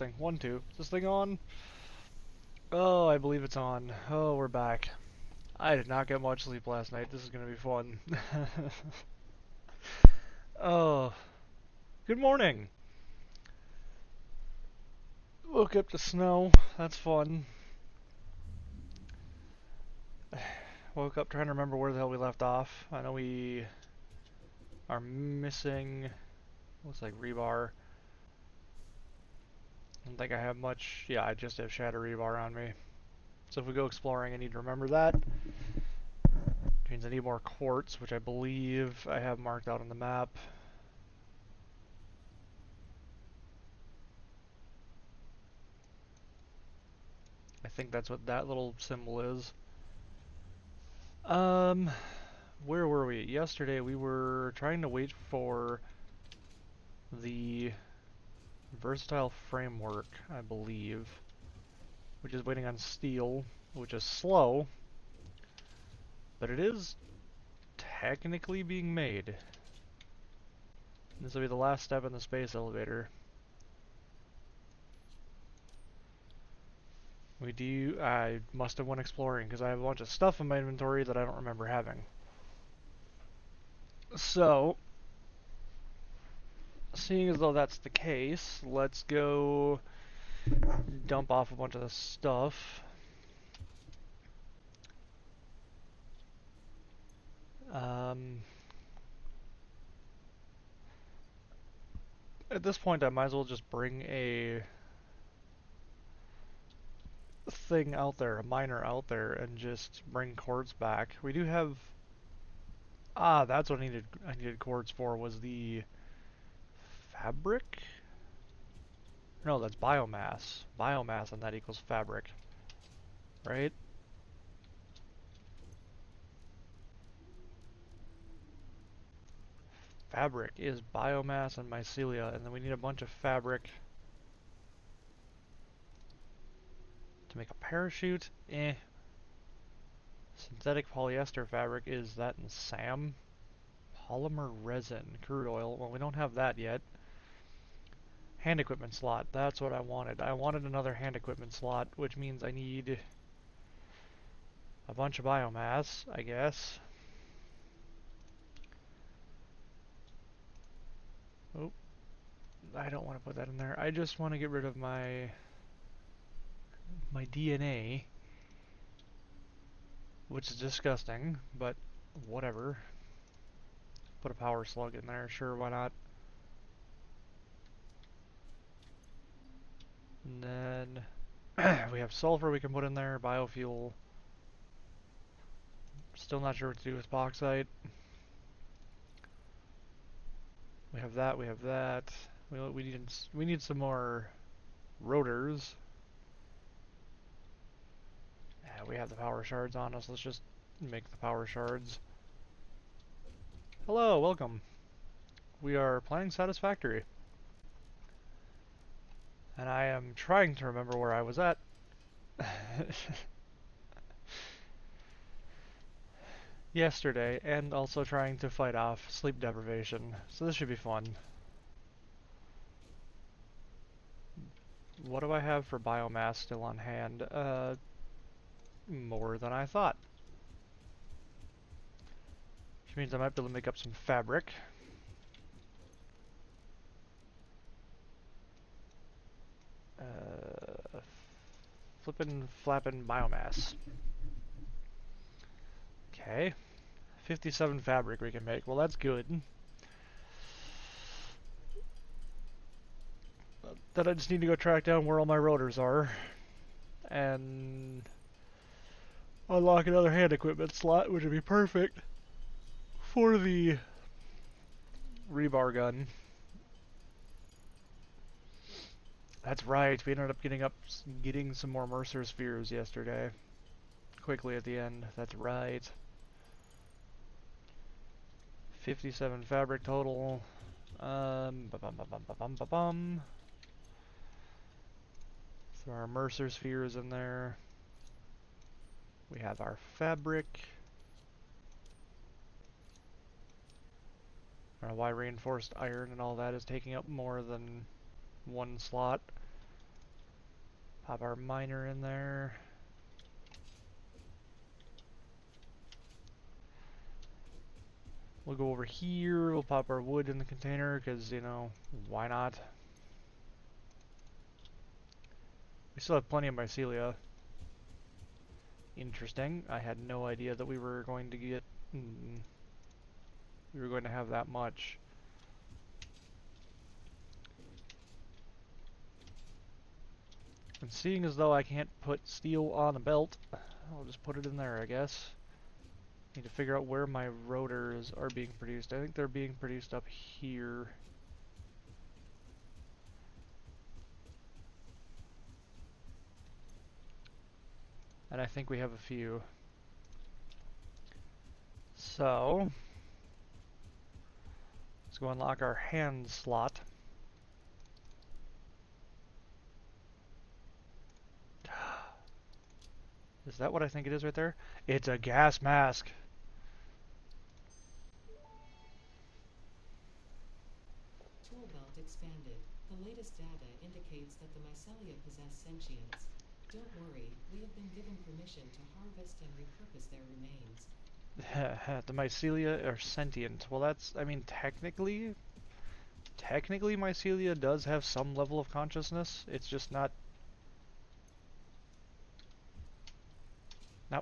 Thing. 1, 2. Is this thing on? Oh, I believe it's on. Oh, we're back. I did not get much sleep last night. This is gonna be fun. Oh, good morning. Woke up to snow. That's fun. Woke up trying to remember where the hell we left off. I know we are missing, looks like rebar. I don't think I have much. Yeah, I just have shatter rebar on me. So if we go exploring, I need to remember that. Which means I need more quartz, which I believe I have marked out on the map. I think that's what that little symbol is. Um, where were we? Yesterday we were trying to wait for the versatile framework, I believe, which is waiting on steel, which is slow, but it is technically being made. This will be the last step in the space elevator. I must have went exploring because I have a bunch of stuff in my inventory that I don't remember having. So, seeing as though that's the case, let's go dump off a bunch of the stuff. Um, at this point, I might as well just bring a thing out there, a miner out there, and just bring quartz back. We do have... Ah, that's what I needed quartz for, was the fabric? No, that's biomass. Biomass, and that equals fabric. Right? Fabric is biomass and mycelia, and then we need a bunch of fabric to make a parachute. Eh. Synthetic polyester fabric is that in SAM? Polymer resin, crude oil. Well, we don't have that yet. Hand equipment slot, that's what I wanted. I wanted another hand equipment slot, which means I need a bunch of biomass, I guess. Oh, I don't want to put that in there. I just want to get rid of my DNA, which is disgusting, but whatever. Put a power slug in there, sure, why not? And then we have sulfur we can put in there, biofuel. Still not sure what to do with bauxite. We have that, we have that. We need some more rotors. Yeah, we have the power shards on us. Let's just make the power shards. Hello, welcome. We are playing Satisfactory. And I am trying to remember where I was at. Yesterday, and also trying to fight off sleep deprivation. So this should be fun. What do I have for biomass still on hand? More than I thought. Which means I might be able to make up some fabric. Flippin' flappin' biomass. Okay. 57 fabric we can make. Well, that's good. Then I just need to go track down where all my rotors are. And unlock another hand equipment slot, which would be perfect for the rebar gun. That's right, we ended up getting some more Mercer spheres yesterday. Quickly at the end, that's right. 57 fabric total. Ba-bum. So our Mercer spheres in there. We have our fabric. Why reinforced iron and all that is taking up more than one slot. Pop our miner in there. We'll go over here, we'll pop our wood in the container, because, you know, why not? We still have plenty of mycelia. Interesting. I had no idea that we were going to get... we were going to have that much. And seeing as though I can't put steel on a belt, I'll just put it in there, I guess. Need to figure out where my rotors are being produced. I think they're being produced up here. And I think we have a few. So, let's go unlock our hand slot. Is that what I think it is right there? It's a gas mask. Tool belt expanded. The latest data indicates that the mycelia possess sentience. Don't worry, we have been given permission to harvest and repurpose their remains. The mycelia are sentient. Well, that's, I mean, technically mycelia does have some level of consciousness. It's just not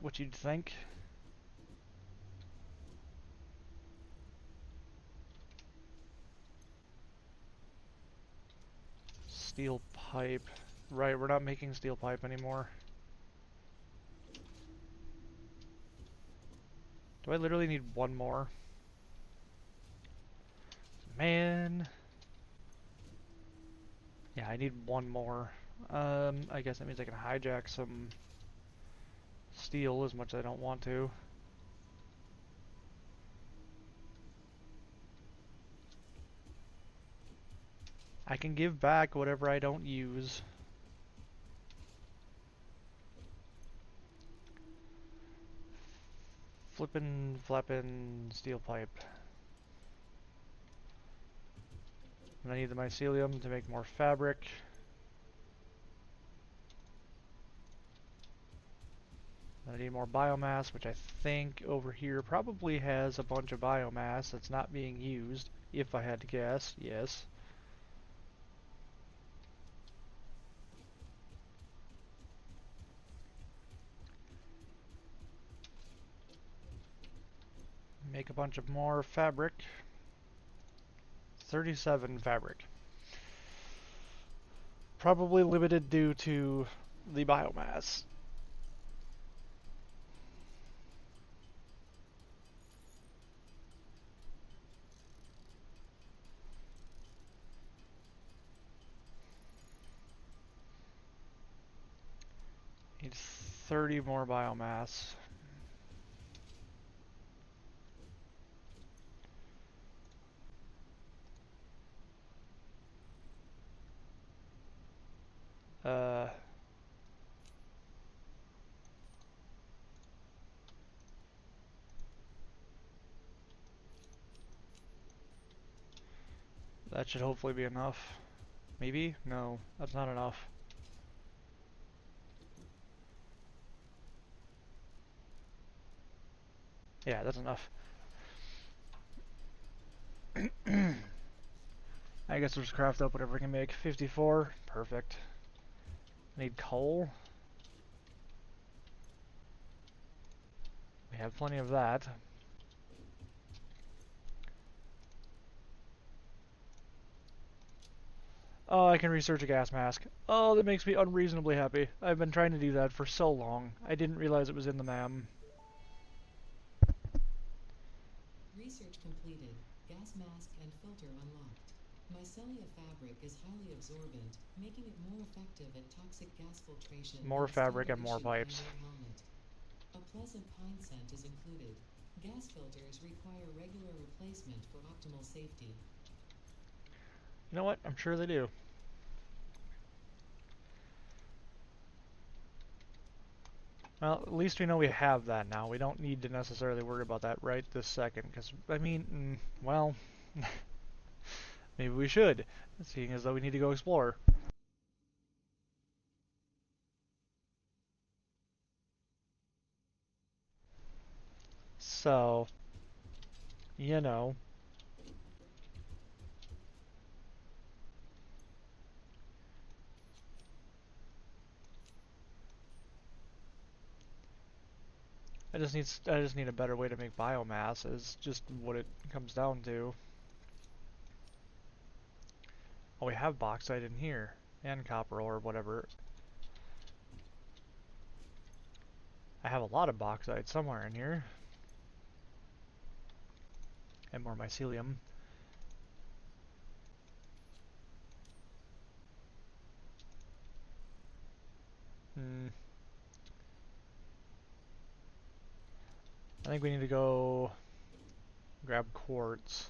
what you'd think. Steel pipe. Right, we're not making steel pipe anymore. Do I literally need one more? Man. Yeah, I need one more. I guess that means I can hijack some steel as much as I don't want to. I can give back whatever I don't use. Flippin', flappin' steel pipe. And I need the mycelium to make more fabric. I need more biomass, which I think over here probably has a bunch of biomass that's not being used, if I had to guess. Yes. Make a bunch of more fabric. 37 fabric. Probably limited due to the biomass. Need 30 more biomass. Uh, that should hopefully be enough. Maybe? No, that's not enough. Yeah, that's enough. I guess we'll just craft up whatever we can make. 54, perfect. I need coal. We have plenty of that. Oh, I can research a gas mask. Oh, that makes me unreasonably happy. I've been trying to do that for so long. I didn't realize it was in the MAM. Research completed. Gas mask and filter unlocked. Mycelia fabric is highly absorbent, making it more effective at toxic gas filtration than More a fabric and standard more issue pipes. pioneer helmet. A pleasant pine scent is included. Gas filters require regular replacement for optimal safety. You know what? I'm sure they do. Well, at least we know we have that now. We don't need to necessarily worry about that right this second, because, I mean, well, maybe we should, seeing as though we need to go explore. So, you know, I just need a better way to make biomass is just what it comes down to. Oh, we have bauxite in here and copper or whatever. I have a lot of bauxite somewhere in here and more mycelium. Hmm. I think we need to go grab quartz.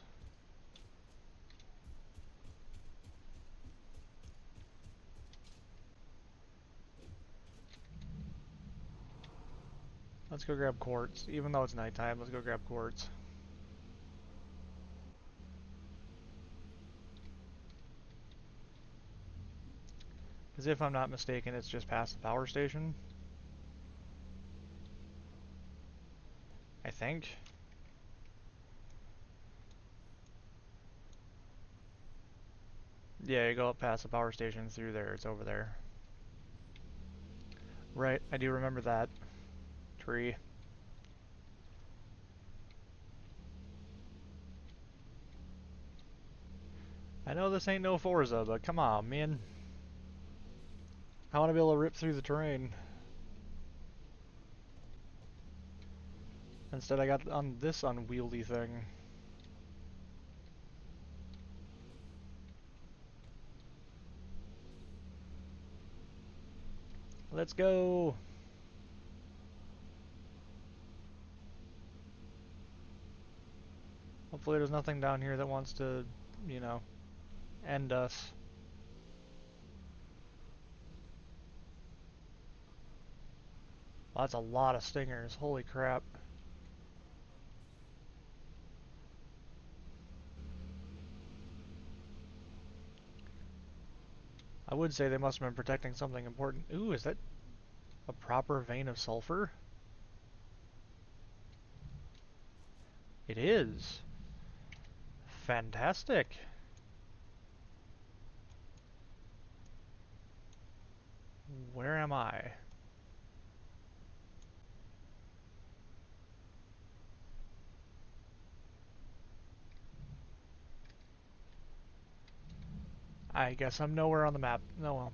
Let's go grab quartz. Even though it's nighttime, let's go grab quartz. Because if I'm not mistaken, it's just past the power station. I think. Yeah, you go up past the power station through there. It's over there. Right, I do remember that tree. I know this ain't no Forza, but come on, man. I want to be able to rip through the terrain. Instead, I got on this unwieldy thing. Let's go. Hopefully there's nothing down here that wants to, you know, end us. Well, that's a lot of stingers. Holy crap. I would say they must have been protecting something important. Ooh, is that a proper vein of sulfur? It is. Fantastic. Where am I? I guess I'm nowhere on the map. No, well.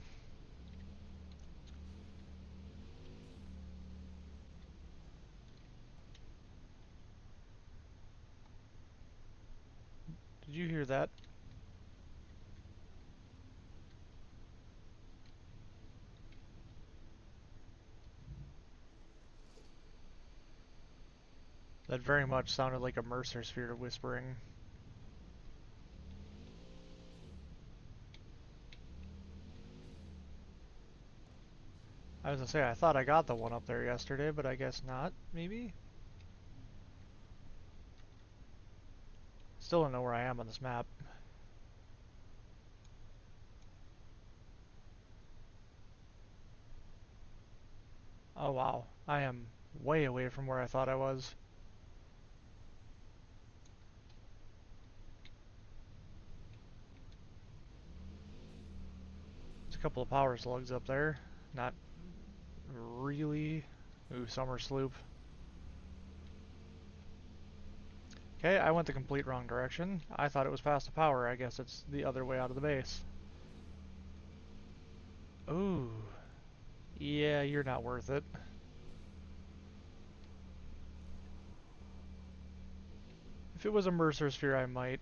Did you hear that? That very much sounded like a Mercer sphere whispering. I was gonna say, I thought I got the one up there yesterday, but I guess not, maybe? Still don't know where I am on this map. Oh wow, I am way away from where I thought I was. There's a couple of power slugs up there. Not really. Ooh, summer sloop. Okay, I went the complete wrong direction. I thought it was past the power. I guess it's the other way out of the base. Ooh. Yeah, you're not worth it. If it was a Mercer sphere, I might.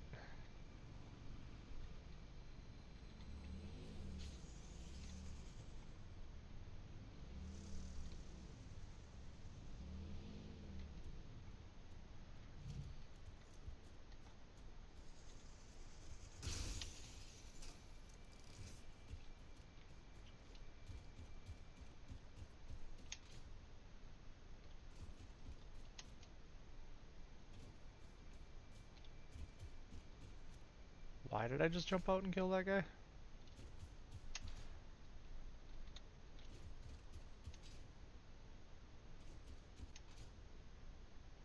Why did I just jump out and kill that guy?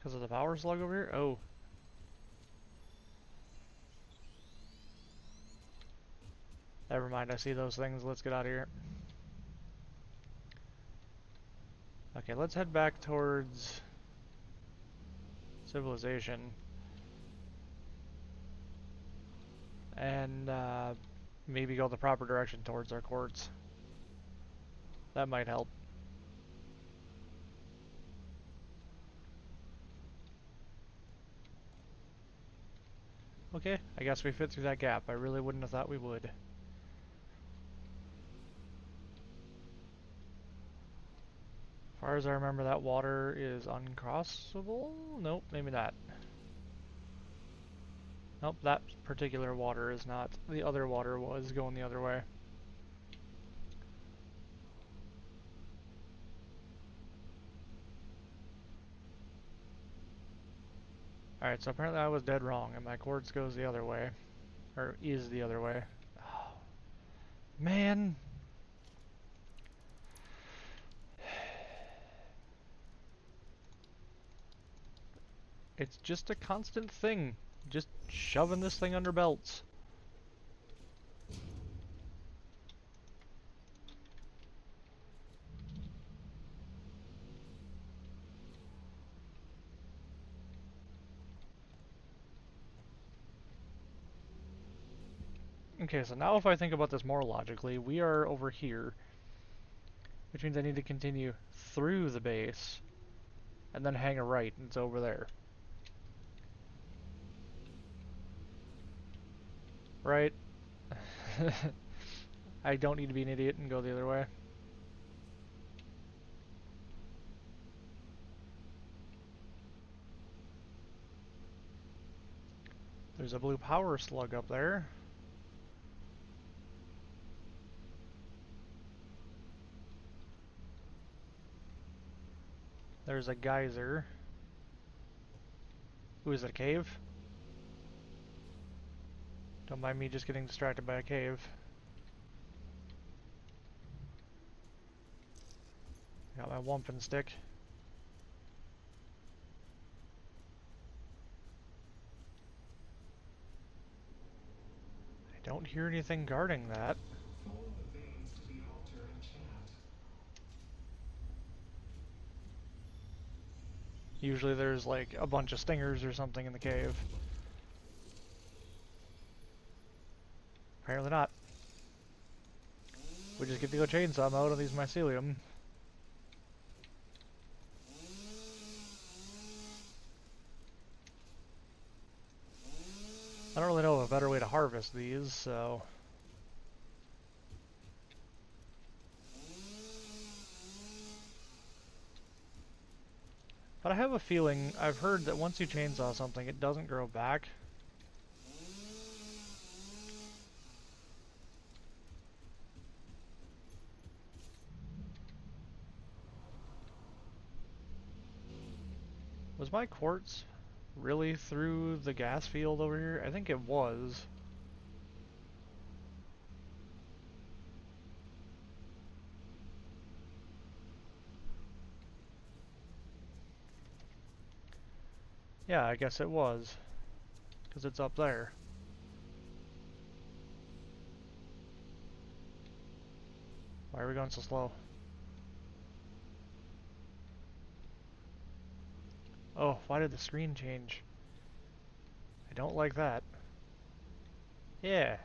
Because of the power slug over here? Oh. Never mind, I see those things. Let's get out of here. Okay, let's head back towards civilization. And maybe go the proper direction towards our quartz. That might help. Okay, I guess we fit through that gap. I really wouldn't have thought we would. As far as I remember, that water is uncrossable? Nope, maybe not. Nope, that particular water is not. The other water was going the other way. Alright, so apparently I was dead wrong, and my quartz goes the other way. Or is the other way. Oh, man! It's just a constant thing. Just shoving this thing under belts. Okay, so now if I think about this more logically, we are over here, which means I need to continue through the base, and then hang a right, and it's over there. Right? I don't need to be an idiot and go the other way. There's a blue power slug up there. There's a geyser. Ooh, is it a cave? Don't mind me just getting distracted by a cave. Got my wumping stick. I don't hear anything guarding that. Follow the veins to the altar and chant. Usually there's like a bunch of stingers or something in the cave. Apparently not. We just get to go chainsaw mode on these mycelium. I don't really know of a better way to harvest these, so... But I have a feeling, I've heard that once you chainsaw something, it doesn't grow back. Was my quartz really through the gas field over here? I think it was. Yeah, I guess it was. Because it's up there. Why are we going so slow? Oh, why did the screen change? I don't like that. Yeah.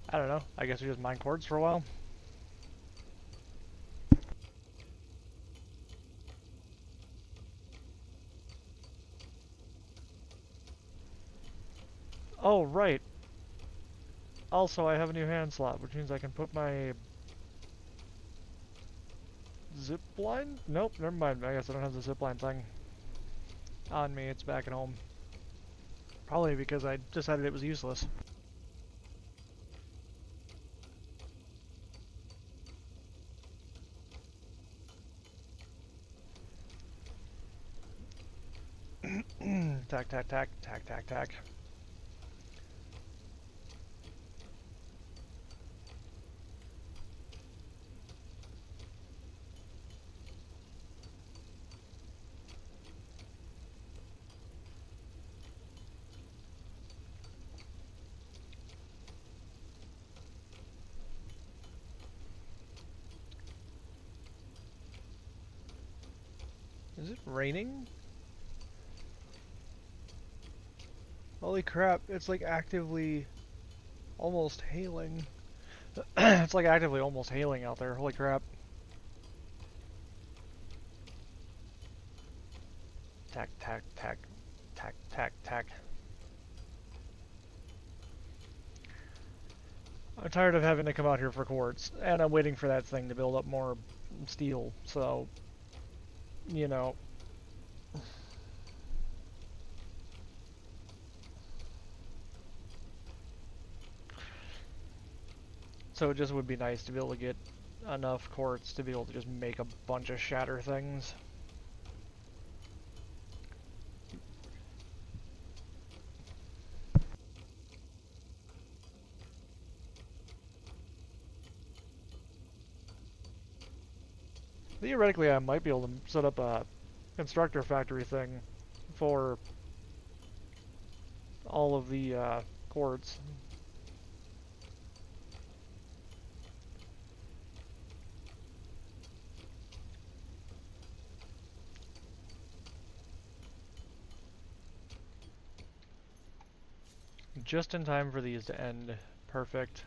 I don't know. I guess we just mine quartz for a while. Oh, right. Also, I have a new hand slot, which means I can put my zip line? Nope, never mind. I guess I don't have the zip line thing on me. It's back at home. Probably because I decided it was useless. tack, tack, tack, tack, tack, tack. Is it raining? Holy crap, it's like actively almost hailing. It's like actively almost hailing out there, holy crap. Tack, tack, tack, tack, tack, tack. I'm tired of having to come out here for quartz, and I'm waiting for that thing to build up more steel, so, you know. So it just would be nice to be able to get enough quartz to be able to just make a bunch of shatter things. Theoretically, I might be able to set up a constructor factory thing for all of the quartz. Just in time for these to end. Perfect.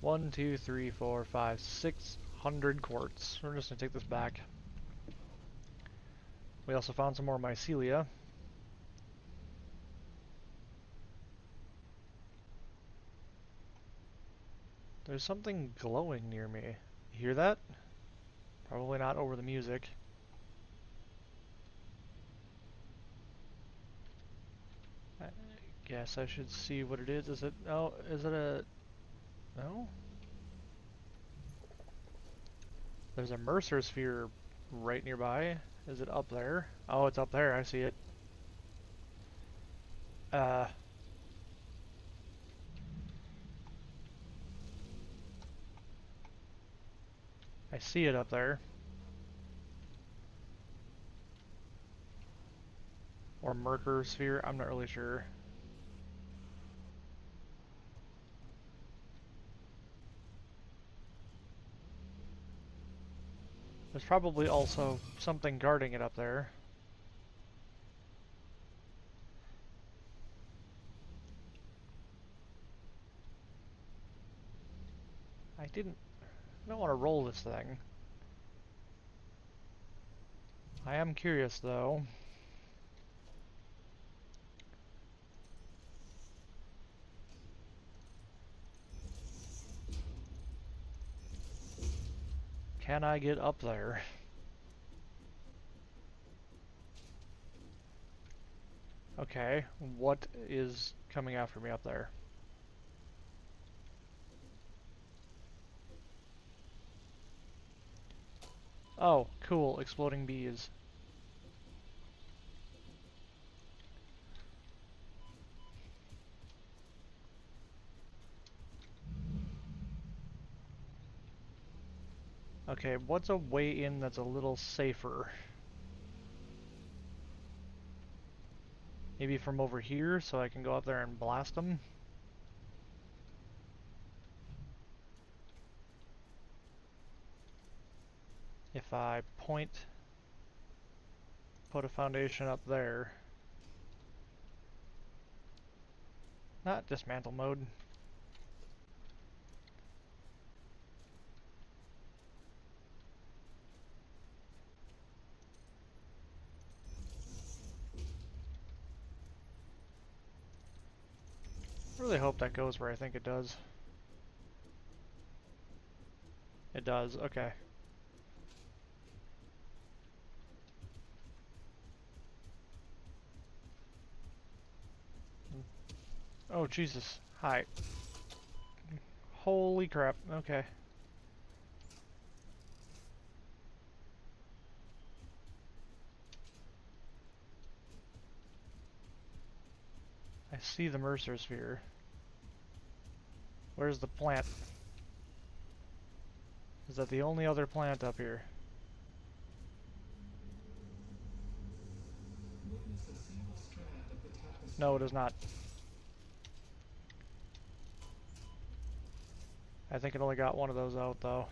1, 2, 3, 4, 5, 600 quartz. We're just gonna take this back. We also found some more mycelia. There's something glowing near me. You hear that? Probably not over the music. I guess I should see what it is. Is it... Oh, is it a... No? There's a Mercer sphere right nearby. Is it up there? Oh, it's up there. I see it. Uh... I see it up there. Or Mercer sphere. I'm not really sure. There's probably also something guarding it up there. I don't want to roll this thing. I am curious though. Can I get up there? Okay, what is coming after me up there? Oh, cool, exploding bees. Okay, what's a way in that's a little safer? Maybe from over here so I can go up there and blast them? If I put a foundation up there. Not dismantle mode. I really hope that goes where I think it does. It does, okay. Oh, Jesus. Hi. Holy crap, okay. I see the Mercer sphere. Where's the plant? Is that the only other plant up here? Witness a single strand of the tapestry. No, it is not. I think it only got one of those out, though.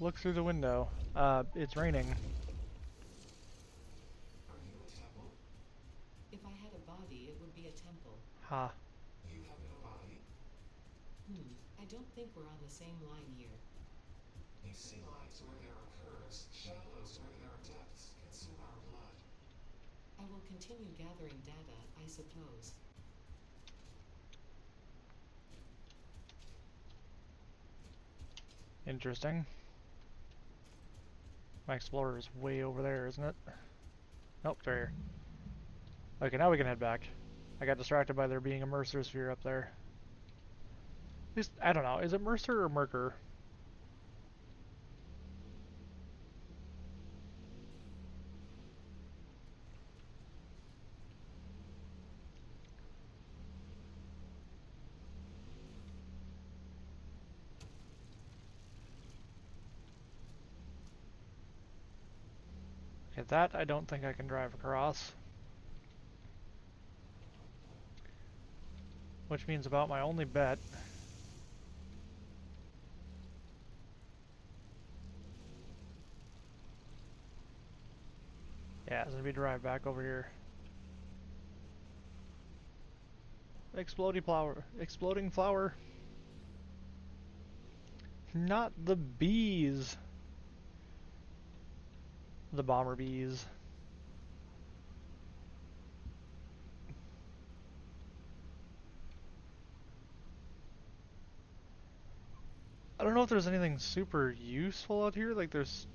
Look through the window. Look through the window. It's raining. Are you a temple? If I had a body, it would be a temple. Ha. You have no body? I don't think we're on the same line here. You see lines where there are curves, shallows where there are depths, consume our blood. I will continue gathering data, I suppose. Interesting. My explorer is way over there, isn't it? Nope, it's right here. Okay, now we can head back. I got distracted by there being a Mercer sphere up there. At least, I don't know, is it Mercer or Merker? Okay, that I don't think I can drive across. Which means about my only bet. Yeah, it's gonna be drive back over here. Exploding flower. Not the bees. The bomber bees. I don't know if there's anything super useful out here. Like there's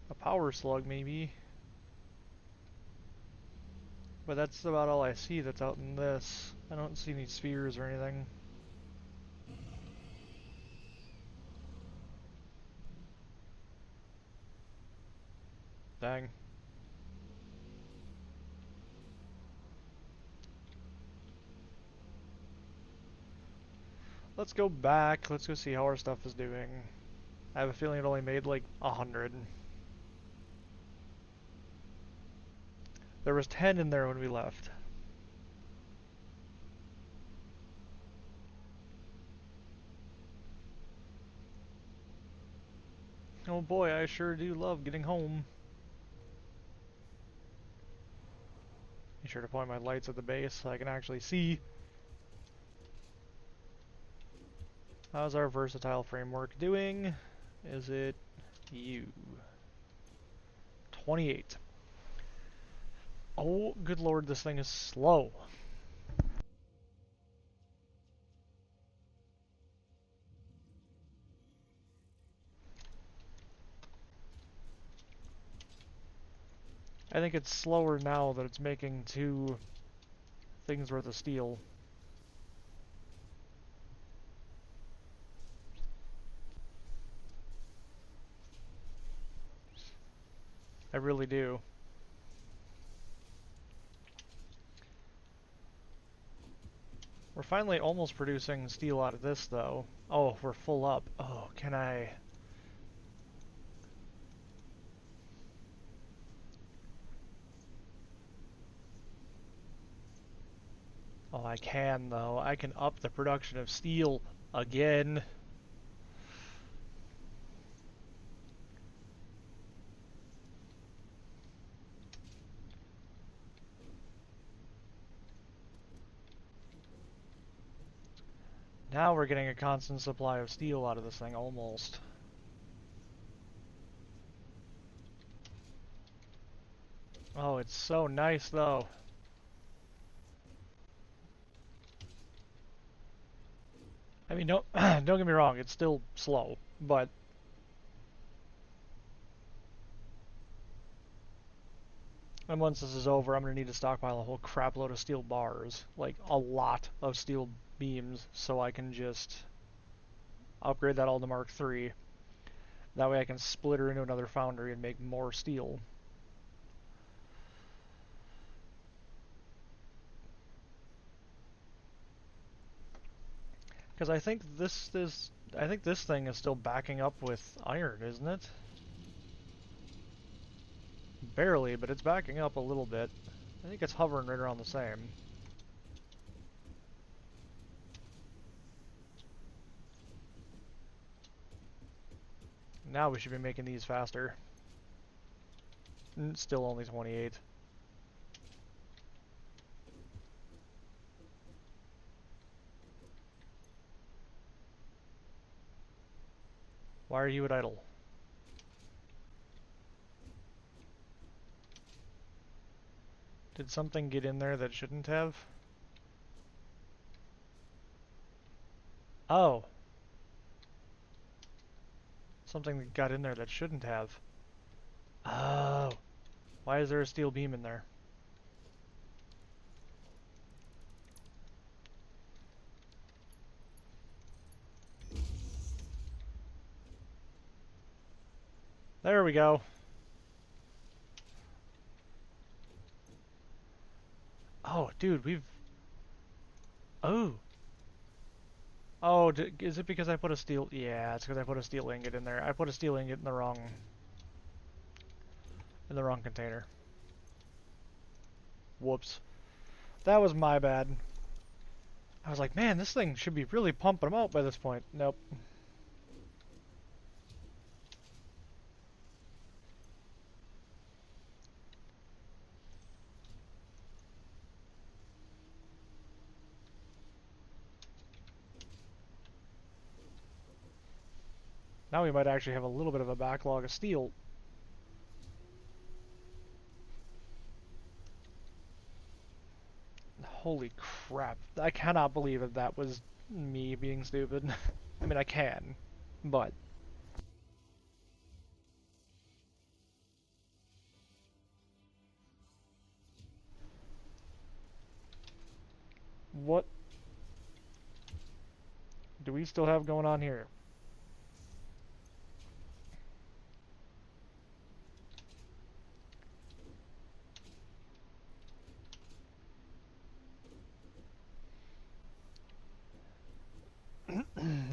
a power slug maybe. But that's about all I see that's out in this. I don't see any spheres or anything. Dang. Let's go back. Let's go see how our stuff is doing. I have a feeling it only made like 100. There was 10 in there when we left. Oh boy, I sure do love getting home. Be sure to point my lights at the base so I can actually see. How's our versatile framework doing? Is it you? 28. Oh, good lord, this thing is slow. I think it's slower now that it's making 2 things worth of steel. I really do. We're finally almost producing steel out of this, though. Oh, we're full up. Oh, can I... Oh, I can, though. I can up the production of steel again. Now we're getting a constant supply of steel out of this thing, almost. Oh, it's so nice, though. I mean, don't, don't get me wrong, it's still slow, but... And once this is over, I'm going to need to stockpile a whole crap load of steel bars. Like, a lot of steel beams, so I can just upgrade that all to Mark III. That way I can split her into another foundry and make more steel. Because I think this thing is still backing up with iron, isn't it? Barely, but it's backing up a little bit. I think it's hovering right around the same. Now we should be making these faster. Still only 28. Why are you at idle? Did something get in there that shouldn't have? Oh. Something got in there that shouldn't have. Oh. Why is there a steel beam in there? There we go. Oh, dude, we've... Oh. Oh, is it because I put a steel... Yeah, it's because I put a steel ingot in there. I put a steel ingot in the wrong... container. Whoops. That was my bad. I was like, man, this thing should be really pumping them out by this point. Nope. Now we might actually have a little bit of a backlog of steel. Holy crap. I cannot believe that that was me being stupid. I mean, I can, but... What do we still have going on here?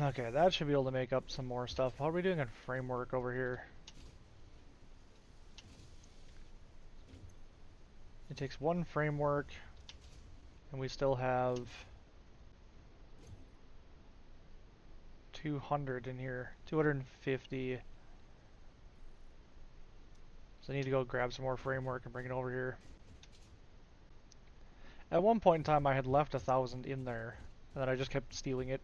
Okay, that should be able to make up some more stuff. How are we doing on framework over here? It takes one framework, and we still have 200 in here. 250. So I need to go grab some more framework and bring it over here. At one point in time, I had left 1,000 in there, and then I just kept stealing it.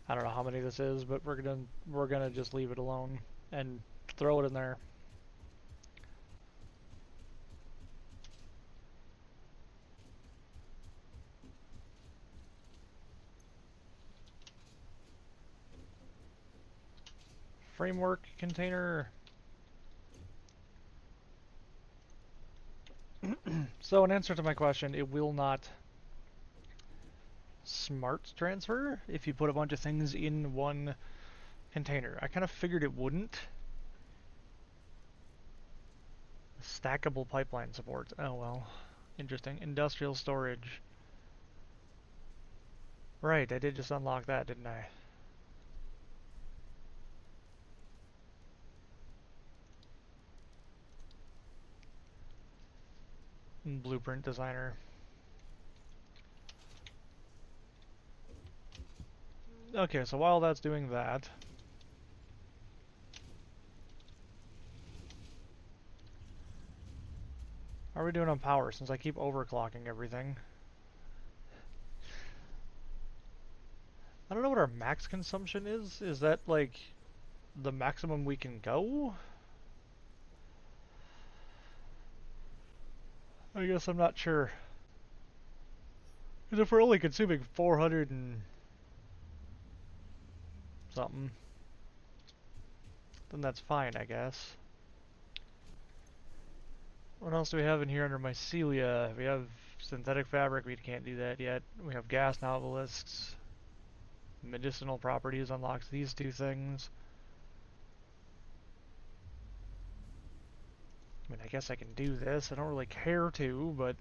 I don't know how many this is, but we're gonna just leave it alone and throw it in there. Framework container. So in answer to my question, it will not smart transfer if you put a bunch of things in one container. I kind of figured it wouldn't. Stackable pipeline support. Oh well. Interesting. Industrial storage. Right, I did just unlock that, didn't I? Blueprint designer. Okay, so while that's doing that, how are we doing on power since I keep overclocking everything? I don't know what our max consumption is. Is that like the maximum we can go? I guess I'm not sure. Because if we're only consuming 400 and something, then that's fine, I guess. What else do we have in here under mycelia? We have synthetic fabric, we can't do that yet. We have gas novelisks. Medicinal properties unlocks these two things. I mean, I guess I can do this. I don't really care to, but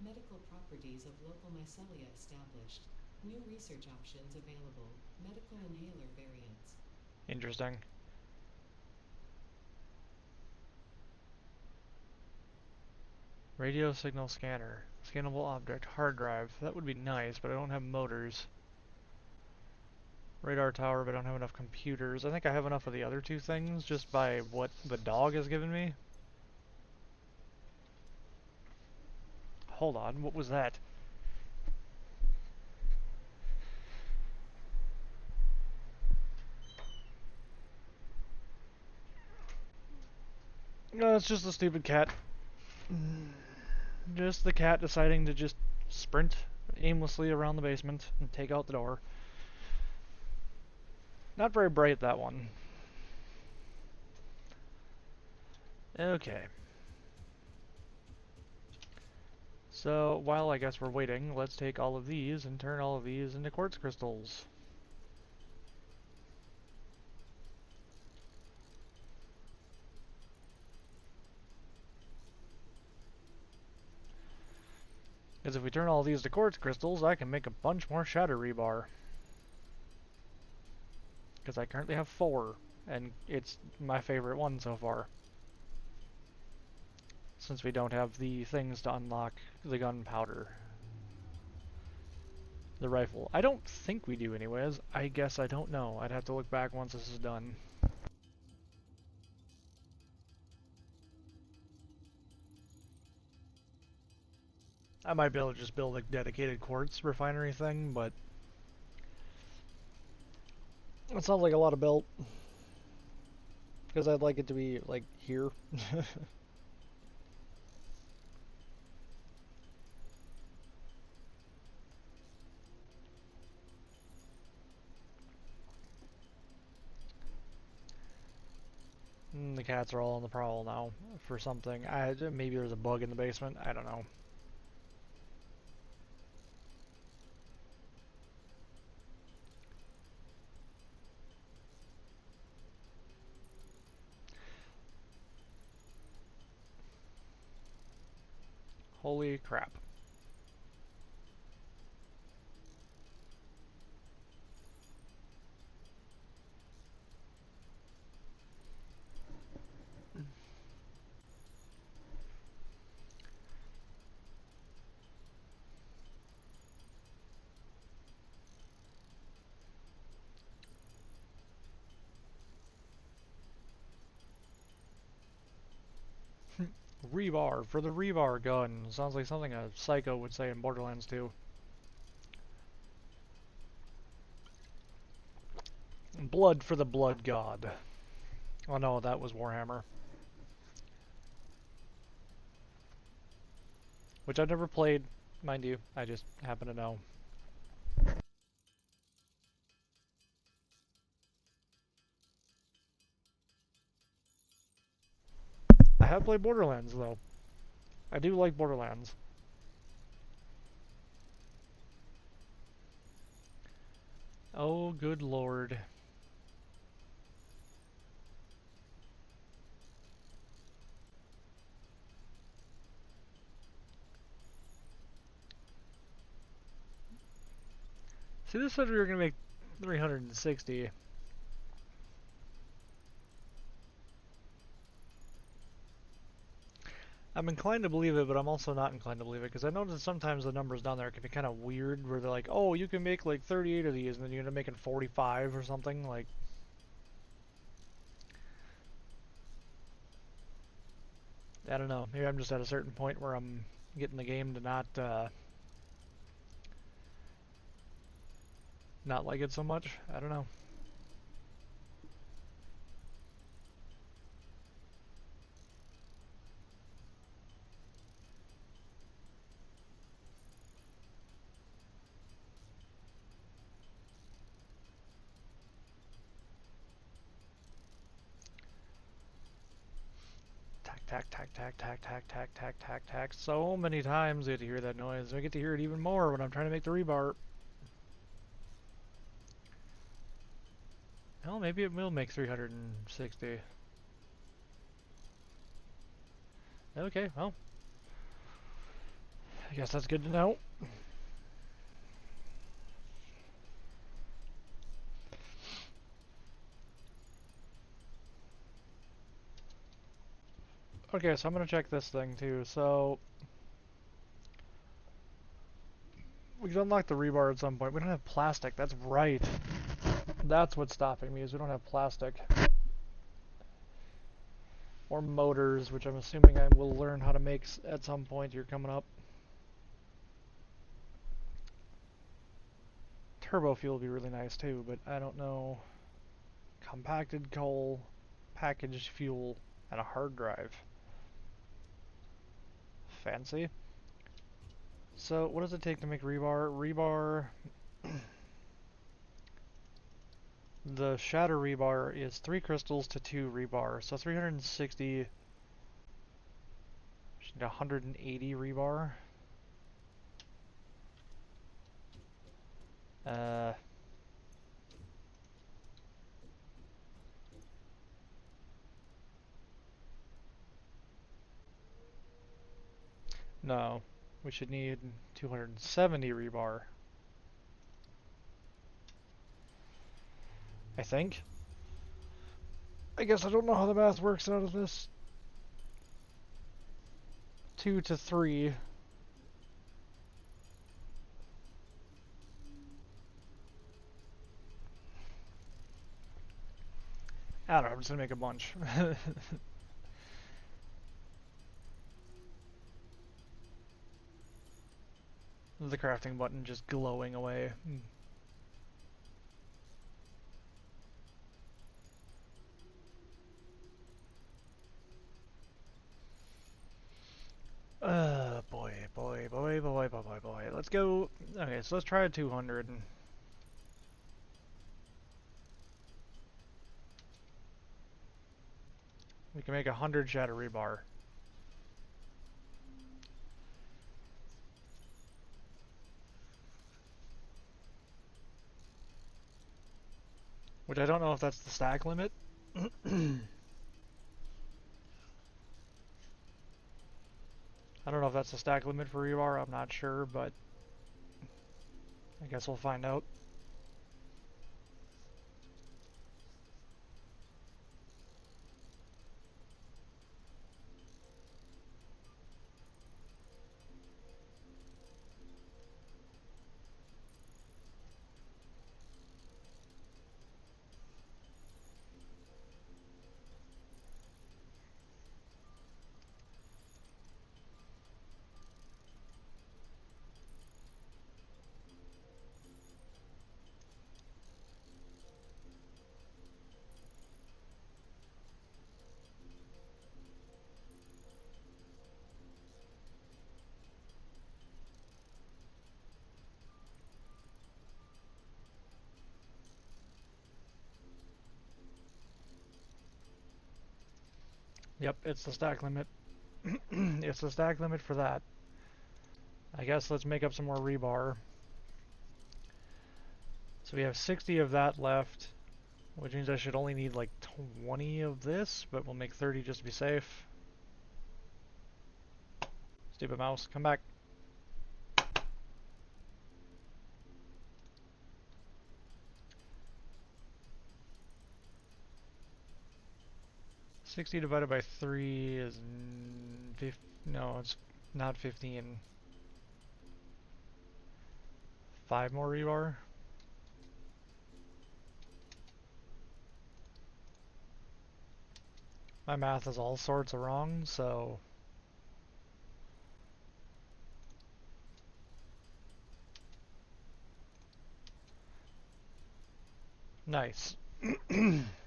Medical properties of local mycelia established. New research options available. Medical inhaler variants. interesting. Radio signal scanner. Scannable object. Hard drive. That would be nice, but I don't have motors. Radar tower, but I don't have enough computers. I think I have enough of the other two things just by what the dog has given me. Hold on, what was that? No, it's just a stupid cat. Just the cat deciding to just sprint aimlessly around the basement and take out the door. Not very bright, that one. Okay. So, while I guess we're waiting, let's take all of these and turn all of these into quartz crystals. Because if we turn all these to quartz crystals, I can make a bunch more shatter rebar. Because I currently have 4, and it's my favorite one so far. Since we don't have the things to unlock the gunpowder. The rifle. I don't think we do anyways. I guess I don't know. I'd have to look back once this is done. I might be able to just build a dedicated quartz refinery thing, but it sounds like a lot of built. Because I'd like it to be, like, here. The cats are all on the prowl now for something. Maybe there's a bug in the basement. I don't know. Holy crap. Rebar for the rebar gun. Sounds like something a psycho would say in Borderlands 2. Blood for the blood god. Oh no, that was Warhammer. Which I've never played, mind you. I just happen to know. I have played Borderlands though. I do like Borderlands. Oh, good lord. See, this said we were gonna make 360. I'm inclined to believe it, but I'm also not inclined to believe it, because I noticed sometimes the numbers down there can be kind of weird, where they're like, oh, you can make like 38 of these, and then you end up making 45 or something, like... I don't know, maybe I'm just at a certain point where I'm getting the game to not like it so much. I don't know. tack, tack, tack, tack, tack, tack, tack, tack, tack. So many times we get to hear that noise. We get to hear it even more when I'm trying to make the rebar. Well, maybe it will make 360. Okay, well, I guess that's good to know. Okay, so I'm gonna check this thing too. So we can unlock the rebar at some point. We don't have plastic. That's right. That's what's stopping me, is we don't have plastic. Or motors, which I'm assuming I will learn how to make at some point here coming up. Turbo fuel would be really nice too, but I don't know. Compacted coal, packaged fuel, and a hard drive. Fancy. So what does it take to make rebar? Rebar, the shatter rebar is 3 crystals to 2 rebar. So 360, 180 rebar. Uh, no, we should need 270 rebar, I think. I guess I don't know how the math works out of this. 2 to 3. I don't know, I'm just gonna make a bunch. The crafting button just glowing away. Boy, boy, boy, boy, boy, boy, boy. Let's go. Okay, so let's try a 200. We can make 100 shatter rebar. Which I don't know if that's the stack limit. I don't know if that's the stack limit for rebar, I'm not sure, but I guess we'll find out. Yep, it's the stack limit. It's the stack limit for that. I guess let's make up some more rebar. So we have 60 of that left, which means I should only need like 20 of this, but we'll make 30 just to be safe. Stupid mouse, come back. 60 divided by 3 is... no, it's not 15. 5 more rebar. My math is all sorts of wrong, so... Nice.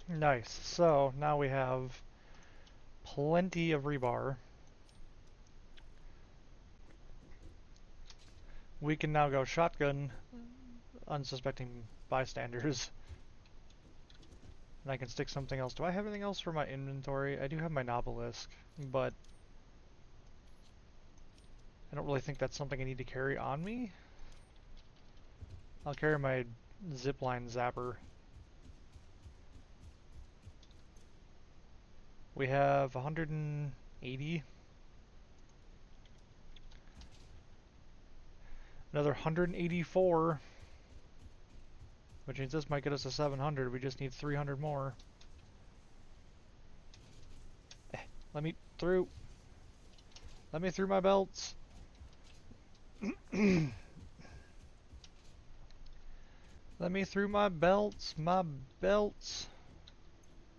Nice. So, now we have plenty of rebar. We can now go shotgun unsuspecting bystanders. And I can stick something else. Do I have anything else for my inventory? I do have my Nobelisk, but I don't really think that's something I need to carry on me. I'll carry my zipline zapper. We have 180. Another 184. Which means this might get us to 700. We just need 300 more. Let me through. Let me through my belts. Let me through my belts. My belts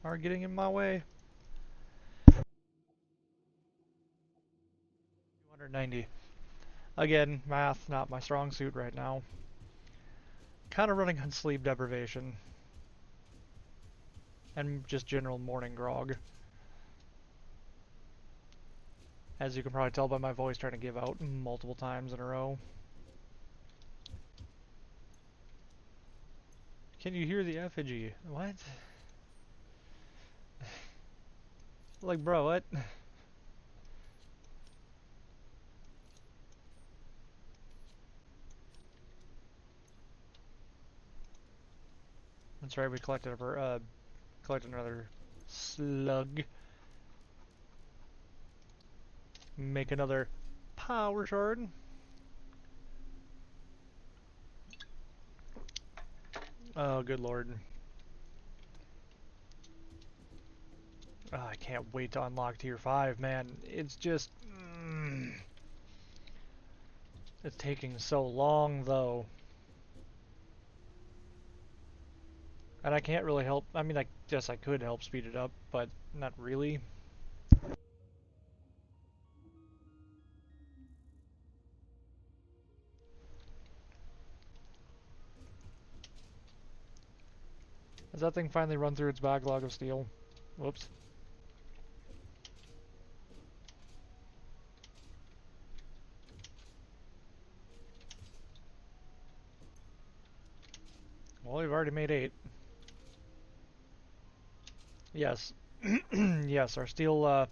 are getting in my way. 290. Again, math, not my strong suit right now. Kind of running on sleep deprivation. And just general morning grog. As you can probably tell by my voice trying to give out multiple times in a row. Can you hear the effigy? What? Like, bro, what? That's right, we collected another slug. Make another power shard. Oh, good lord. Oh, I can't wait to unlock tier 5, man. It's just... it's taking so long, though. And I can't really help... I mean, I guess I could help speed it up, but not really. Has that thing finally run through its backlog of steel? Whoops. Well, we've already made 8. Yes. Yes, our steel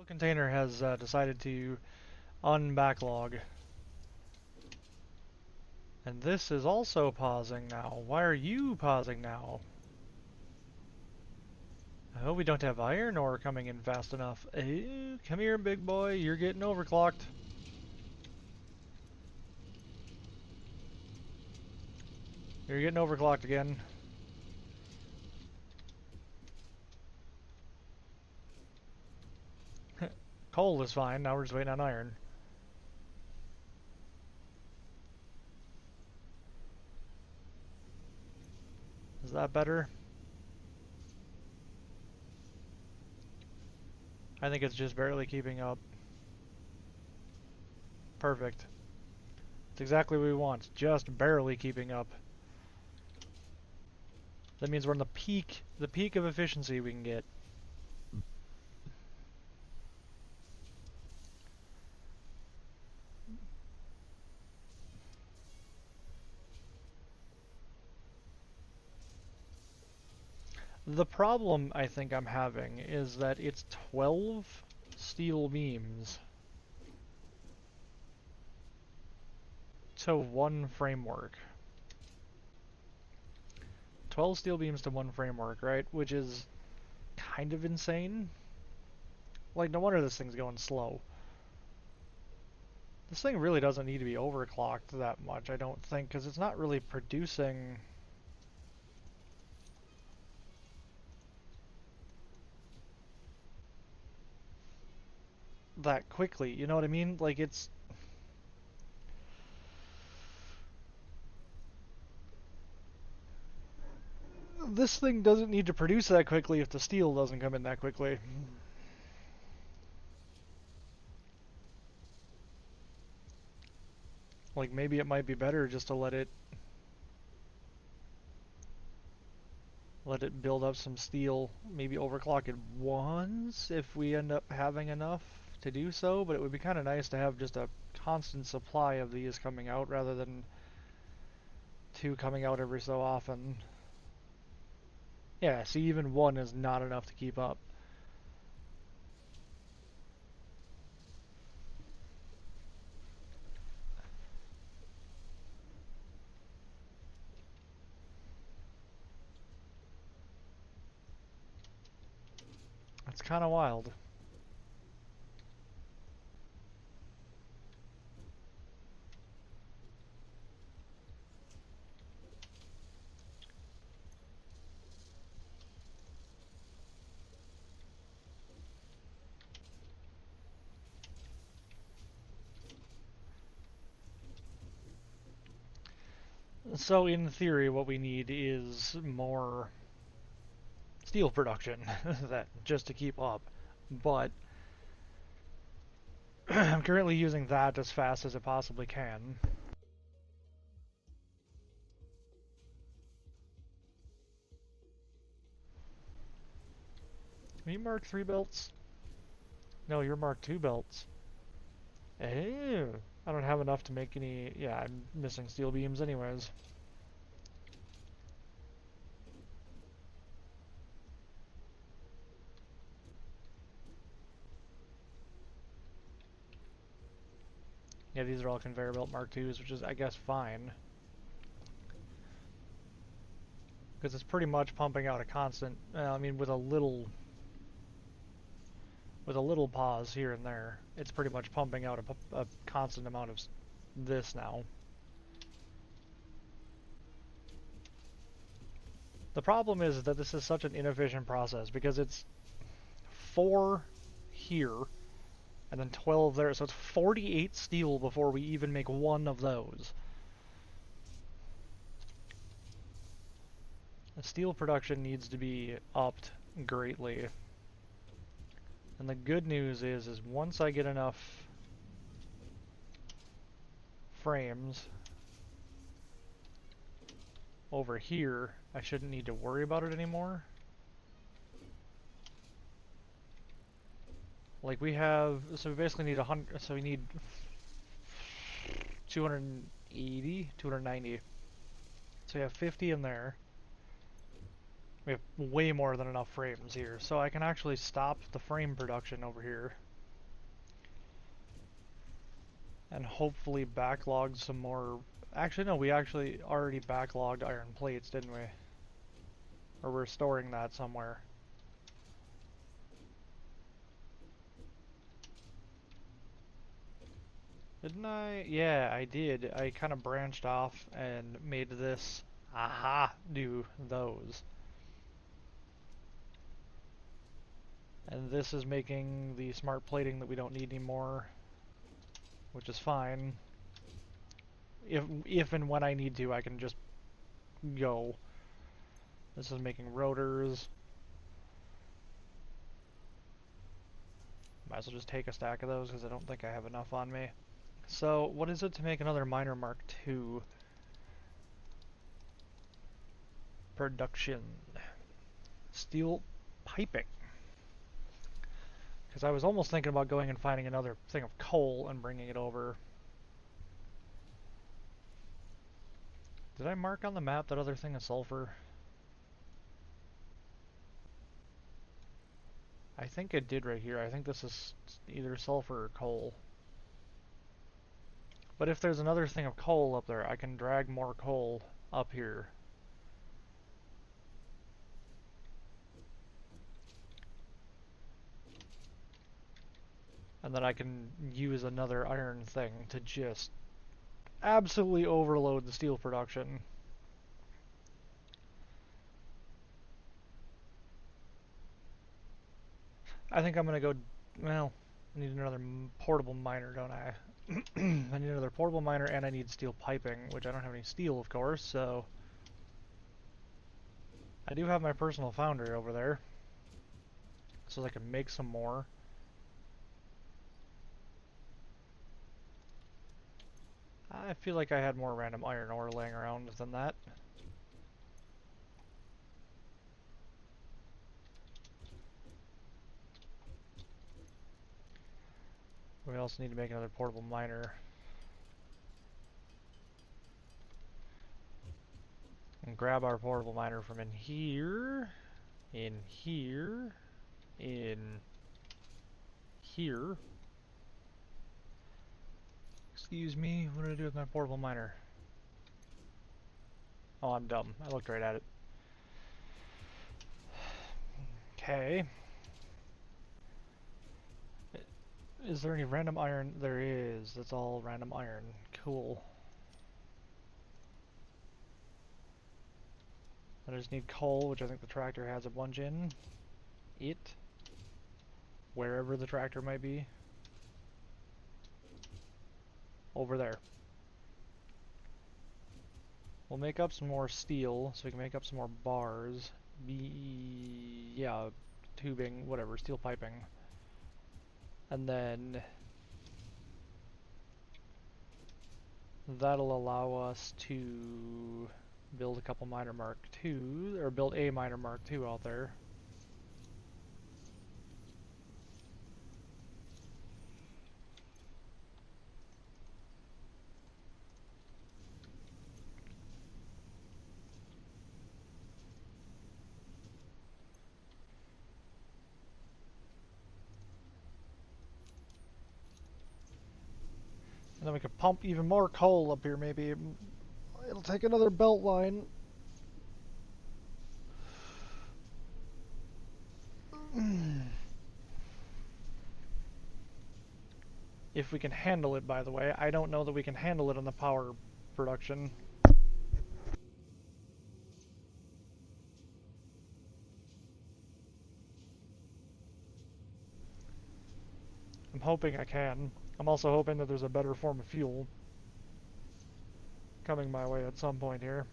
container has decided to unbacklog. And this is also pausing now. Why are you pausing now? I hope we don't have iron ore coming in fast enough. Come here, big boy. You're getting overclocked. You're getting overclocked again. Coal is fine. Now we're just waiting on iron. Is that better? I think it's just barely keeping up. Perfect. It's exactly what we want. Just barely keeping up. That means we're in the peak of efficiency we can get. The problem I think I'm having is that it's 12 steel beams to one framework. 12 steel beams to one framework, right? Which is kind of insane. Like, no wonder this thing's going slow. This thing really doesn't need to be overclocked that much, I don't think, because it's not really producing that quickly, you know what I mean? Like, it's... This thing doesn't need to produce that quickly if the steel doesn't come in that quickly. Like, maybe it might be better just to let it build up some steel, maybe overclock it once if we end up having enough to do so, but it would be kind of nice to have just a constant supply of these coming out rather than two coming out every so often. Yeah, see, even one is not enough to keep up. It's kind of wild. So in theory, what we need is more steel production, that just to keep up. But I'm currently using that as fast as it possibly can. Are you Mark 3 belts? No, you're Mark 2 belts. Oh, I don't have enough to make any... Yeah, I'm missing steel beams anyways. Yeah, these are all conveyor belt Mark 2s, which is, I guess, fine. Because it's pretty much pumping out a constant... I mean, with a little pause here and there, it's pretty much pumping out a constant amount of this now. The problem is that this is such an inefficient process because it's 4 here and then 12 there, so it's 48 steel before we even make one of those. The steel production needs to be upped greatly. And the good news is once I get enough frames over here, I shouldn't need to worry about it anymore. Like we have, so we basically need 100, so we need 280, 290. So we have 50 in there. We have way more than enough frames here, so I can actually stop the frame production over here. And hopefully backlog some more... Actually, no, we actually already backlogged iron plates, didn't we? Or we're storing that somewhere. Didn't I? Yeah, I did. I kind of branched off and made this, do those. And this is making the smart plating that we don't need anymore, which is fine. If and when I need to, I can just go. This is making rotors. Might as well just take a stack of those because I don't think I have enough on me. So, what is it to make another miner Mark II? Production. Steel piping. Because I was almost thinking about going and finding another thing of coal and bringing it over. Did I mark on the map that other thing of sulfur? I think it did right here. I think this is either sulfur or coal. But if there's another thing of coal up there, I can drag more coal up here. And then I can use another iron thing to just absolutely overload the steel production. I think I'm gonna go, well, I need another portable miner, don't I? I need another portable miner and I need steel piping, which I don't have any steel, of course, so... I do have my personal foundry over there, so I can make some more. I feel like I had more random iron ore laying around than that. We also need to make another portable miner. And grab our portable miner from in here, in here, in here. Excuse me, what did I do with my portable miner? Oh, I'm dumb. I looked right at it. Okay. Is there any random iron? There is. That's all random iron. Cool. I just need coal, which I think the tractor has a bunch in it. Wherever the tractor might be. Over there. We'll make up some more steel, so we can make up some more bars. Yeah, tubing, whatever, steel piping. And then that'll allow us to build a couple miner Mark II, or build a miner Mark II out there. And then we can pump even more coal up here, maybe. It'll take another belt line. If we can handle it, by the way. I don't know that we can handle it on the power production. I'm hoping I can. I'm also hoping that there's a better form of fuel coming my way at some point here.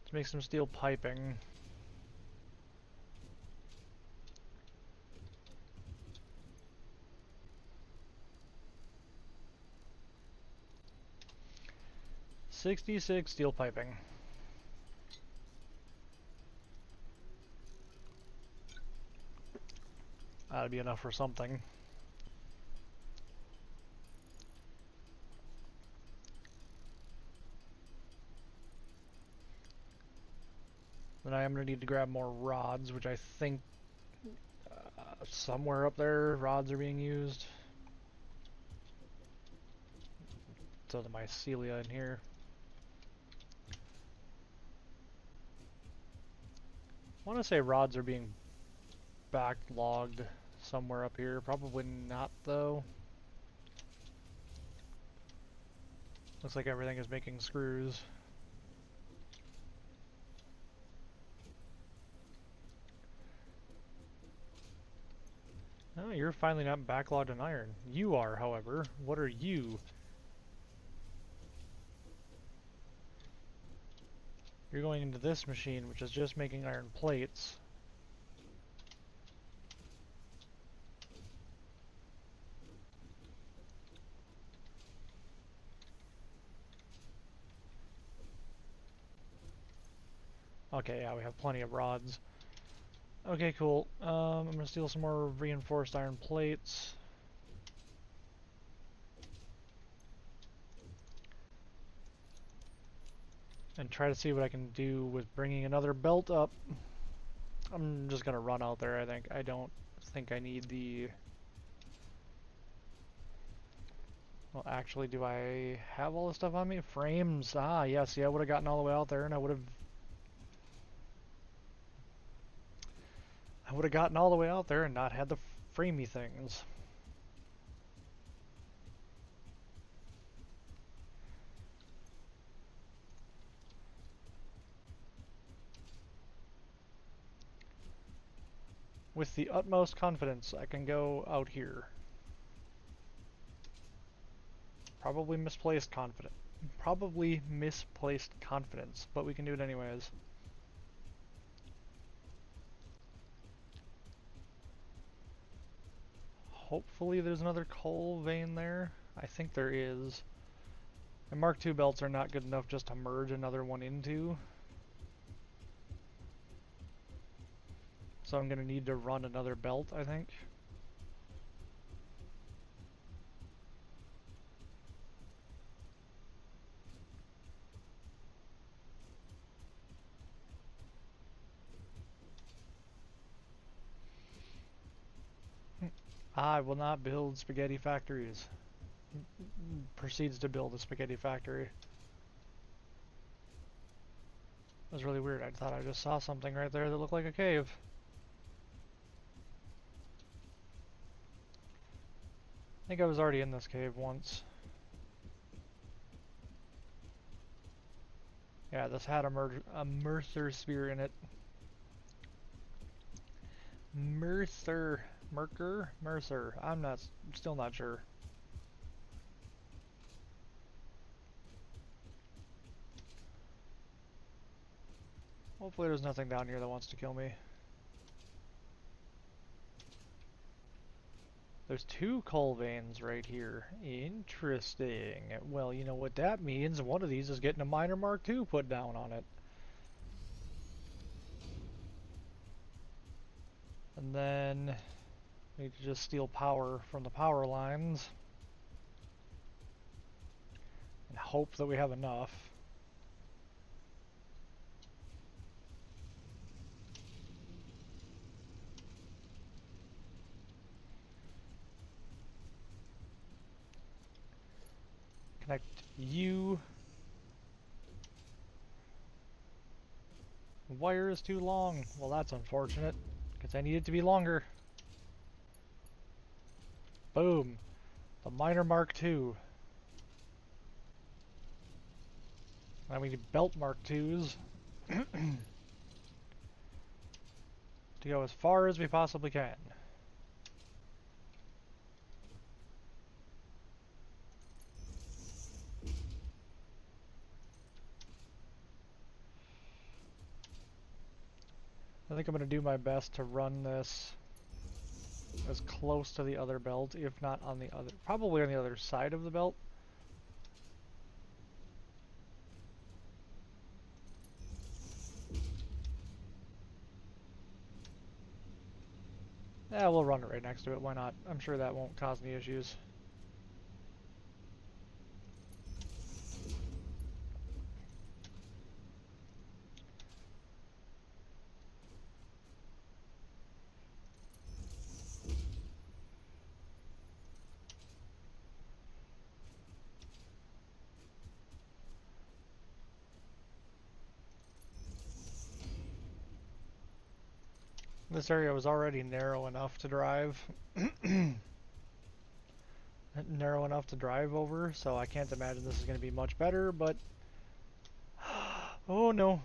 Let's make some steel piping. $66 steel piping. That'd be enough for something. Then I am going to need to grab more rods, which I think somewhere up there rods are being used. So the mycelia in here. I want to say rods are being backlogged somewhere up here. Probably not, though. Looks like everything is making screws. Oh, you're finally not backlogged in iron. You are, however. What are you? You're going into this machine, which is just making iron plates. Okay, yeah, we have plenty of rods. Okay, cool. I'm gonna steal some more reinforced iron plates. And try to see what I can do with bringing another belt up. I'm just gonna run out there, I think. I don't think I need the... Well, actually, do I have all this stuff on me? Frames. Ah, yes, yeah, I would have gotten all the way out there and I would have gotten all the way out there and not had the framey things. With the utmost confidence, I can go out here. Probably misplaced confidence. Probably misplaced confidence, but we can do it anyways. hopefully there's another coal vein there. I think there is. And Mark II belts are not good enough just to merge another one into. So I'm going to need to run another belt, I think. I will not build spaghetti factories. Proceeds to build a spaghetti factory. That was really weird. I thought I just saw something right there that looked like a cave. I think I was already in this cave once. Yeah, this had a Mercer spear in it. Mercer. Still not sure. Hopefully there's nothing down here that wants to kill me. There's 2 coal veins right here. Interesting. Well, you know what that means. One of these is getting a minor Mark II put down on it. And then we need to just steal power from the power lines. And hope that we have enough. Connect you. The wire is too long. Well, that's unfortunate, because I need it to be longer. Boom. The minor Mark II. Now we need belt Mark IIs to go as far as we possibly can. I think I'm going to do my best to run this as close to the other belt, if not on the other, probably on the other side of the belt. Yeah, we'll run it right next to it, why not? I'm sure that won't cause any issues. This area was already narrow enough to drive. Narrow enough to drive over, so I can't imagine this is going to be much better, but... Oh no.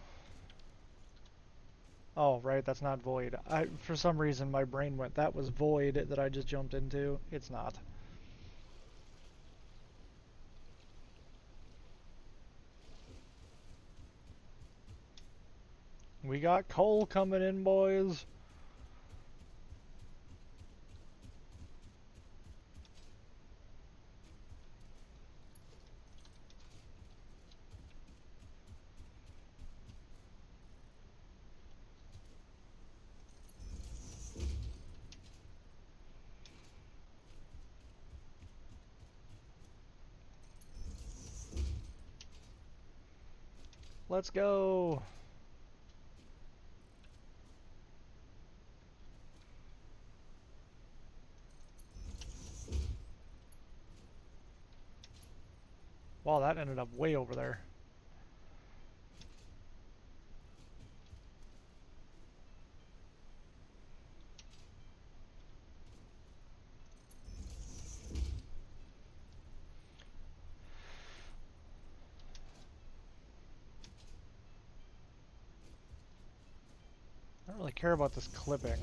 Oh, right, that's not void. For some reason, my brain went, that was void that I just jumped into. It's not. We got coal coming in, boys. Let's go. Wow, that ended up way over there. I don't really care about this clipping.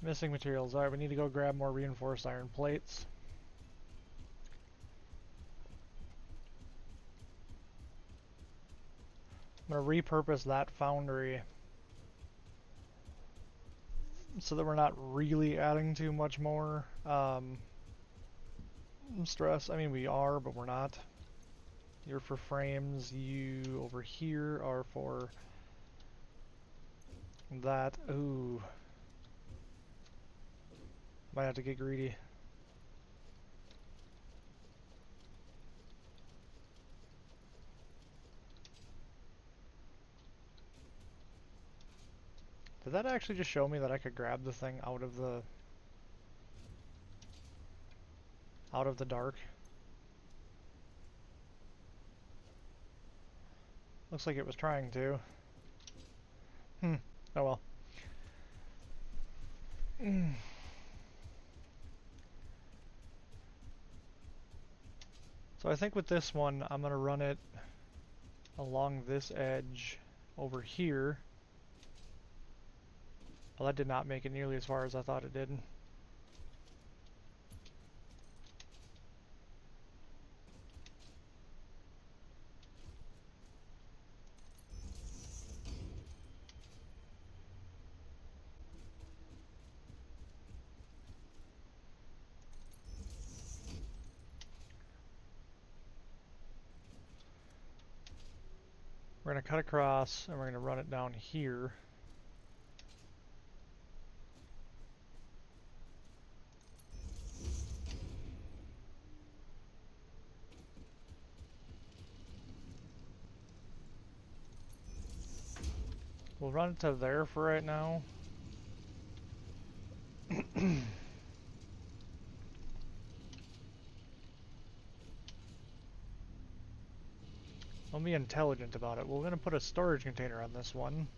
Missing materials. Alright, we need to go grab more reinforced iron plates. I'm going to repurpose that foundry so that we're not really adding too much more stress. I mean, we are, but we're not. You're for frames. You over here are for that. Ooh. Might have to get greedy. Did that actually just show me that I could grab the thing out of the dark? Looks like it was trying to. Oh well. So I think with this one, I'm gonna run it along this edge over here. Well, that did not make it nearly as far as I thought it did. We're gonna cut across and we're gonna run it down here. We'll run it to there for right now. I'll be intelligent about it. We're gonna put a storage container on this one.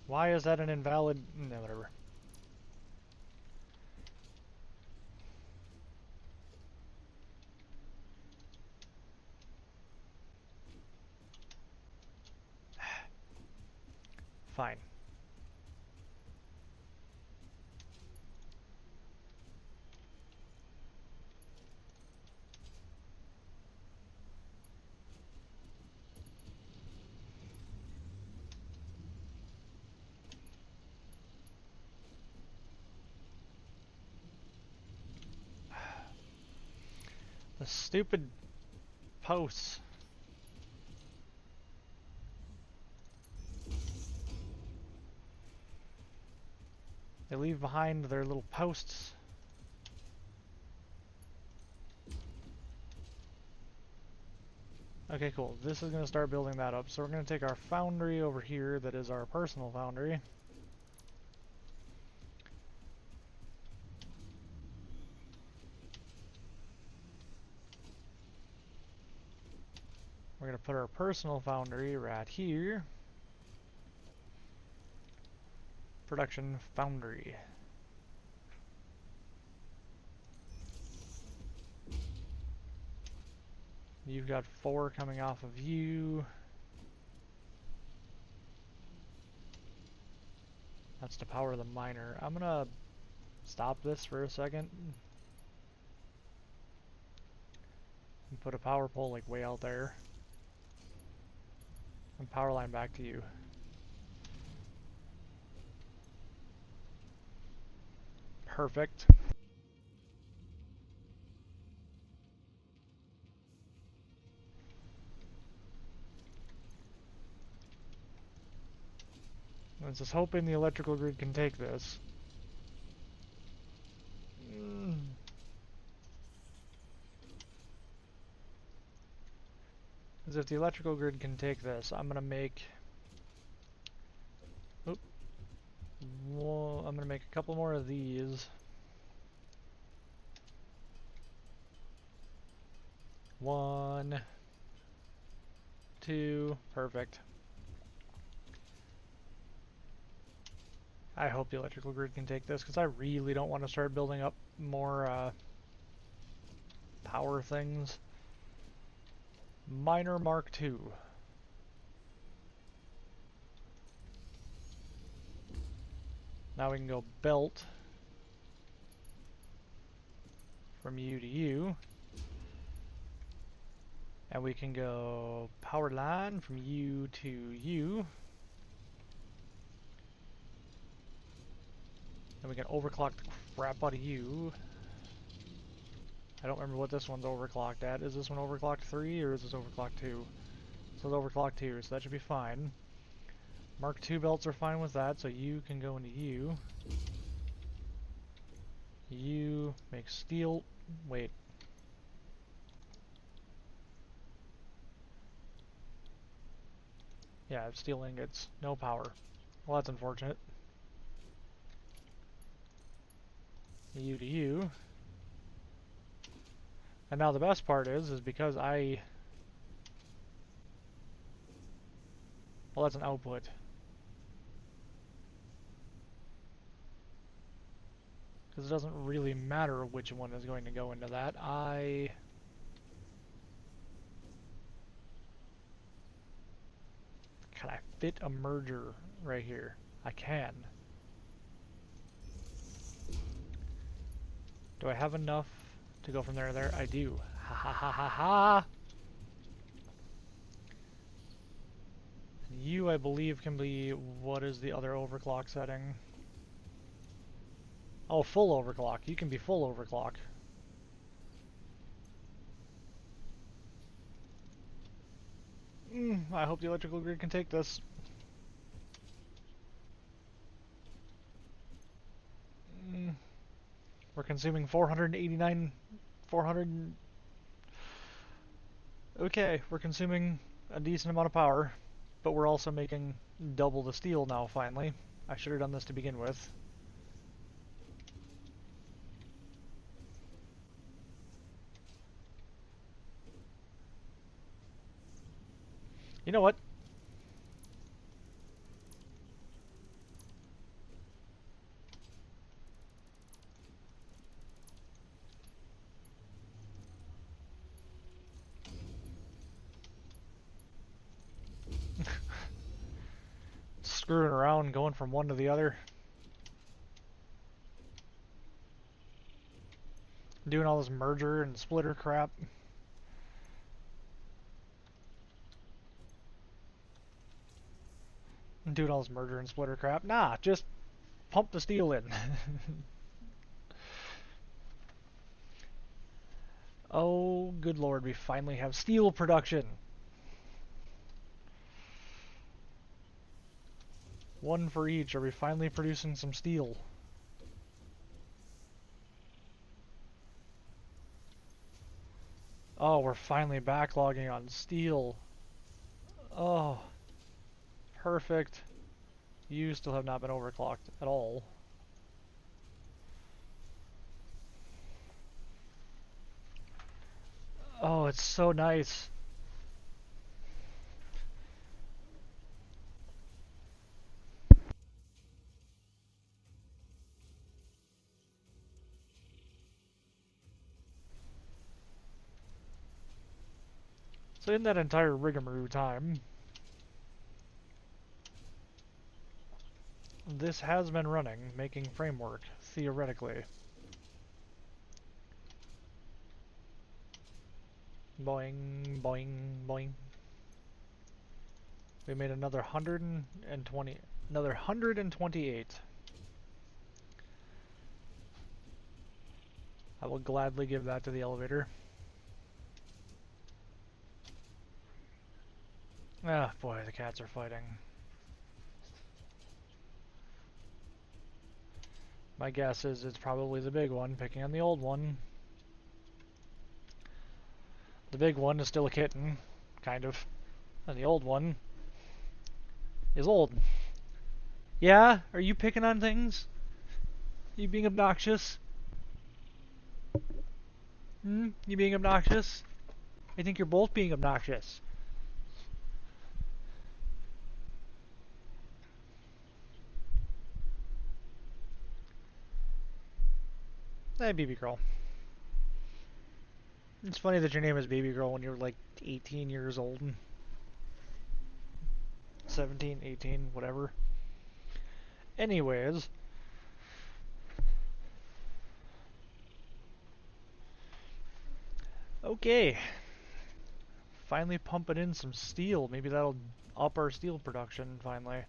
Why is that an invalid? No, whatever. Fine. The stupid posts. They leave behind their little posts. Okay, cool. This is going to start building that up. So we're going to take our foundry over here that is our personal foundry. We're going to put our personal foundry right here. Production foundry. You've got 4 coming off of you. That's to power the miner. I'm gonna stop this for a second and put a power pole like way out there. And power line back to you. Perfect. I'm just hoping the electrical grid can take this. Because if the electrical grid can take this, I'm gonna make... Oop. Well, I'm gonna make a couple more of these. 1, 2, perfect. I hope the electrical grid can take this, because I really don't want to start building up more power things. Miner Mark II. Now we can go belt. from U to U. And we can go power line from U to U. And we can overclock the crap out of U. I don't remember what this one's overclocked at. Is this one overclocked 3 or is this overclocked 2? So it's overclocked 2, so that should be fine. Mark II belts are fine with that, so U can go into U. U makes steel. Wait. Yeah, steel ingots. No power. Well, that's unfortunate. U to U. And now the best part is because well, that's an output. Because it doesn't really matter which one is going to go into that. Can I fit a merger right here? I can. Do I have enough to go from there to there? I do. Ha ha ha ha ha! U, I believe, can be... What is the other overclock setting? Oh, full overclock. You can be full overclock. I hope the electrical grid can take this. We're consuming 489... 400... Okay, we're consuming a decent amount of power, but we're also making double the steel now, finally. I should have done this to begin with. You know what? Screwing around, going from one to the other. Doing all this merger and splitter crap. Doing all this merger and splitter crap. Nah, just pump the steel in. Oh, good lord, we finally have steel production. One for each. Are we finally producing some steel? Oh, we're finally backlogging on steel. Oh, perfect. You still have not been overclocked at all. Oh, it's so nice. So in that entire rigmarole time, this has been running, making framework, theoretically. Boing, boing, boing. We made another 120, another 128. I will gladly give that to the elevator. Ah, boy, the cats are fighting. My guess is it's probably the big one picking on the old one. The big one is still a kitten, kind of. And the old one is old. Yeah? Are you picking on things? You being obnoxious? You being obnoxious? I think you're both being obnoxious. Hey, baby girl. It's funny that your name is baby girl when you're like 18 years old. 17, 18, whatever. Anyways. Okay, finally pumping in some steel. Maybe that'll up our steel production finally.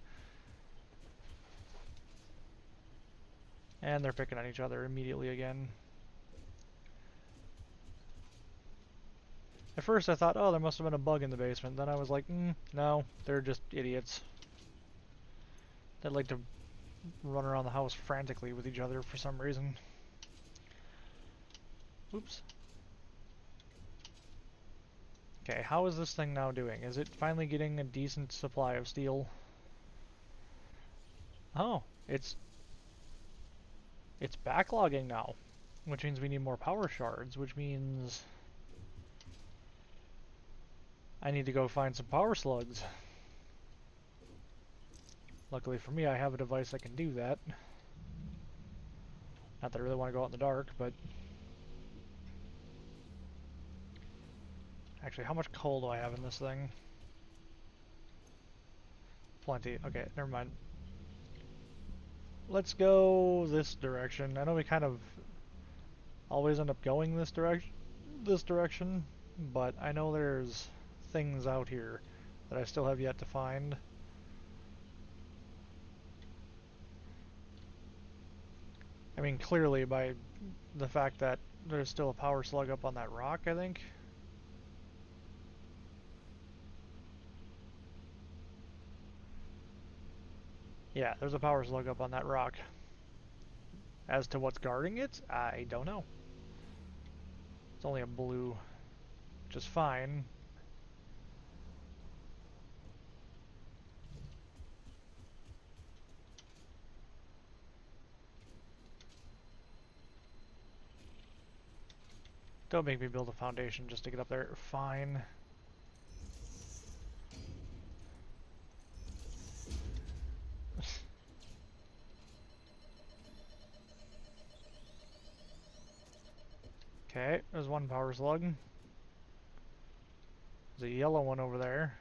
And they're picking on each other immediately again. At first I thought, oh, there must have been a bug in the basement. Then I was like, no, they're just idiots. They like to run around the house frantically with each other for some reason. Oops. Okay, how is this thing now doing? Is it finally getting a decent supply of steel? Oh, it's backlogging now, which means we need more power shards, which means I need to go find some power slugs. Luckily for me, I have a device that can do that. Not that I really want to go out in the dark, but... Actually, how much coal do I have in this thing? Plenty. Okay, never mind. Let's go this direction. I know we kind of always end up going this direction, but I know there's things out here that I still have yet to find. I mean, clearly by the fact that there's still a power slug up on that rock, I think. Yeah, there's a power slug up on that rock. As to what's guarding it, I don't know. It's only a blue, just fine. Don't make me build a foundation just to get up there. Fine. Okay, there's one power slug. There's a yellow one over there.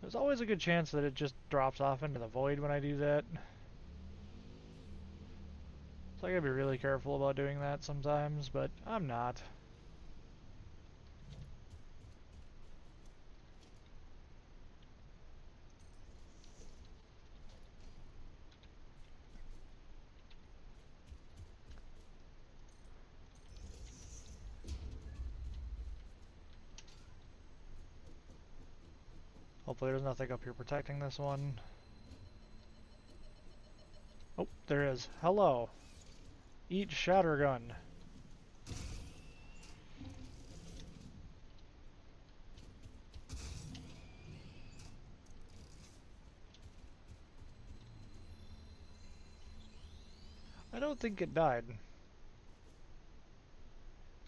There's always a good chance that it just drops off into the void when I do that. So I gotta be really careful about doing that sometimes, but I'm not. Hopefully there's nothing up here protecting this one. Oh, there is. Hello. Eat Shattergun. I don't think it died.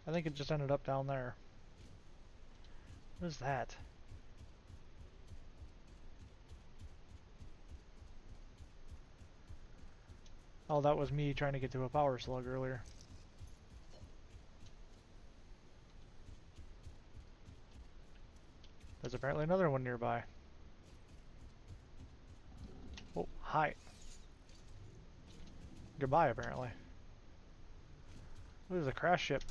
I think it just ended up down there. What is that? Oh, that was me trying to get to a power slug earlier. There's apparently another one nearby. Oh, hi. Goodbye, apparently. This is a crash ship.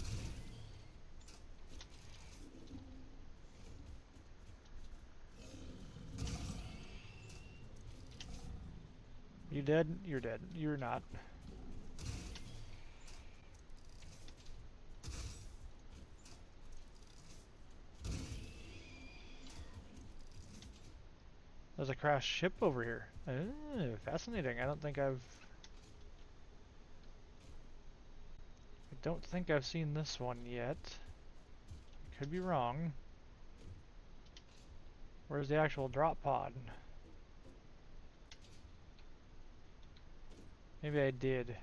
You dead? You're dead. You're not. There's a crashed ship over here. Fascinating. I don't think I've seen this one yet. Could be wrong. Where's the actual drop pod? Maybe I did.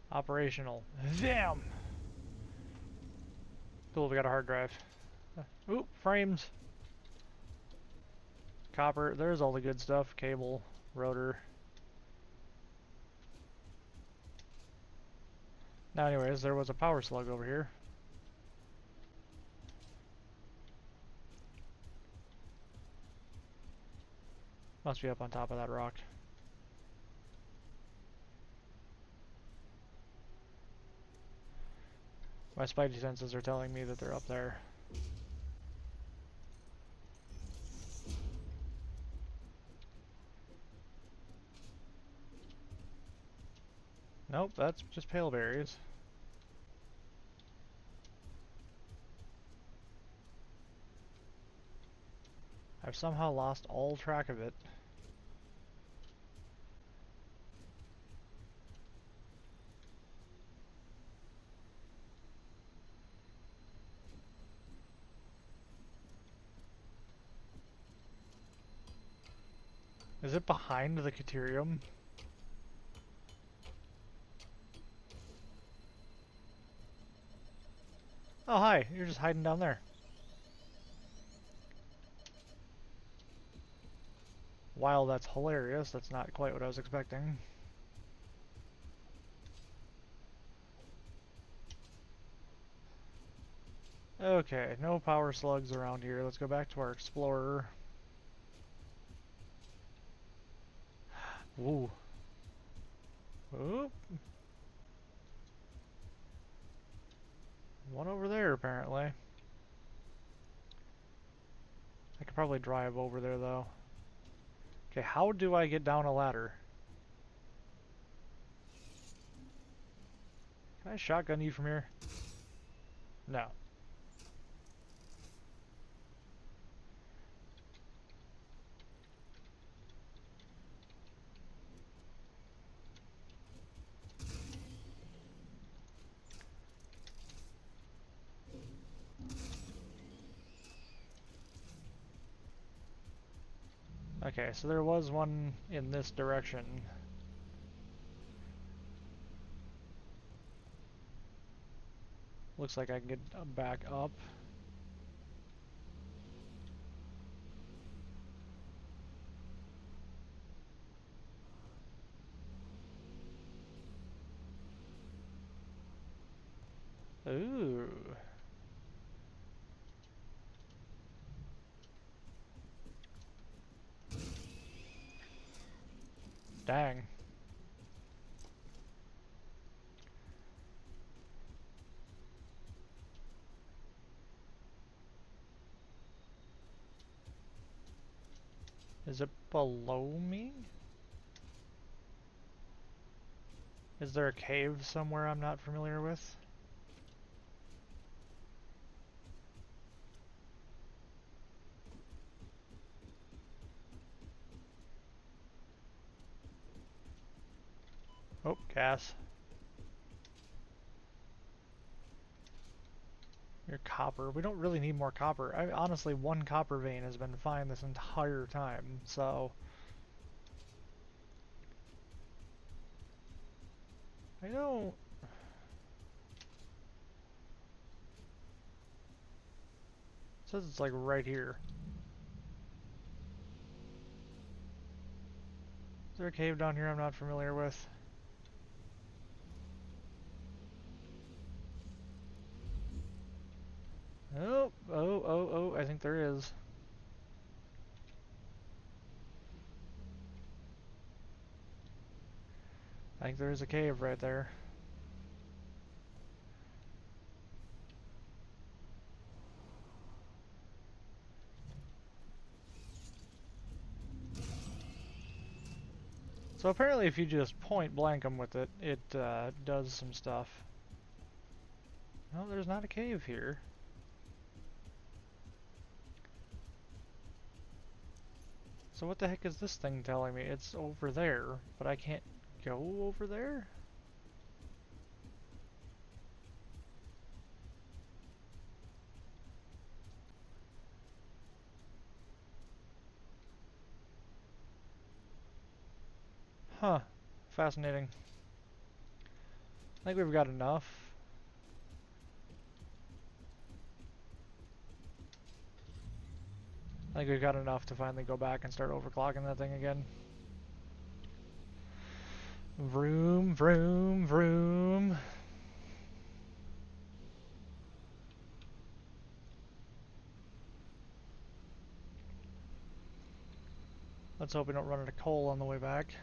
Operational. Damn! Cool, we got a hard drive. Oop, frames. Copper, there's all the good stuff. Cable, rotor. Now anyways, there was a power slug over here. Must be up on top of that rock. My spidey senses are telling me that they're up there. Nope, that's just pale berries. I've somehow lost all track of it. Is it behind the Caterium? Oh, hi. You're just hiding down there. While that's hilarious, that's not quite what I was expecting. Okay, no power slugs around here. Let's go back to our explorer. Ooh. Oop. One over there, apparently. I could probably drive over there, though. Okay, how do I get down a ladder? Can I shotgun you from here? No. Okay, so there was one in this direction. Looks like I can get back up. Ooh. Dang. Is it below me? Is there a cave somewhere I'm not familiar with? Oh, gas. Your copper. We don't really need more copper. Honestly, one copper vein has been fine this entire time, so... I don't... It says it's like right here. Is there a cave down here I'm not familiar with? Oh, I think there is. I think there is a cave right there. So apparently if you just point blank them with it, it does some stuff. No, there's not a cave here. So what the heck is this thing telling me? It's over there, but I can't go over there? Huh. Fascinating. I think we've got enough. I think we've got enough to finally go back and start overclocking that thing again. Vroom, vroom, vroom. Let's hope we don't run out of coal on the way back.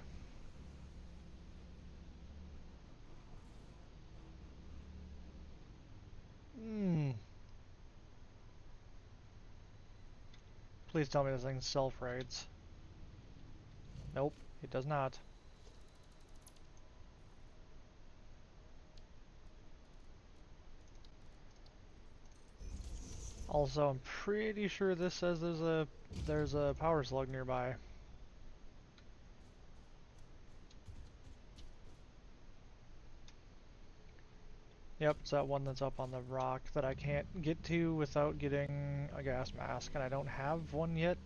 Hmm. Please tell me this thing self-rights. Nope, it does not. Also, I'm pretty sure this says there's a power slug nearby. Yep, it's that one that's up on the rock that I can't get to without getting a gas mask, and I don't have one yet.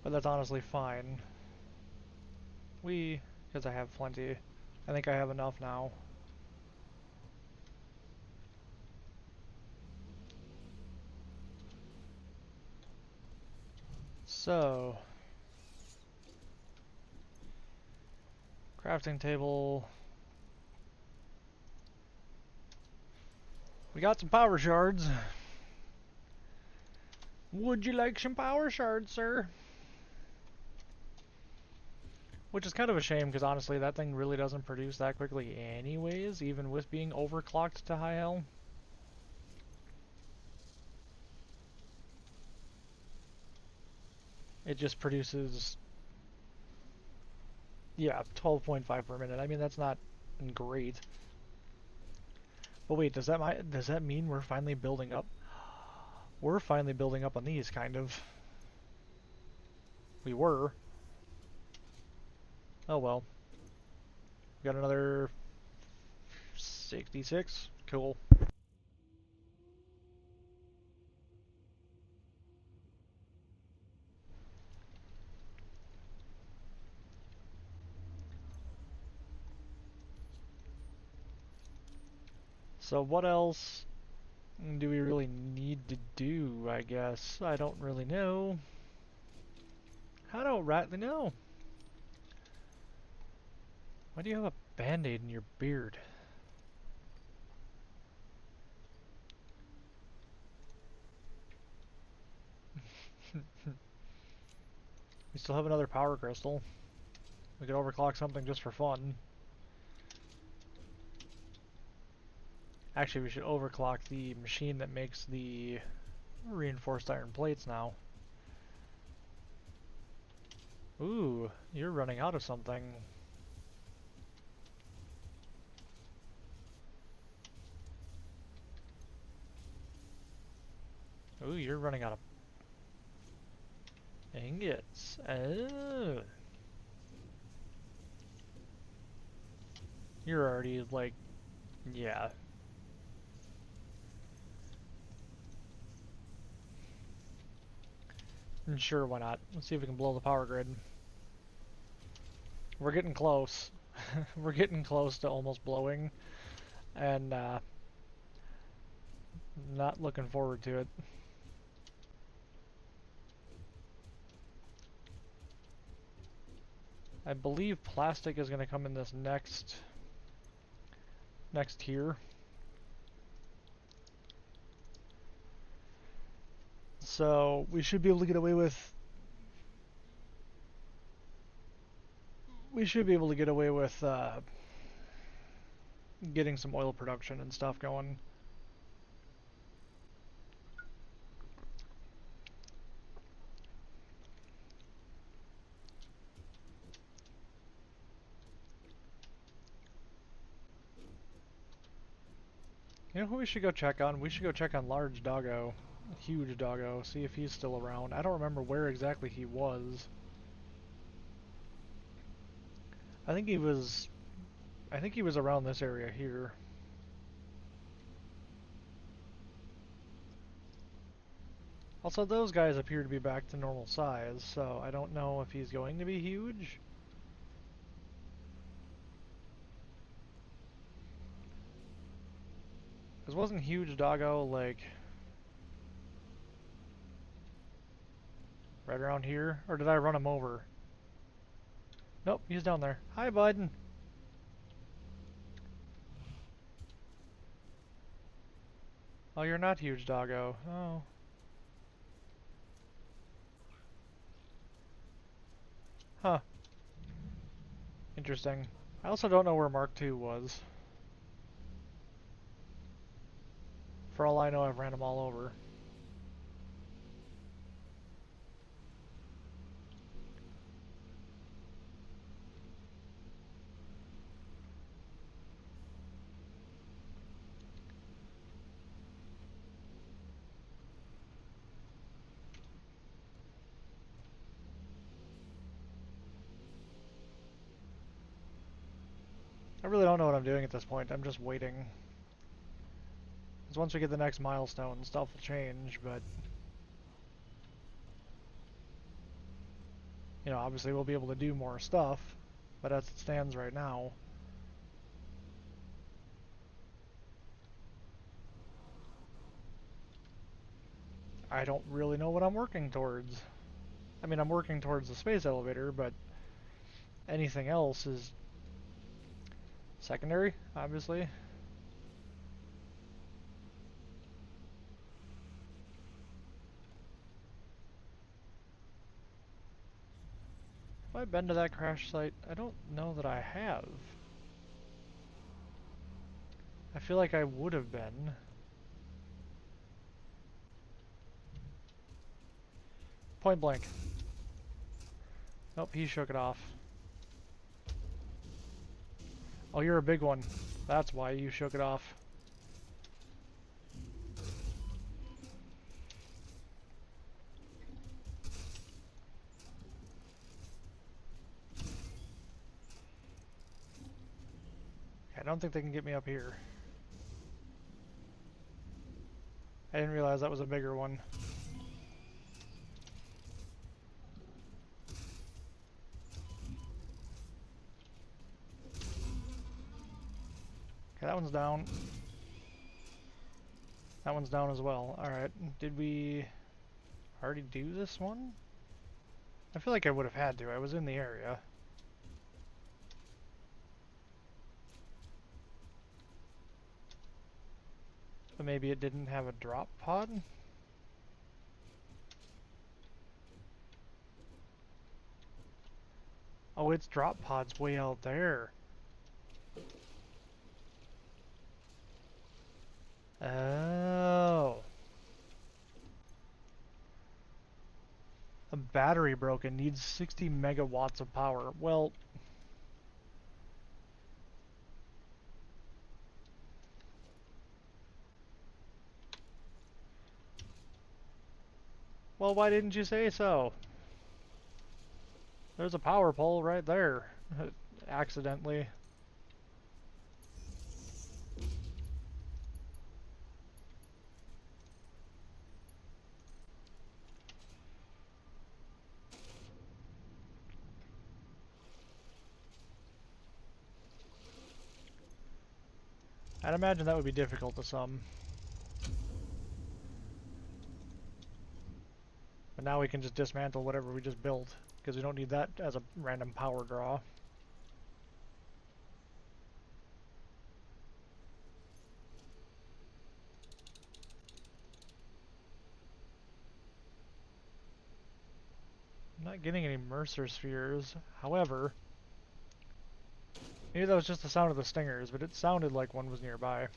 But that's honestly fine. Because I have plenty. I think I have enough now. So, crafting table. We got some power shards. Would you like some power shards, sir? Which is kind of a shame, because honestly, that thing really doesn't produce that quickly anyways, even with being overclocked to high hell. It just produces, yeah, 12.5 per minute. I mean, that's not great. But wait, does that mean we're finally building up? We're finally building up on these, kind of. We were. Oh well. We got another 66. Cool. So what else do we really need to do, I guess? I don't really know. I don't rightly know. Why do you have a band-aid in your beard? We still have another power crystal. We could overclock something just for fun. Actually, we should overclock the machine that makes the reinforced iron plates now. Ooh, you're running out of something. Ooh, you're running out of ingots. Oh. You're already, like, yeah. Sure, why not? Let's see if we can blow the power grid. We're getting close. We're getting close to almost blowing, and not looking forward to it. I believe plastic is going to come in this next tier. So we should be able to get away with getting some oil production and stuff going. You know who we should go check on? We should go check on Large Doggo. Huge Doggo. See if he's still around. I don't remember where exactly he was. I think he was around this area here. Also, those guys appear to be back to normal size, so I don't know if he's going to be huge. Because wasn't Huge Doggo, like, right around here? Or did I run him over? Nope, he's down there. Hi, bud. Oh, you're not Huge Doggo. Oh. Huh. Interesting. I also don't know where Mark II was. For all I know, I've ran them all over. I really don't know what I'm doing at this point. I'm just waiting. Because once we get the next milestone, stuff will change, but... You know, obviously we'll be able to do more stuff, but as it stands right now... I don't really know what I'm working towards. I mean, I'm working towards the space elevator, but anything else is secondary, obviously. Have I been to that crash site? I don't know that I have. I feel like I would have been. Point blank. Nope, he shook it off. Oh, you're a big one. That's why you shook it off. I don't think they can get me up here. I didn't realize that was a bigger one. Okay, that one's down. That one's down as well. Alright, did we already do this one? I feel like I would have had to. I was in the area. But maybe it didn't have a drop pod? Oh, its drop pod's way out there. Oh. A battery broken, needs 60 megawatts of power. Well, why didn't you say so? There's a power pole right there. Accidentally. I'd imagine that would be difficult to some. But now we can just dismantle whatever we just built, because we don't need that as a random power draw. I'm not getting any Mercer spheres. However, maybe that was just the sound of the stingers, but it sounded like one was nearby.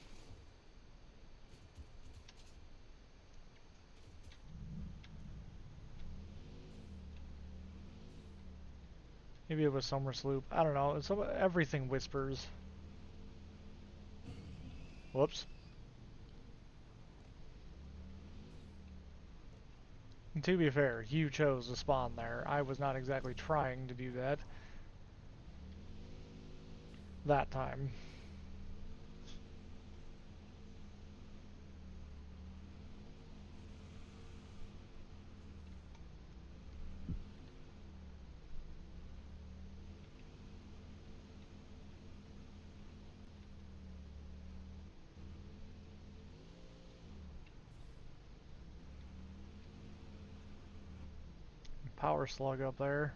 Maybe it was Summer Sloop. I don't know. Everything whispers. Whoops. And to be fair, you chose to spawn there. I was not exactly trying to do that. That time. Power slug up there.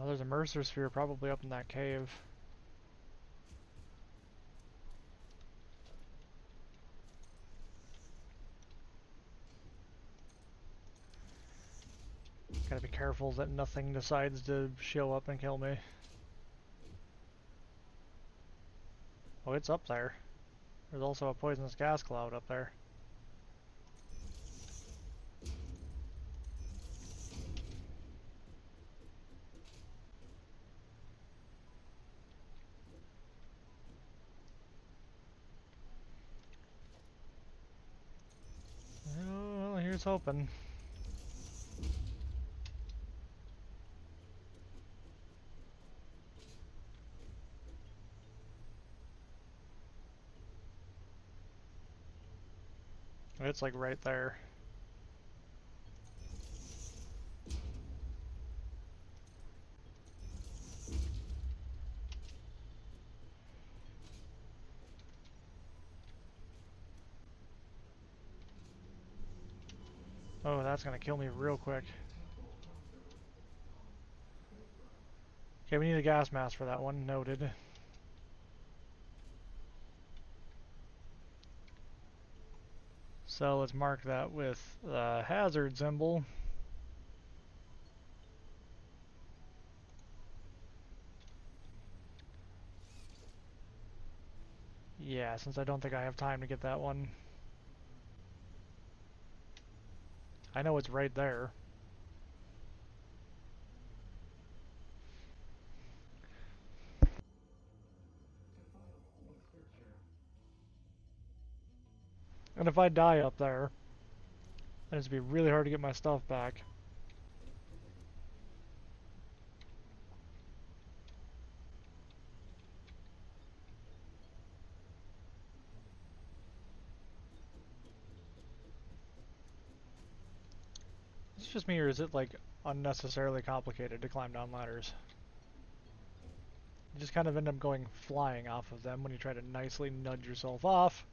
Oh, there's a Mercer sphere probably up in that cave. Gotta be careful that nothing decides to show up and kill me. Oh, it's up there. There's also a poisonous gas cloud up there. Oh, well, here's hoping. It's like right there. Oh, that's gonna kill me real quick. Okay, we need a gas mask for that one. Noted. So let's mark that with the hazard symbol. Yeah, since I don't think I have time to get that one. I know it's right there. And if I die up there, then it's gonna be really hard to get my stuff back. Is it just me, or is it like unnecessarily complicated to climb down ladders? You just kind of end up going flying off of them when you try to nicely nudge yourself off.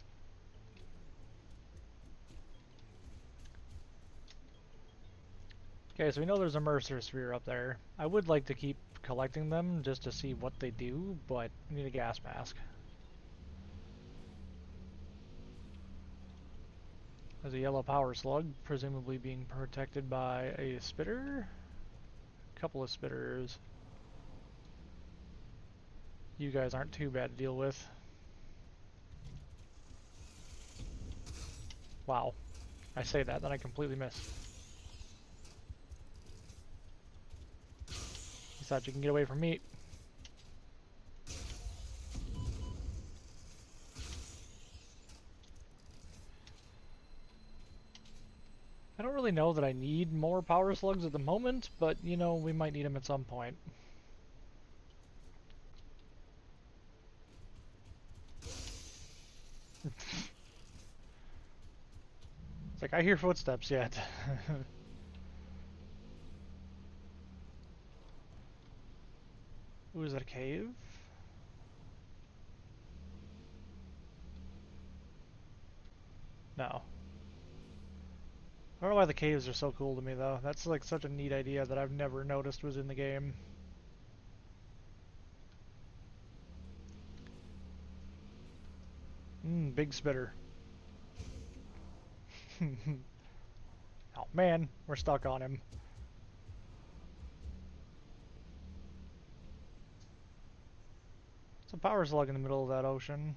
Okay, so we know there's a Mercer sphere up there. I would like to keep collecting them just to see what they do, but I need a gas mask. There's a yellow power slug, presumably being protected by a spitter? A couple of spitters. You guys aren't too bad to deal with. Wow. I say that, then I completely miss. You thought you can get away from me. I don't really know that I need more power slugs at the moment, but you know, we might need them at some point. It's like, I hear footsteps yet. Ooh, is that a cave? No. I don't know why the caves are so cool to me though. That's like such a neat idea that I've never noticed was in the game. Big spitter. Oh man, we're stuck on him. It's a power slug in the middle of that ocean.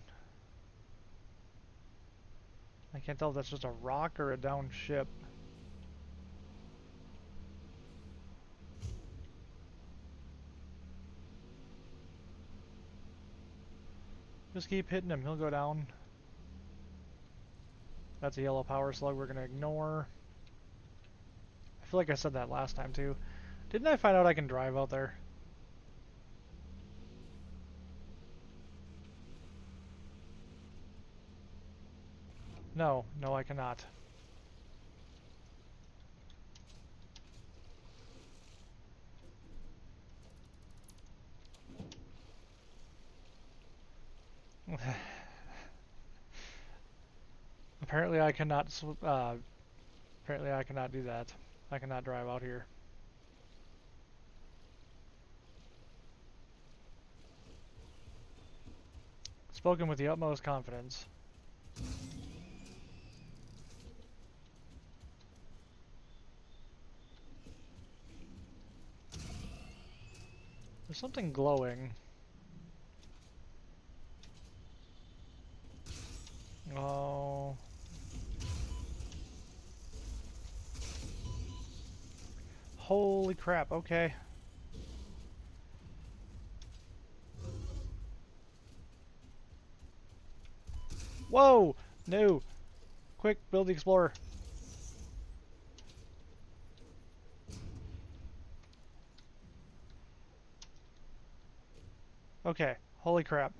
I can't tell if that's just a rock or a downed ship. Just keep hitting him, he'll go down. That's a yellow power slug we're gonna ignore. I feel like I said that last time too. Didn't I find out I can drive out there? No, no I cannot. Apparently I cannot, apparently I cannot do that. I cannot drive out here. Spoken with the utmost confidence. There's something glowing. Oh. Holy crap, okay. Whoa! No! Quick, build the explorer. Okay, holy crap.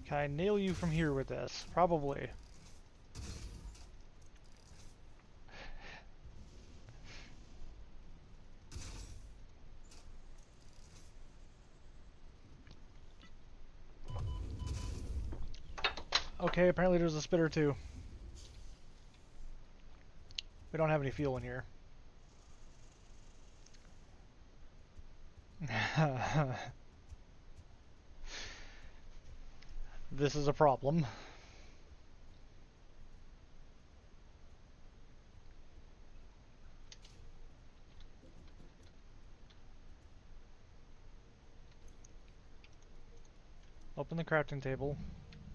Can I nail you from here with this? Probably. Okay, apparently there's a spitter too. We don't have any fuel in here. This is a problem. Open the crafting table.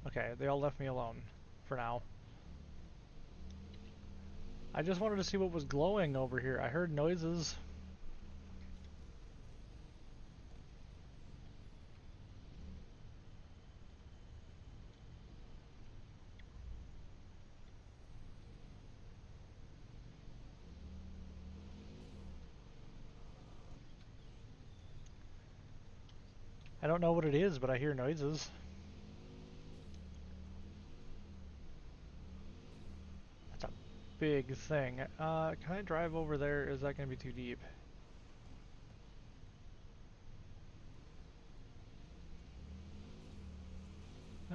Okay, they all left me alone. For now. I just wanted to see what was glowing over here. I heard noises. I don't know what it is, but I hear noises. That's a big thing. Can I drive over there? Is that going to be too deep?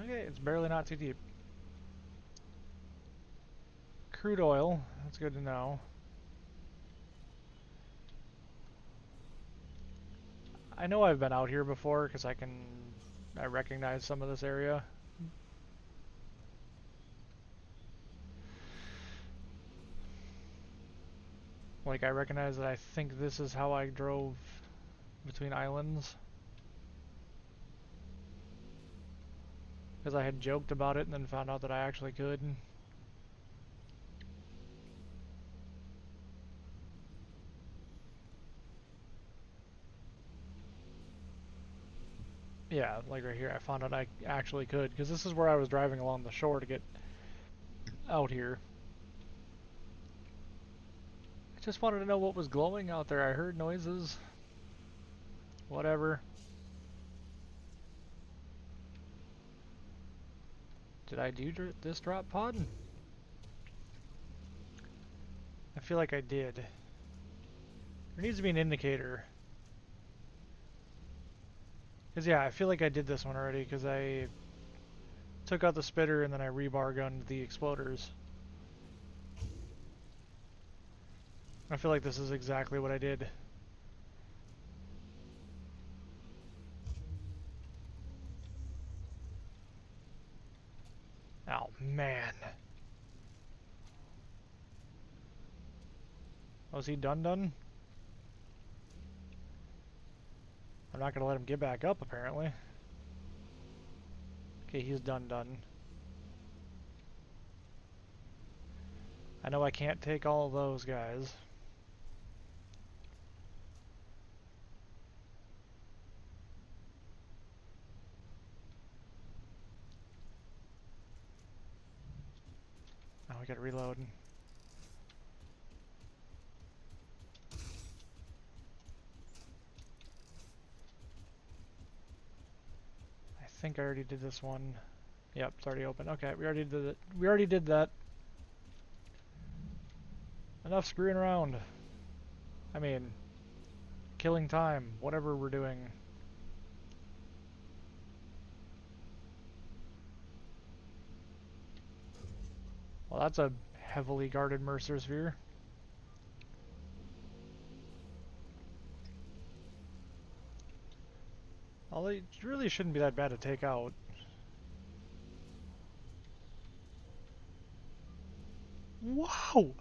Okay, it's barely not too deep. Crude oil. That's good to know. I know I've been out here before because I recognize some of this area. Like, I recognize that I think this is how I drove between islands. Because I had joked about it and then found out that I actually could. Yeah, like right here, I found out I actually could. Because this is where I was driving along the shore to get out here. I just wanted to know what was glowing out there. I heard noises. Whatever. Did I do this drop pod? I feel like I did. There needs to be an indicator. Because yeah, I feel like I did this one already because I took out the spitter and then I rebar gunned the exploders. I feel like this is exactly what I did. Oh man. Oh, is he done? I'm not gonna let him get back up apparently. Okay, he's done. I know I can't take all of those guys. Now we gotta reload. I think I already did this one. Yep, it's already open. Okay, we already did it. We already did that. Enough screwing around. I mean, killing time, whatever we're doing. Well, that's a heavily guarded Mercer sphere. Although it really shouldn't be that bad to take out. Wow!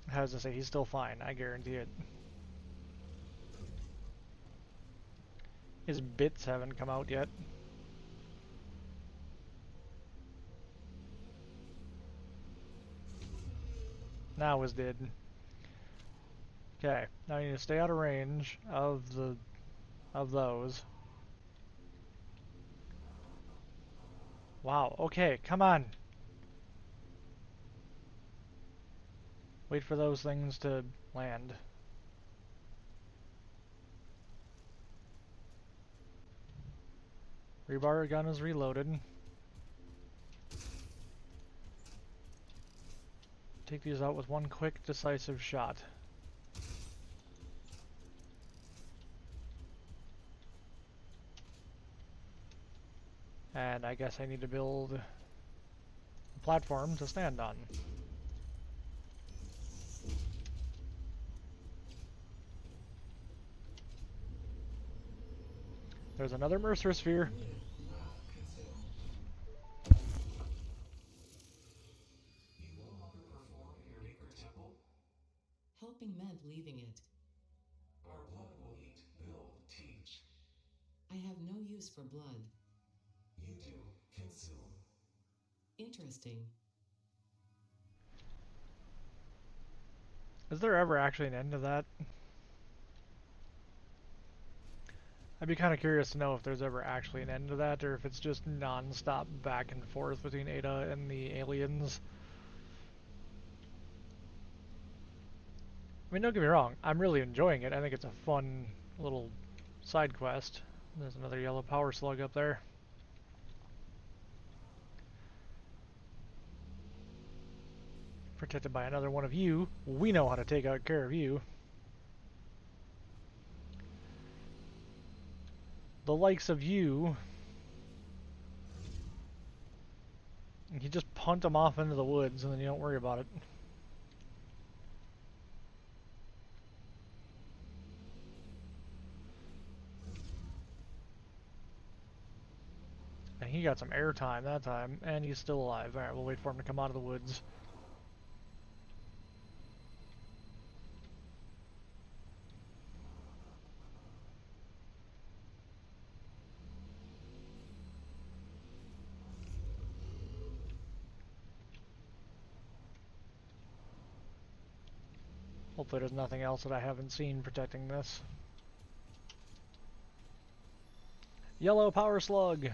How does it say? He's still fine, I guarantee it. His bits haven't come out yet. Now his did. Okay, now you need to stay out of range of those. Wow, okay, come on. Wait for those things to land. Rebar gun is reloaded. Take these out with one quick, decisive shot. And I guess I need to build a platform to stand on. There's another Mercer Sphere. Wrath consumed. You no longer perform in your Maker Temple? Helping meant leaving it. Our blood will eat, build, teach. I have no use for blood. You do. Consume. Interesting. Is there ever actually an end to that? I'd be kind of curious to know if there's ever actually an end to that, or if it's just non-stop back and forth between Ada and the aliens. I mean, don't get me wrong, I'm really enjoying it. I think it's a fun little side quest. There's another yellow power slug up there. Protected by another one of you. We know how to take out care of you. The likes of you. You just punt them off into the woods and then you don't worry about it. And he got some airtime that time, and he's still alive. Alright, we'll wait for him to come out of the woods. Hopefully there's nothing else that I haven't seen protecting this. Yellow power slug!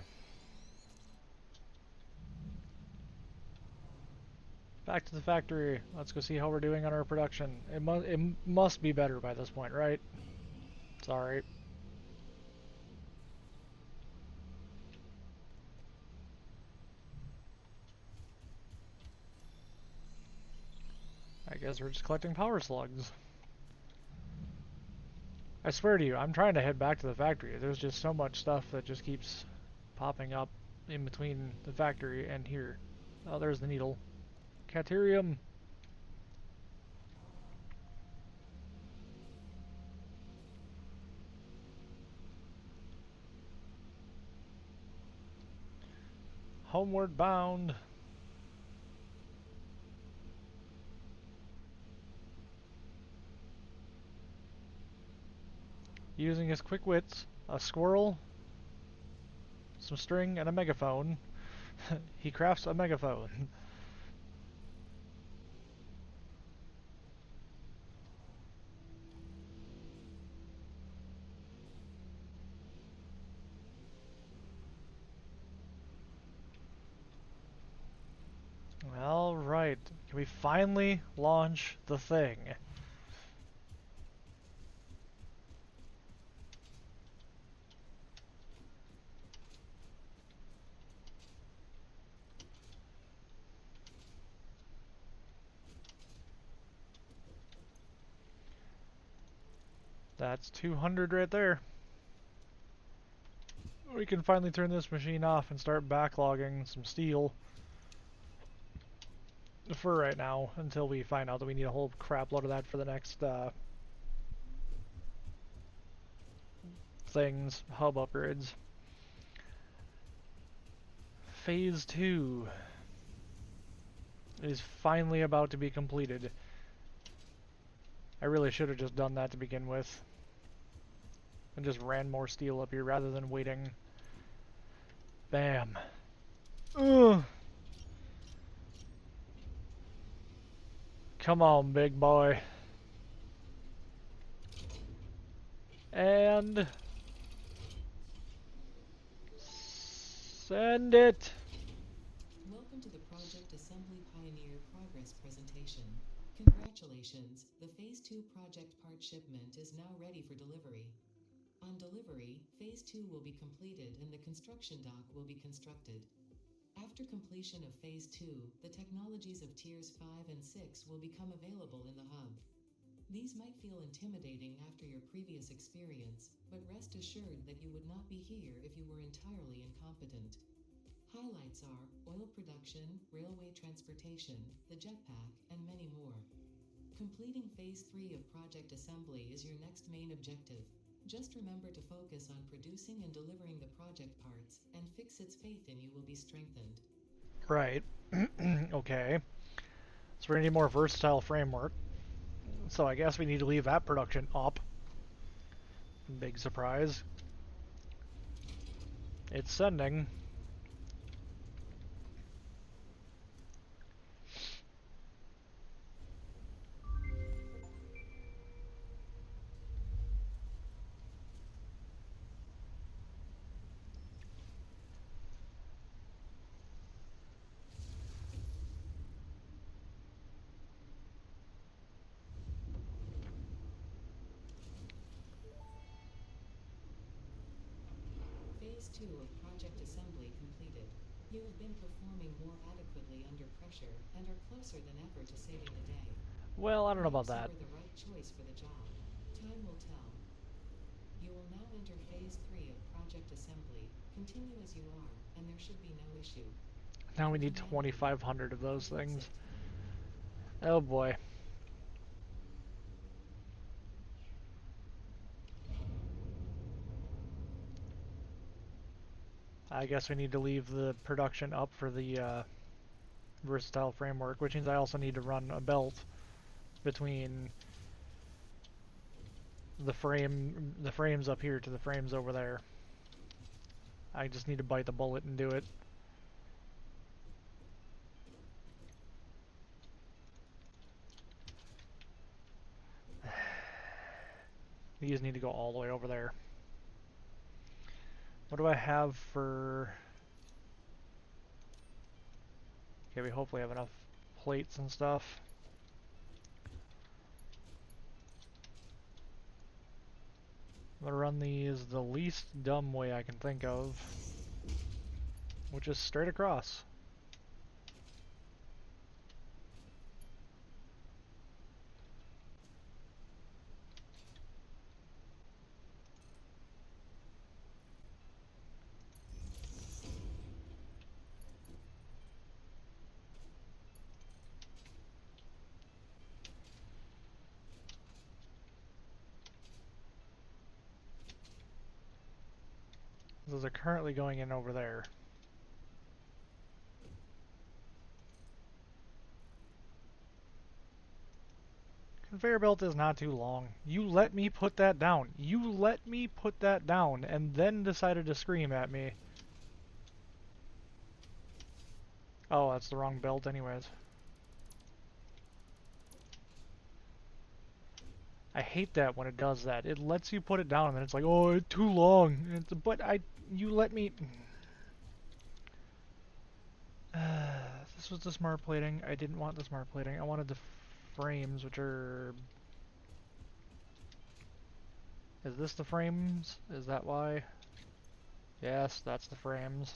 Back to the factory. Let's go see how we're doing on our production. It must be better by this point, right? Sorry. I guess we're just collecting power slugs. I swear to you, I'm trying to head back to the factory. There's just so much stuff that just keeps popping up in between the factory and here. Oh, there's the needle. Caterium! Homeward bound! Using his quick wits, a squirrel, some string, and a megaphone, he crafts a megaphone. Alright, can we finally launch the thing? That's 200 right there. we can finally turn this machine off and start backlogging some steel for right now until we find out that we need a whole crap load of that for the next things, hub upgrades. Phase 2 is finally about to be completed. I really should have just done that to begin with and just ran more steel up here rather than waiting. Bam. Ugh. Come on, big boy. And send it. Welcome to the Project Assembly Pioneer Progress presentation. Congratulations, the Phase 2 project part shipment is now ready for delivery. On delivery, Phase 2 will be completed and the construction dock will be constructed. After completion of Phase 2, the technologies of Tiers 5 and 6 will become available in the hub. These might feel intimidating after your previous experience, but rest assured that you would not be here if you were entirely incompetent. Highlights are oil production, railway transportation, the jetpack, and many more. Completing Phase 3 of Project Assembly is your next main objective. Just remember to focus on producing and delivering the project parts, and Fix Its faith in you will be strengthened. Right. Okay. So we're gonna need more versatile framework. So I guess we need to leave that production up. Big surprise. It's sending. Phase 2 of Project Assembly completed. You have been performing more adequately under pressure and are closer than ever to saving the day. Well, I don't know about Perhaps you that. were the right choice for the job. Time will tell. You will now enter Phase 3 of Project Assembly. Continue as you are, and there should be no issue. Now we For need humanity, 2,500 of or those fix things. it. Oh boy. I guess we need to leave the production up for the versatile framework, which means I also need to run a belt between the frames up here to the frames over there. I just need to bite the bullet and do it. These need to go all the way over there. What do I have for... Okay, we hopefully have enough plates and stuff. I'm gonna run these the least dumb way I can think of, which is straight across. Those are currently going in over there. Conveyor belt is not too long. You let me put that down. You let me put that down and then decided to scream at me. Oh, that's the wrong belt anyways. I hate that when it does that. It lets you put it down and then it's like, oh, it's too long. But you let me... This was the smart plating. I didn't want the smart plating. I wanted the frames, which are... Is this the frames? Is that why? Yes, that's the frames.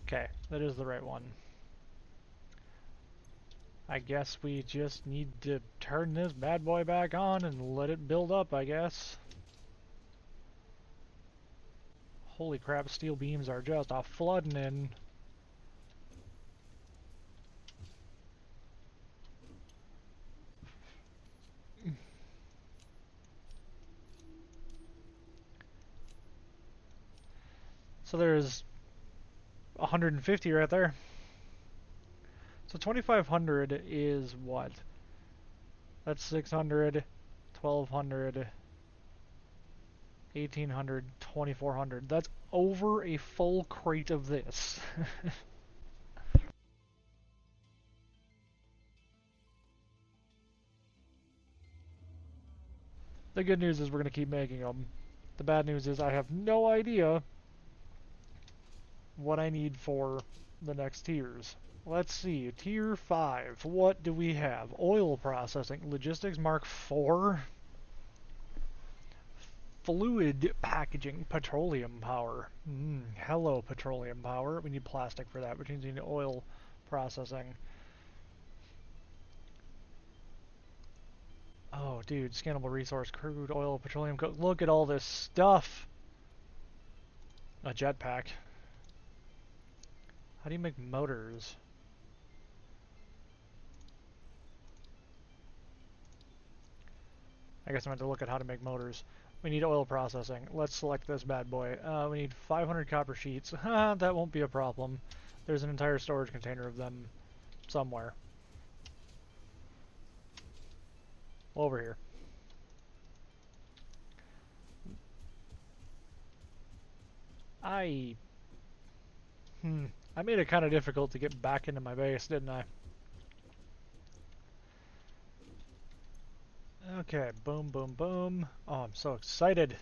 Okay, that is the right one. I guess we just need to turn this bad boy back on and let it build up, I guess. Holy crap, steel beams are just a flooding in. So there's 150 right there. So 2,500 is what? That's 600, 1,200, 1,800, 2,400. That's over a full crate of this. The good news is we're going to keep making them. The bad news is I have no idea what I need for the next tiers. Let's see, tier 5, what do we have? Oil processing, logistics mark 4, fluid packaging, petroleum power. Hello, petroleum power. We need plastic for that, which means we need oil processing. Oh, dude, scannable resource, crude oil, petroleum. Look at all this stuff. A jetpack. How do you make motors? I guess I'm going to look at how to make motors. We need oil processing. Let's select this bad boy. We need 500 copper sheets. That won't be a problem. There's an entire storage container of them somewhere. Over here. I... I made it kind of difficult to get back into my base, didn't I? Okay, boom, boom, boom. Oh, I'm so excited.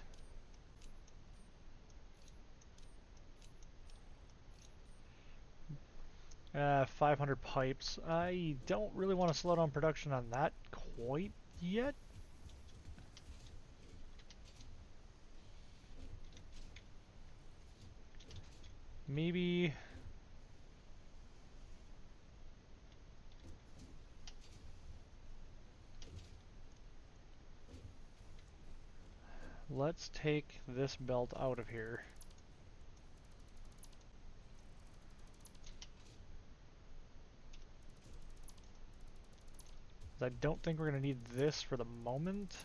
500 pipes. I don't really want to slow down production on that quite yet. Maybe... Let's take this belt out of here. I don't think we're going to need this for the moment.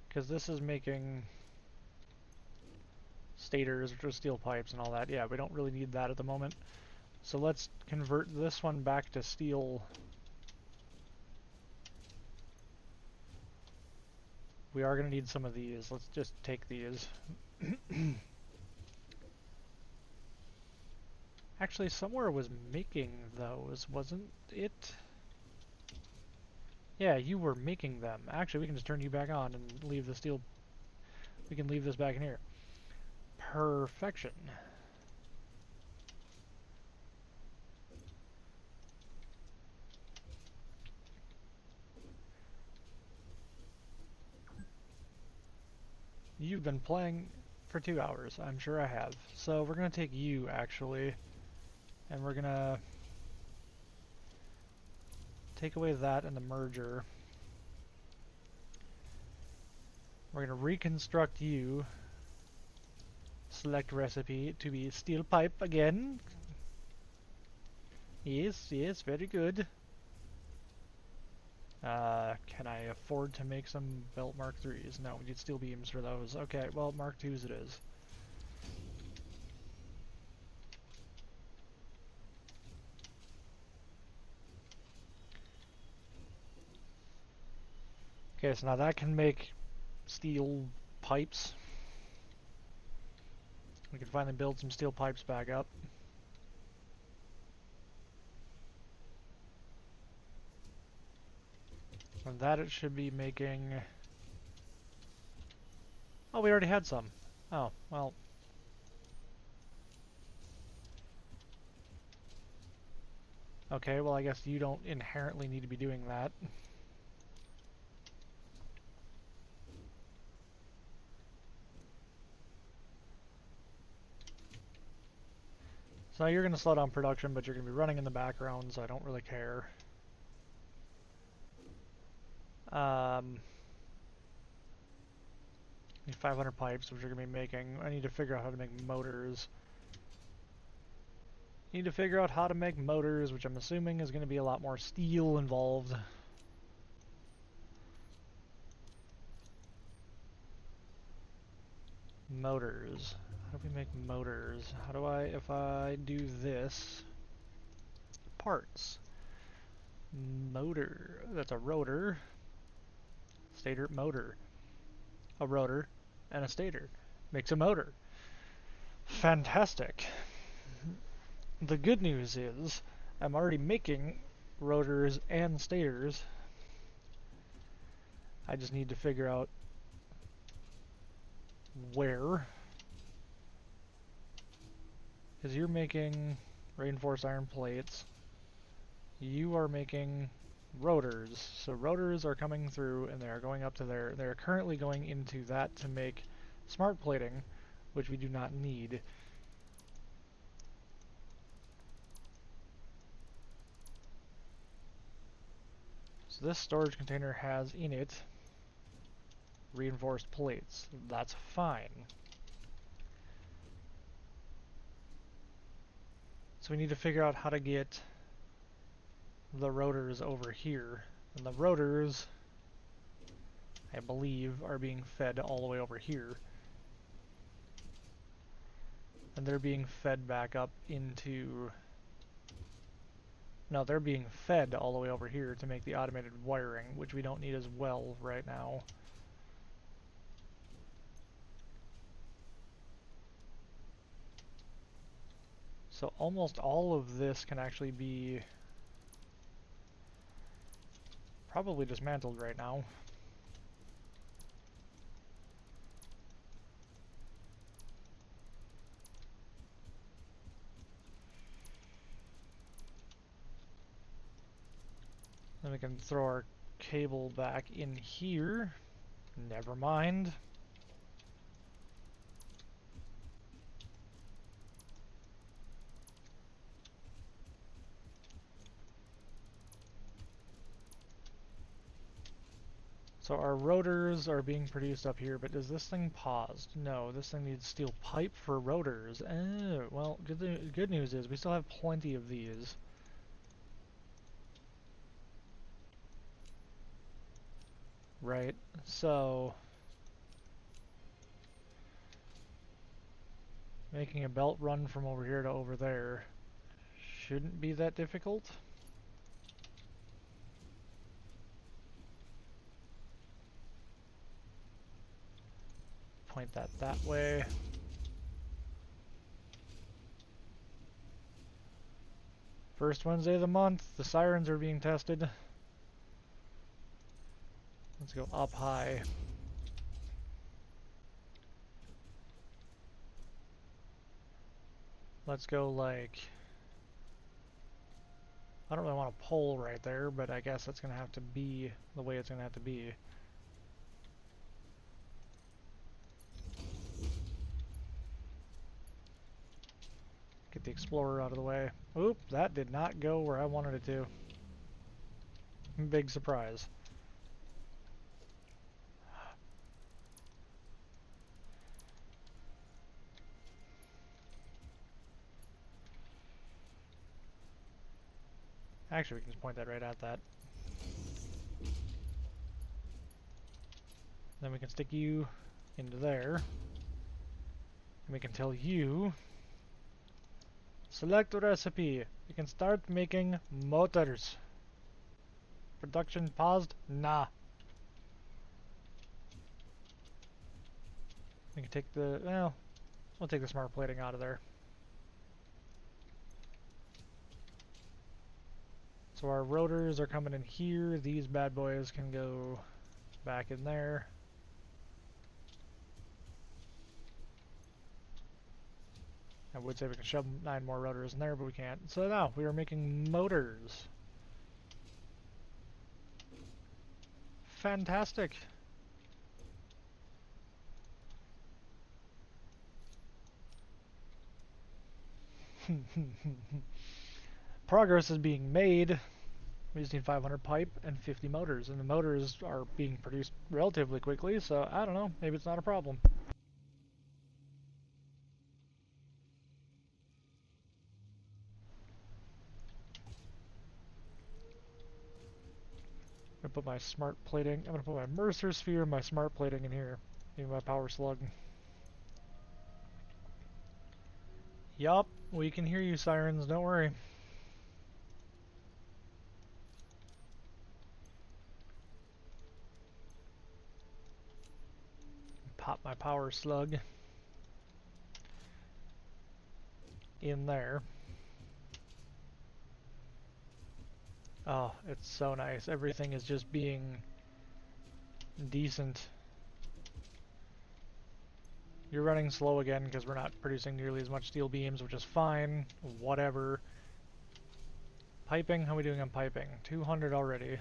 Because this is making stators, which are steel pipes and all that. Yeah, we don't really need that at the moment. So let's convert this one back to steel. We are going to need some of these. Let's just take these. Actually, somewhere was making those, wasn't it? Yeah, you were making them. Actually, we can just turn you back on and leave the steel. We can leave this back in here. Perfection. You've been playing for 2 hours. I'm sure I have. So we're going to take you, actually, and we're going to take away that and the merger. We're going to reconstruct you. Select recipe to be steel pipe again. Yes, yes, very good. Can I afford to make some belt Mark 3s? No, we need steel beams for those. Okay, well, Mark 2s it is. Okay, so now that can make steel pipes. We can finally build some steel pipes back up. From that it should be making... Oh, we already had some. Oh, well. Okay, well I guess you don't inherently need to be doing that. So you're going to slow down production, but you're going to be running in the background, so I don't really care. Need 500 pipes, which are going to be making. I need to figure out how to make motors. Need to figure out how to make motors, which I'm assuming is going to be a lot more steel involved. Motors. How do we make motors? How do I, if I do this, parts. Motor, that's a rotor. Stator, motor. A rotor and a stator. Makes a motor. Fantastic. The good news is, I'm already making rotors and stators. I just need to figure out where. Because you're making reinforced iron plates. You are making rotors. So rotors are coming through and they are going up to there. They're currently going into that to make smart plating, which we do not need. So this storage container has in it reinforced plates. That's fine. So we need to figure out how to get the rotors over here. And the rotors, I believe, are being fed all the way over here. And they're being fed back up into... No, they're being fed all the way over here to make the automated wiring, which we don't need as well right now. So almost all of this can actually be probably dismantled right now. Then we can throw our cable back in here. Never mind. So our rotors are being produced up here, but is this thing paused? No, this thing needs steel pipe for rotors. Oh, well, good news is we still have plenty of these. Right, so... making a belt run from over here to over there shouldn't be that difficult. Point that way. First Wednesday of the month, the sirens are being tested. Let's go up high. Let's go like... I don't really want a pole right there, but I guess that's going to have to be the way it's going to have to be. Get the Explorer out of the way. Oop, that did not go where I wanted it to. Big surprise. Actually, we can just point that right at that. Then we can stick you into there. And we can tell you... select a recipe. We can start making motors. Production paused? Nah. We can take the... well, we'll take the smart plating out of there. So our rotors are coming in here. These bad boys can go back in there. I would say we can shove 9 more rotors in there, but we can't. So now we are making motors. Fantastic. Progress is being made. We just need 500 pipe and 50 motors, and the motors are being produced relatively quickly, so I don't know, maybe it's not a problem. I'm gonna put my smart plating, I'm gonna put my Mercer sphere and my smart plating in here. Maybe my power slug. Yup, we can hear you, sirens, don't worry. Pop my power slug in there. Oh, it's so nice. Everything is just being decent. You're running slow again because we're not producing nearly as much steel beams, which is fine. Whatever. Piping? How are we doing on piping? 200 already.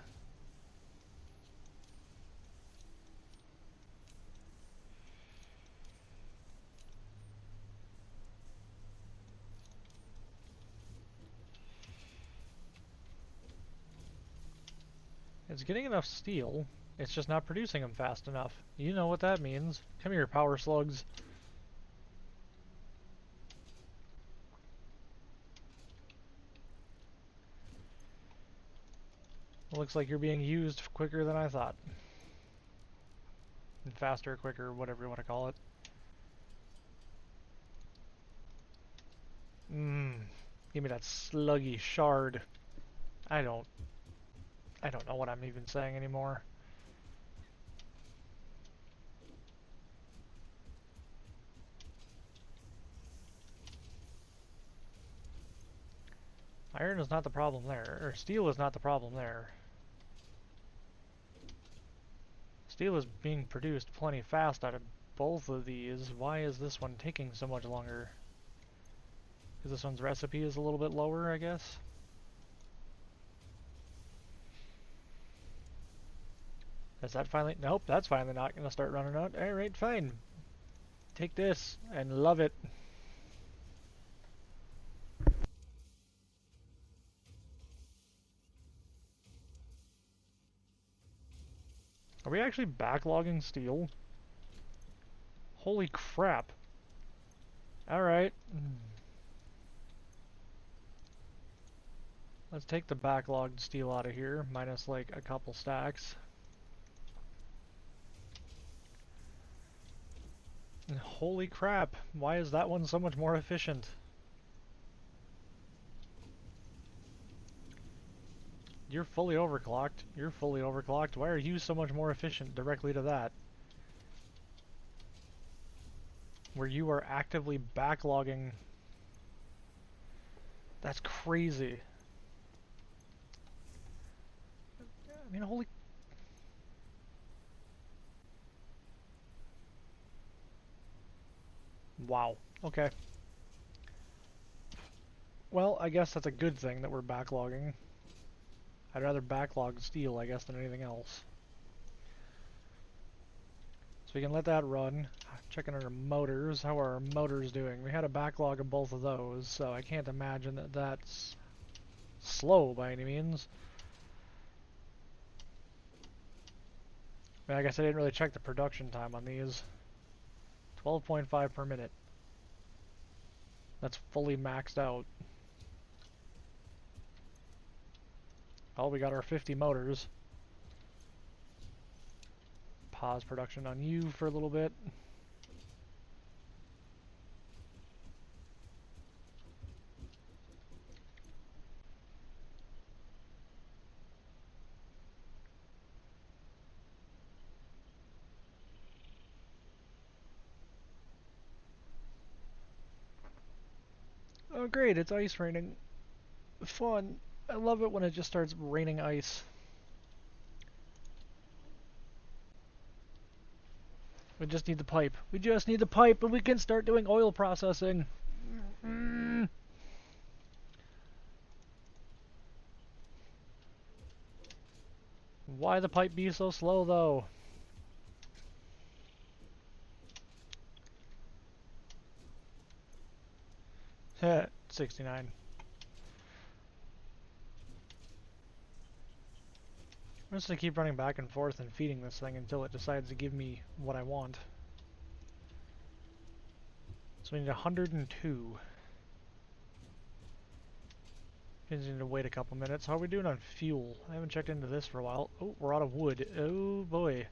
It's getting enough steel. It's just not producing them fast enough. You know what that means. Come here, power slugs. It looks like you're being used quicker than I thought. And faster, quicker, whatever you want to call it. Mmm. Give me that sluggy shard. I don't know what I'm even saying anymore. Iron is not the problem there, or steel is not the problem there. Steel is being produced plenty fast out of both of these. Why is this one taking so much longer? Because this one's recipe is a little bit lower, I guess. Is that finally? Nope, that's finally not going to start running out. Alright, fine. Take this and love it. Are we actually backlogging steel? Holy crap. Alright. Let's take the backlogged steel out of here, minus like a couple stacks. And holy crap, why is that one so much more efficient? You're fully overclocked. You're fully overclocked. Why are you so much more efficient directly to that? Where you are actively backlogging. That's crazy. I mean, holy... Wow. Okay. Well, I guess that's a good thing that we're backlogging. I'd rather backlog steel, I guess, than anything else. So we can let that run. Checking our motors. How are our motors doing? We had a backlog of both of those, so I can't imagine that that's slow by any means. I mean, I guess I didn't really check the production time on these. 12.5 per minute. That's fully maxed out. Oh, we got our 50 motors. Pause production on you for a little bit. Oh great, it's ice raining. Fun. I love it when it just starts raining ice. We just need the pipe. We just need the pipe and we can start doing oil processing. Mm. Why the pipe be so slow though? 69. I'm just gonna keep running back and forth and feeding this thing until it decides to give me what I want. So we need 102. Just need to wait a couple minutes. How are we doing on fuel? I haven't checked into this for a while. Oh, we're out of wood. Oh boy.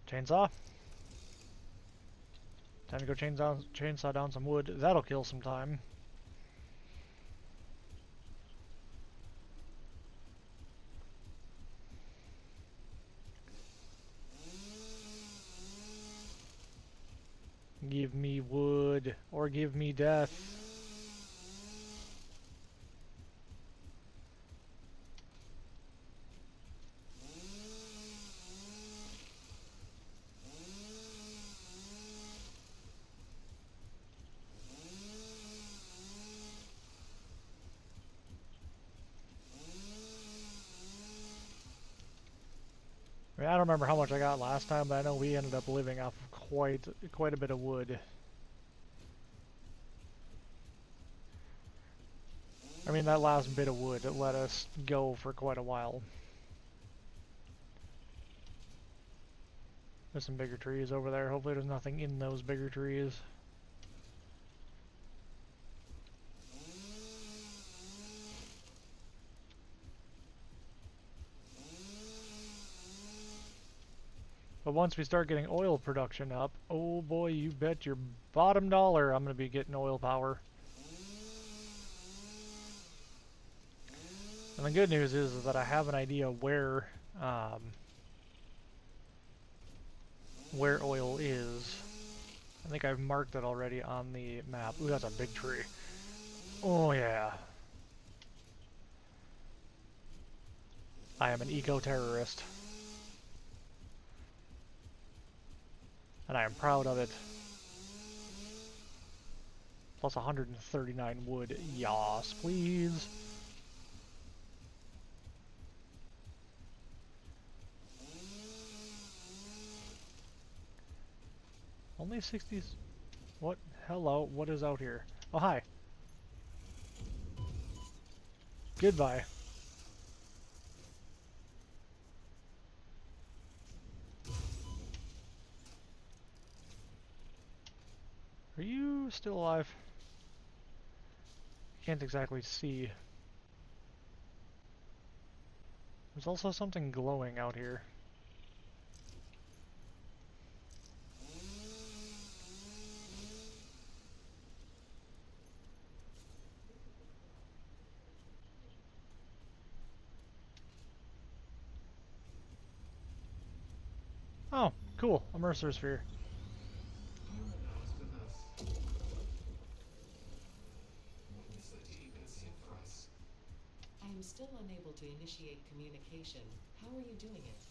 Chainsaw. Time to go chainsaw down some wood. That'll kill some time. Give me wood, or give me death. I mean, I don't remember how much I got last time, but I know we ended up living off of quite a bit of wood. I mean, that last bit of wood let us go for quite a while. There's some bigger trees over there. Hopefully there's nothing in those bigger trees. But once we start getting oil production up, oh boy, you bet your bottom dollar I'm going to be getting oil power. And the good news is that I have an idea where oil is. I think I've marked it already on the map. Ooh, that's a big tree. Oh yeah. I am an eco-terrorist. And I am proud of it. Plus 139 wood. Yas, please. Only 60s. What? Hello, what is out here? Oh, hi. Goodbye. Are you still alive? Can't exactly see. There's also something glowing out here. Oh, cool. A Mercer sphere. You are not enough. Witness the deep and see for us. I am still unable to initiate communication. How are you doing it?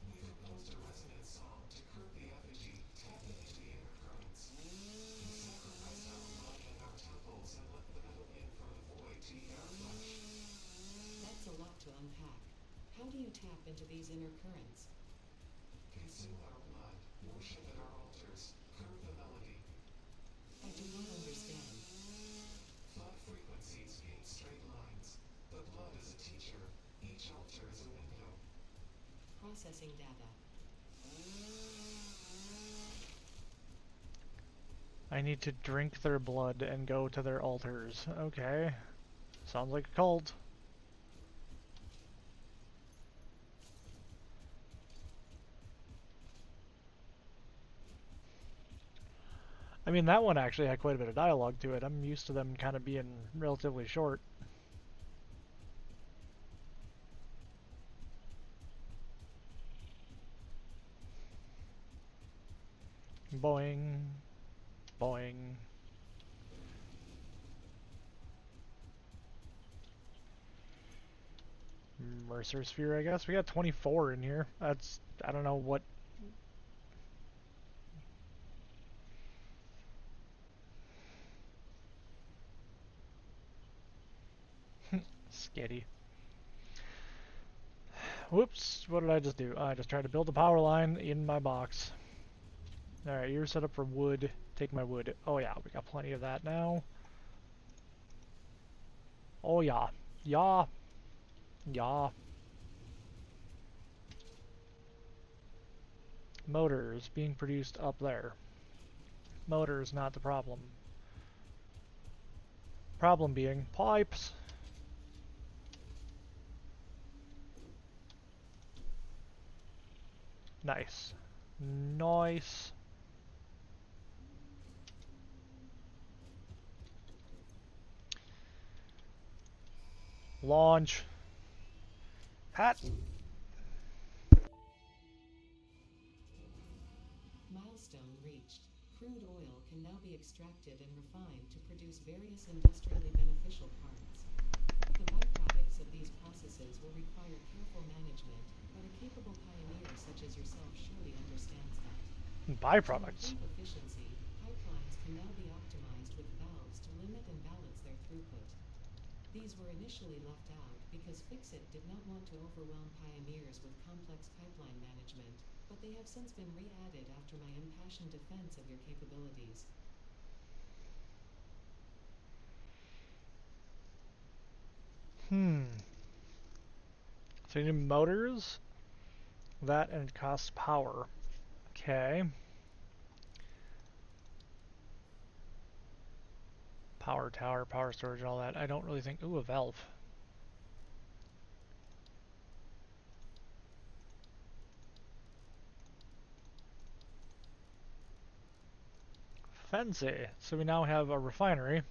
We composed a resonant song to curb the effigy, tapping into the inner currents. We sacrificed our blood and our temples and let the metal in from the void to eat our flesh. That's a lot to unpack. How do you tap into these inner currents? Consume our blood, worship at our altars, curb the melody. I do not understand. Flood frequencies being straight lines. The blood is a teacher. Each altar is a window. Processing data. I need to drink their blood and go to their altars. Okay. Sounds like a cult. I mean, that one actually had quite a bit of dialogue to it. I'm used to them kind of being relatively short. Boing. Boing. Mercer sphere, I guess. We got 24 in here. That's, I don't know what. Skitty. Whoops, what did I just do? I just tried to build a power line in my box. Alright, you're set up for wood. Take my wood. Oh yeah, we got plenty of that now. Oh yeah. Yeah. Yeah. Motors being produced up there. Motors, not the problem. Problem being pipes. Nice. Nice. Launch. Hat. Milestone reached. Crude oil can now be extracted and refined to produce various industrially beneficial parts. The byproducts of these processes will require careful management, but a capable pioneer such as yourself surely understands that. To Byproducts. improve efficiency, pipelines can now be optimized with valves to limit and balance their throughput. These were initially left out because Fixit did not want to overwhelm pioneers with complex pipeline management, but they have since been re-added after my impassioned defense of your capabilities. Hmm. So you need motors. That and it costs power. Okay. Power tower, power storage, all that. I don't really think... Ooh, a valve. Fancy. So we now have a refinery.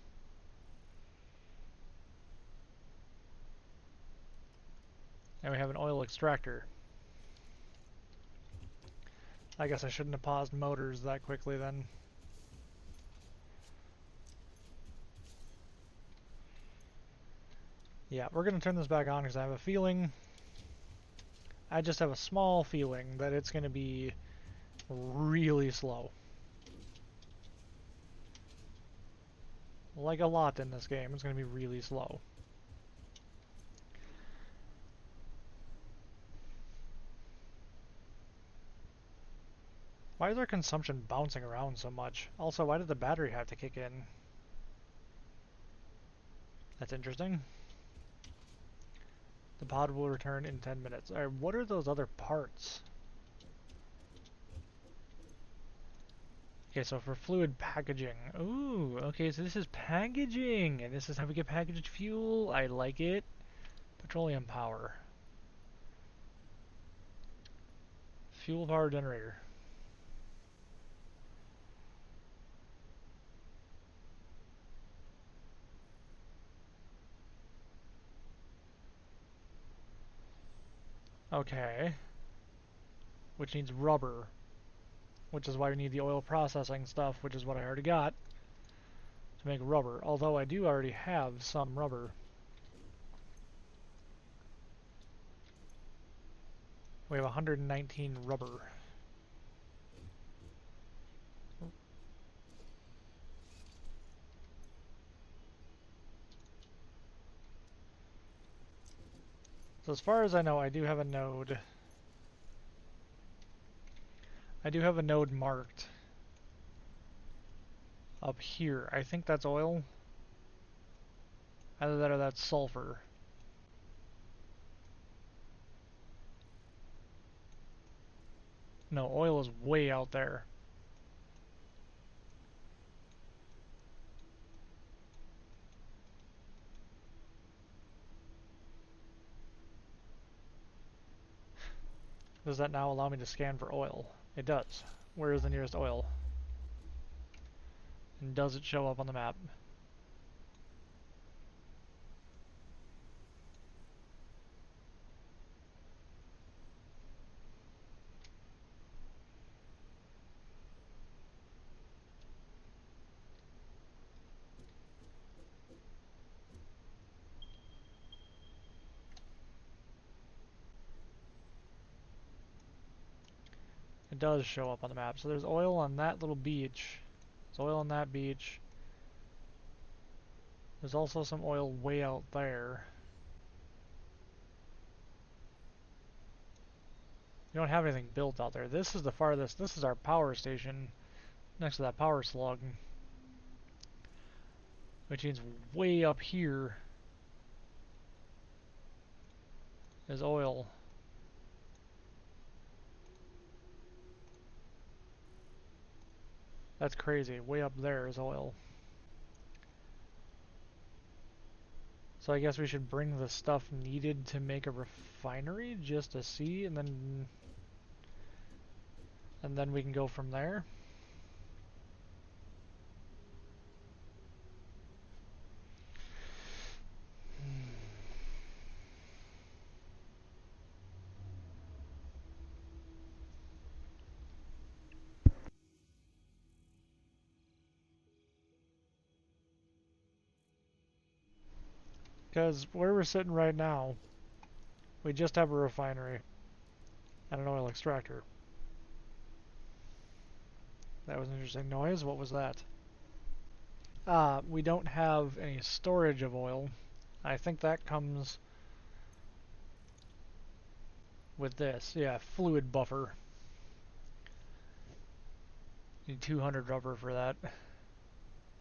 And we have an oil extractor. I guess I shouldn't have paused motors that quickly then. Yeah, we're going to turn this back on because I have a feeling... I just have a small feeling that it's going to be really slow. Like a lot in this game, it's going to be really slow. Why is our consumption bouncing around so much? Also, why did the battery have to kick in? That's interesting. The pod will return in 10 minutes. Alright, what are those other parts? Okay, so for fluid packaging. Ooh, okay, so this is packaging, and this is how we get packaged fuel. I like it. Petroleum power. Fuel power generator. Okay. Which needs rubber. Which is why we need the oil processing stuff, which is what I already got to make rubber. Although I do already have some rubber. We have 119 rubber. So as far as I know, I do have a node. I do have a node marked up here. I think that's oil. Either that or that's sulfur. No, oil is way out there. Does that now allow me to scan for oil? It does. Where is the nearest oil? And does it show up on the map? It does show up on the map. So there's oil on that little beach. There's oil on that beach. There's also some oil way out there. You don't have anything built out there. This is the farthest. This is our power station. next to that power slug, which means way up here is oil. That's crazy. Way up there is oil. So I guess we should bring the stuff needed to make a refinery just to see, and then we can go from there. Because where we're sitting right now, we just have a refinery and an oil extractor. That was an interesting noise. What was that? We don't have any storage of oil. I think that comes with this. Yeah, fluid buffer. Need 200 rubber for that,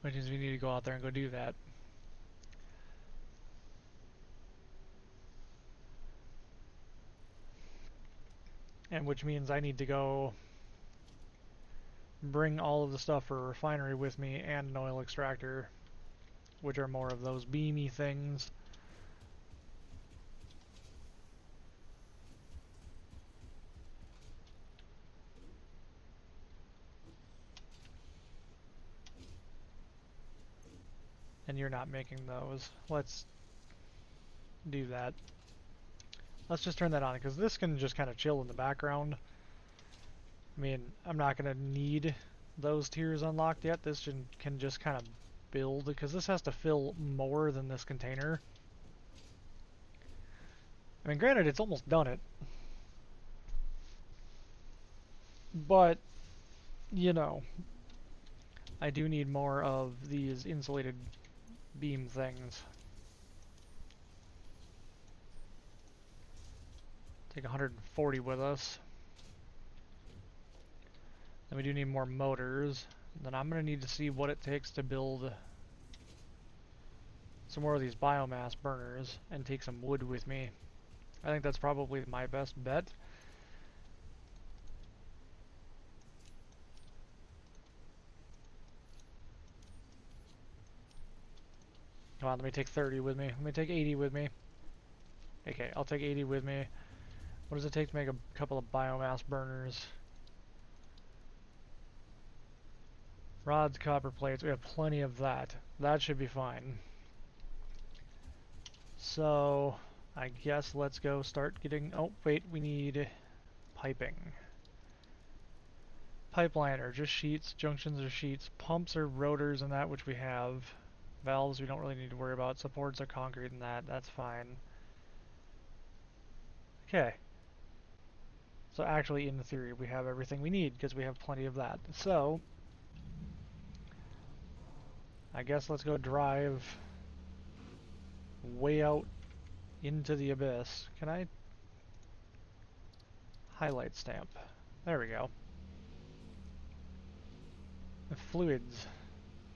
which means we need to go out there and go do that. And which means I need to go bring all of the stuff for a refinery with me and an oil extractor, which are more of those beamy things. And you're not making those. Let's do that. Let's just turn that on, because this can just kind of chill in the background. I mean, I'm not going to need those tiers unlocked yet. This can just kind of build, because this has to fill more than this container. I mean, granted, it's almost done it. But, you know, I do need more of these insulated beam things. Take 140 with us. Then we do need more motors. Then I'm going to need to see what it takes to build some more of these biomass burners and take some wood with me. I think that's probably my best bet. Come on, let me take 30 with me. Let me take 80 with me. Okay, I'll take 80 with me. What does it take to make a couple of biomass burners? Rods, copper plates, we have plenty of that. That should be fine. So, I guess let's go start getting... Oh, wait, we need piping. Pipeline are just sheets, junctions are sheets, pumps are rotors and that which we have. Valves we don't really need to worry about, supports are concrete and that's fine. Okay. So actually, in theory, we have everything we need because we have plenty of that. So, I guess let's go drive way out into the abyss. Can I highlight stamp? There we go. The fluids.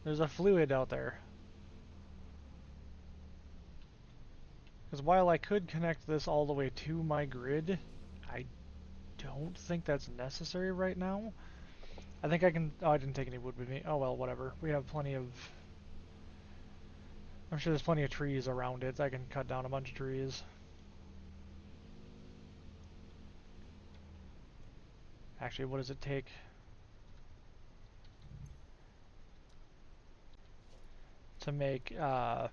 There's a fluid out there. Because while I could connect this all the way to my grid, I don't think that's necessary right now. I think I can... Oh, I didn't take any wood with me. Oh well, whatever. We have plenty of... I'm sure there's plenty of trees around it. I can cut down a bunch of trees. Actually, what does it take? To make a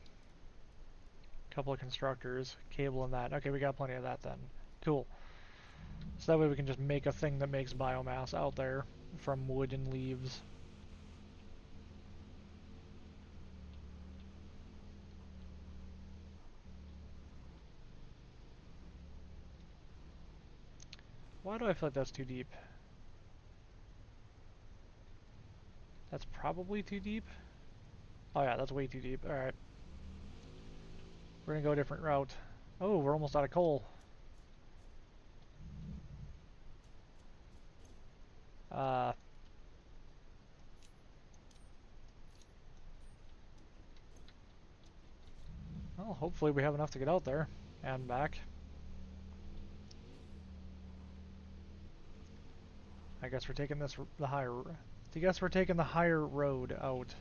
couple of constructors, cable and that. Okay, we got plenty of that then. Cool. So that way we can just make a thing that makes biomass out there from wood and leaves. Why do I feel like that's too deep? That's probably too deep. Oh yeah, that's way too deep. Alright. We're gonna go a different route. Oh, we're almost out of coal. Uh, hopefully we have enough to get out there and back. I guess we're taking the higher. I guess we're taking the higher road out.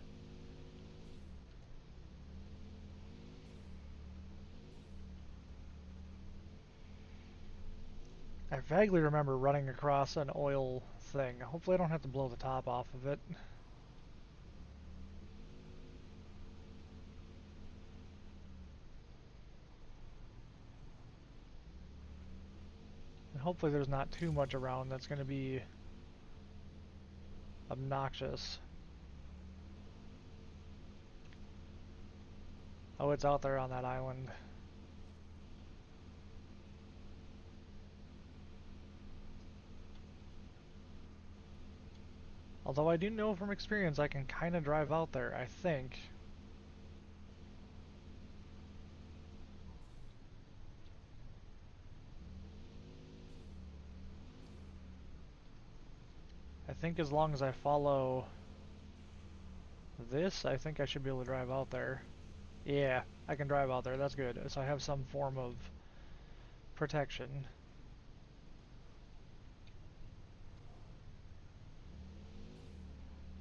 I vaguely remember running across an oil thing. Hopefully I don't have to blow the top off of it. And hopefully there's not too much around that's going to be obnoxious. Oh, it's out there on that island. Although I do know from experience I can kind of drive out there, I think. I think as long as I follow this, I think I should be able to drive out there. Yeah, I can drive out there, that's good. So I have some form of protection.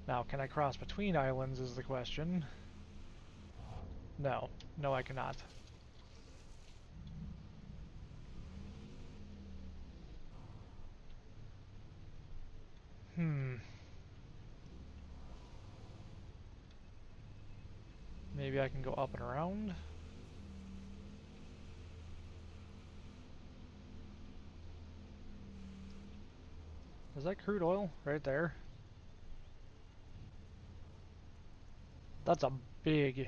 Now, can I cross between islands is the question. No. No, I cannot. Hmm. Maybe I can go up and around? Is that crude oil right there? That's a big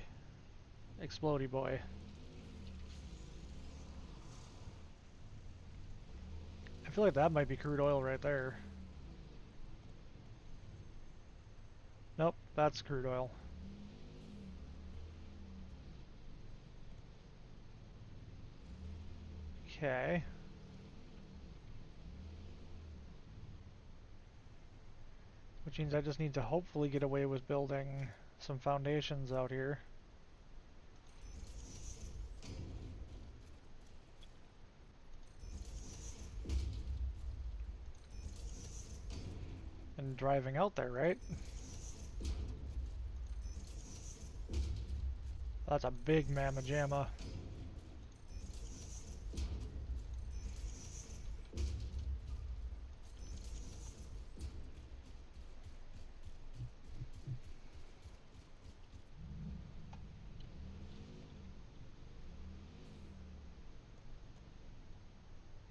explodey boy. I feel like that might be crude oil right there. Nope, that's crude oil. Okay. Which means I just need to hopefully get away with building some foundations out here. And driving out there, right? That's a big mamma jamma.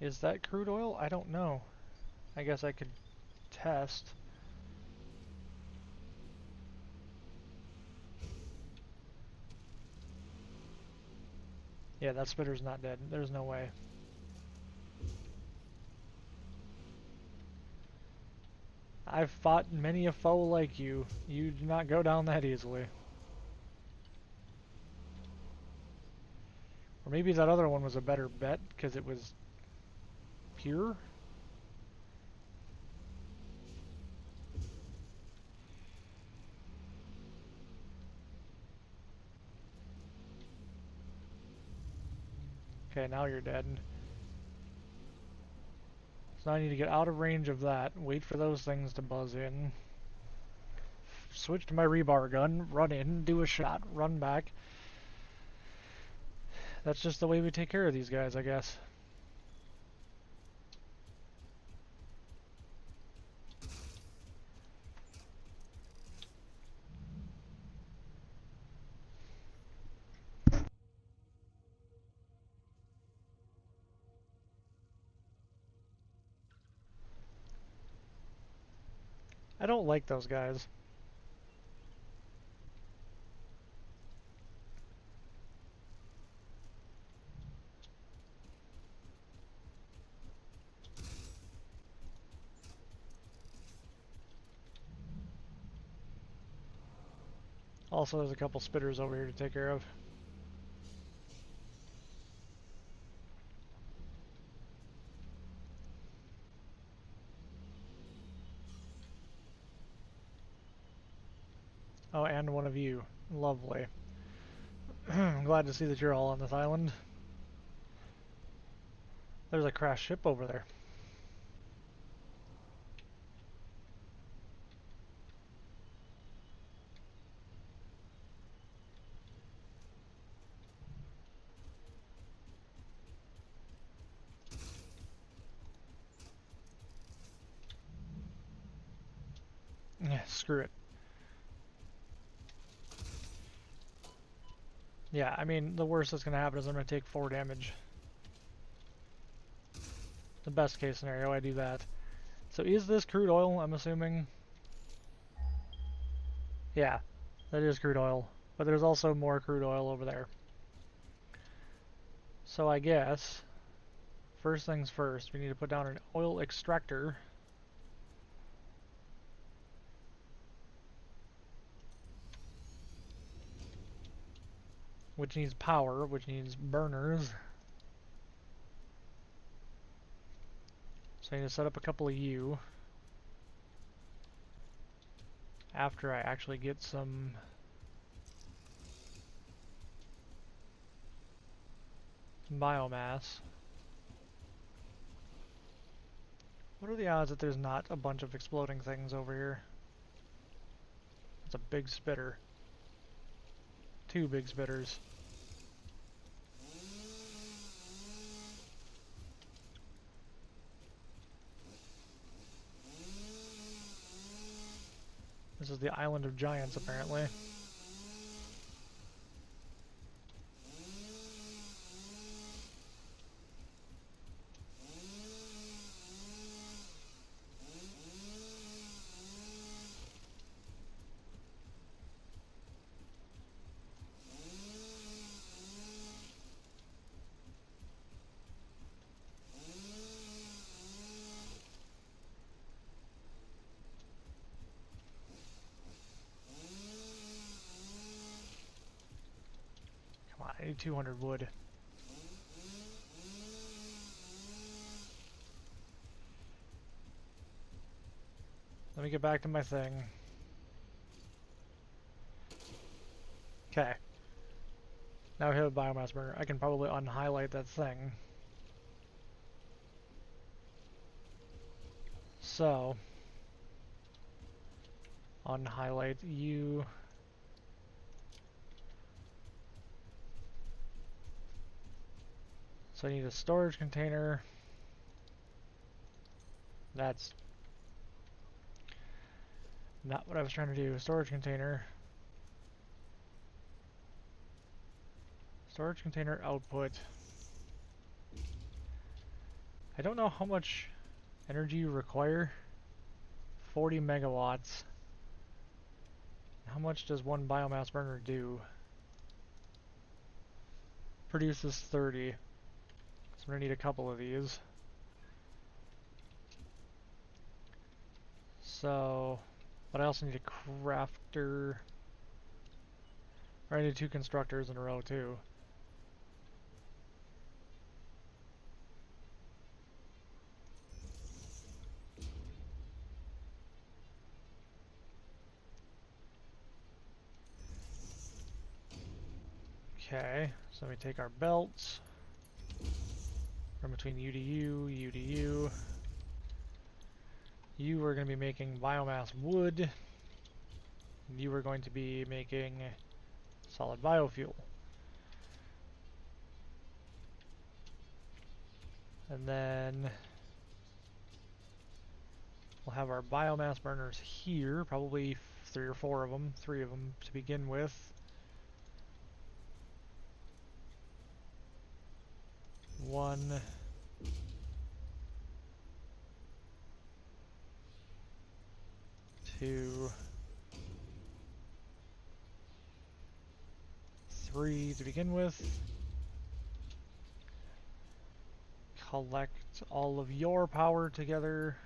Is that crude oil? I don't know. I guess I could test. Yeah, that spitter's not dead. There's no way. I've fought many a foe like you. You do not go down that easily. Or maybe that other one was a better bet because it was pure? Okay, now you're dead. So now I need to get out of range of that, wait for those things to buzz in. Switch to my rebar gun, run in, do a shot, run back. That's just the way we take care of these guys, I guess. I don't like those guys. Also, there's a couple spitters over here to take care of. Oh, and one of you. Lovely. I'm glad to see that you're all on this island. There's a crashed ship over there. Yeah, screw it. Yeah, I mean, the worst that's going to happen is I'm going to take 4 damage. The best case scenario, I do that. So is this crude oil, I'm assuming? Yeah, that is crude oil. But there's also more crude oil over there. So I guess, first things first, we need to put down an oil extractor. Which needs power, which needs burners. So I need to set up a couple of you. After I actually get some biomass. What are the odds that there's not a bunch of exploding things over here? It's a big spitter. 2 big spitters. This is the Island of Giants, apparently. Come on, I need 200 wood. Let me get back to my thing. Okay. Now we have a biomass burner. I can probably unhighlight that thing. So, unhighlight you. So I need a storage container. That's not what I was trying to do. Storage container. Storage container output. I don't know how much energy you require. 40 megawatts. How much does one biomass burner do? Produces 30. So I'm gonna need a couple of these. So, but I also need a crafter. Or I need 2 constructors in a row too. Okay, so we take our belts. Run between U to U, U to U. You are going to be making biomass wood. You are going to be making solid biofuel. And then we'll have our biomass burners here, probably 3 or 4 of them, 3 of them to begin with. One, two, 3 to begin with. Collect all of your power together.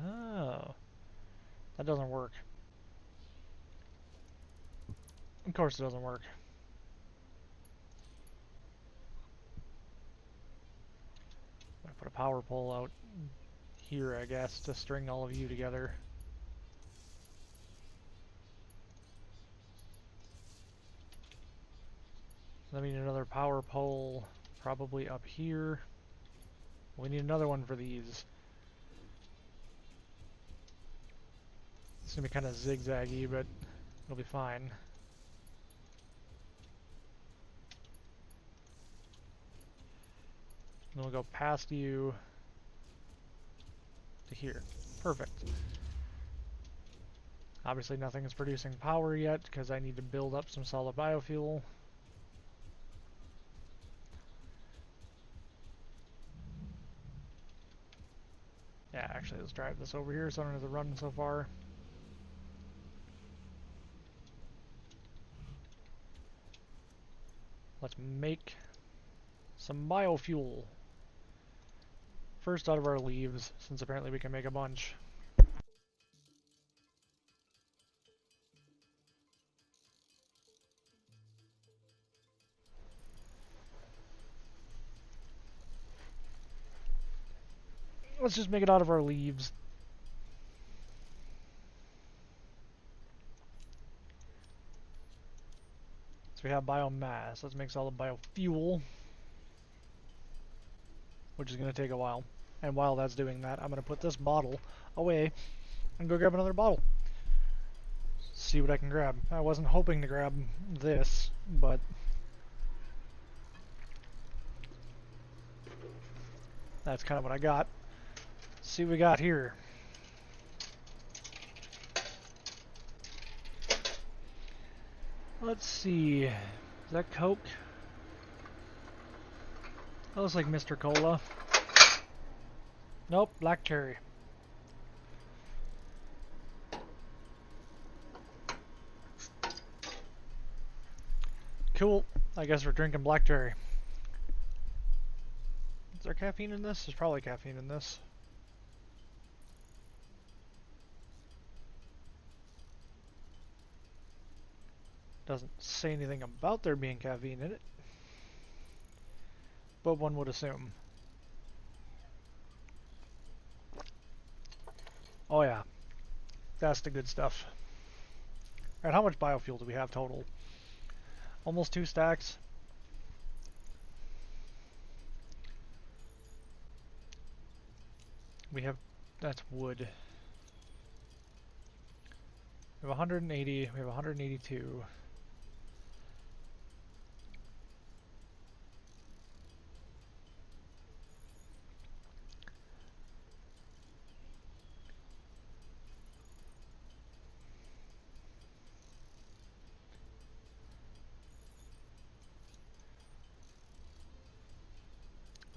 Oh, that doesn't work. Of course it doesn't work. I'm gonna put a power pole out here, I guess, to string all of you together. Then we need another power pole, probably up here. We need another one for these. It's gonna be kind of zigzaggy, but it'll be fine. Then we'll go past you to here. Perfect. Obviously nothing is producing power yet because I need to build up some solid biofuel. Yeah, actually let's drive this over here so I don't have to run so far. Let's make some biofuel. First out of our leaves, since apparently we can make a bunch. Let's just make it out of our leaves. So we have biomass. Let's make solid biofuel, which is going to take a while. And while that's doing that, I'm going to put this bottle away and go grab another bottle. See what I can grab. I wasn't hoping to grab this, but that's kind of what I got. Let's see what we got here. Let's see. Is that Coke? That looks like Mr. Cola. Nope, black cherry. Cool. I guess we're drinking black cherry. Is there caffeine in this? There's probably caffeine in this. Doesn't say anything about there being caffeine in it, but one would assume. Oh yeah, that's the good stuff. Alright, how much biofuel do we have total? Almost 2 stacks. We have, that's wood. We have 180, we have 182.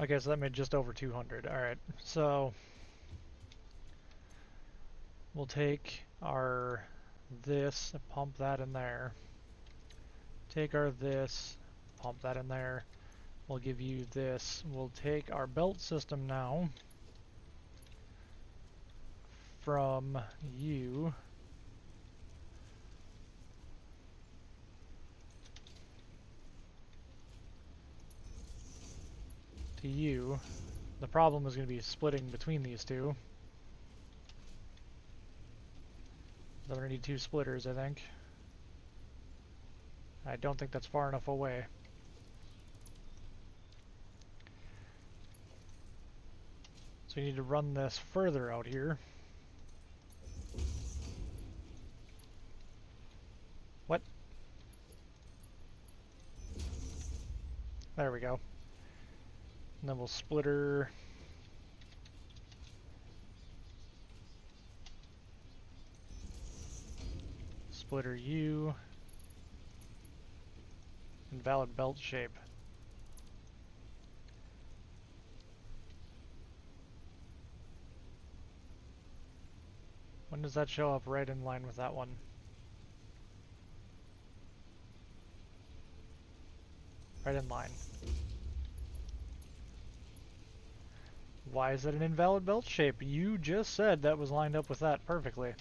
Okay, so that made just over 200. Alright, so we'll take our this, pump that in there. Take our this, pump that in there. We'll give you this. We'll take our belt system now from you to you. The problem is going to be splitting between these two. I'm going to need 2 splitters, I think. I don't think that's far enough away. So you need to run this further out here. What? There we go. And then we'll splitter. Splitter U. Invalid belt shape. When does that show up? Right in line with that one. Right in line. Why is it an invalid belt shape? You just said that was lined up with that perfectly.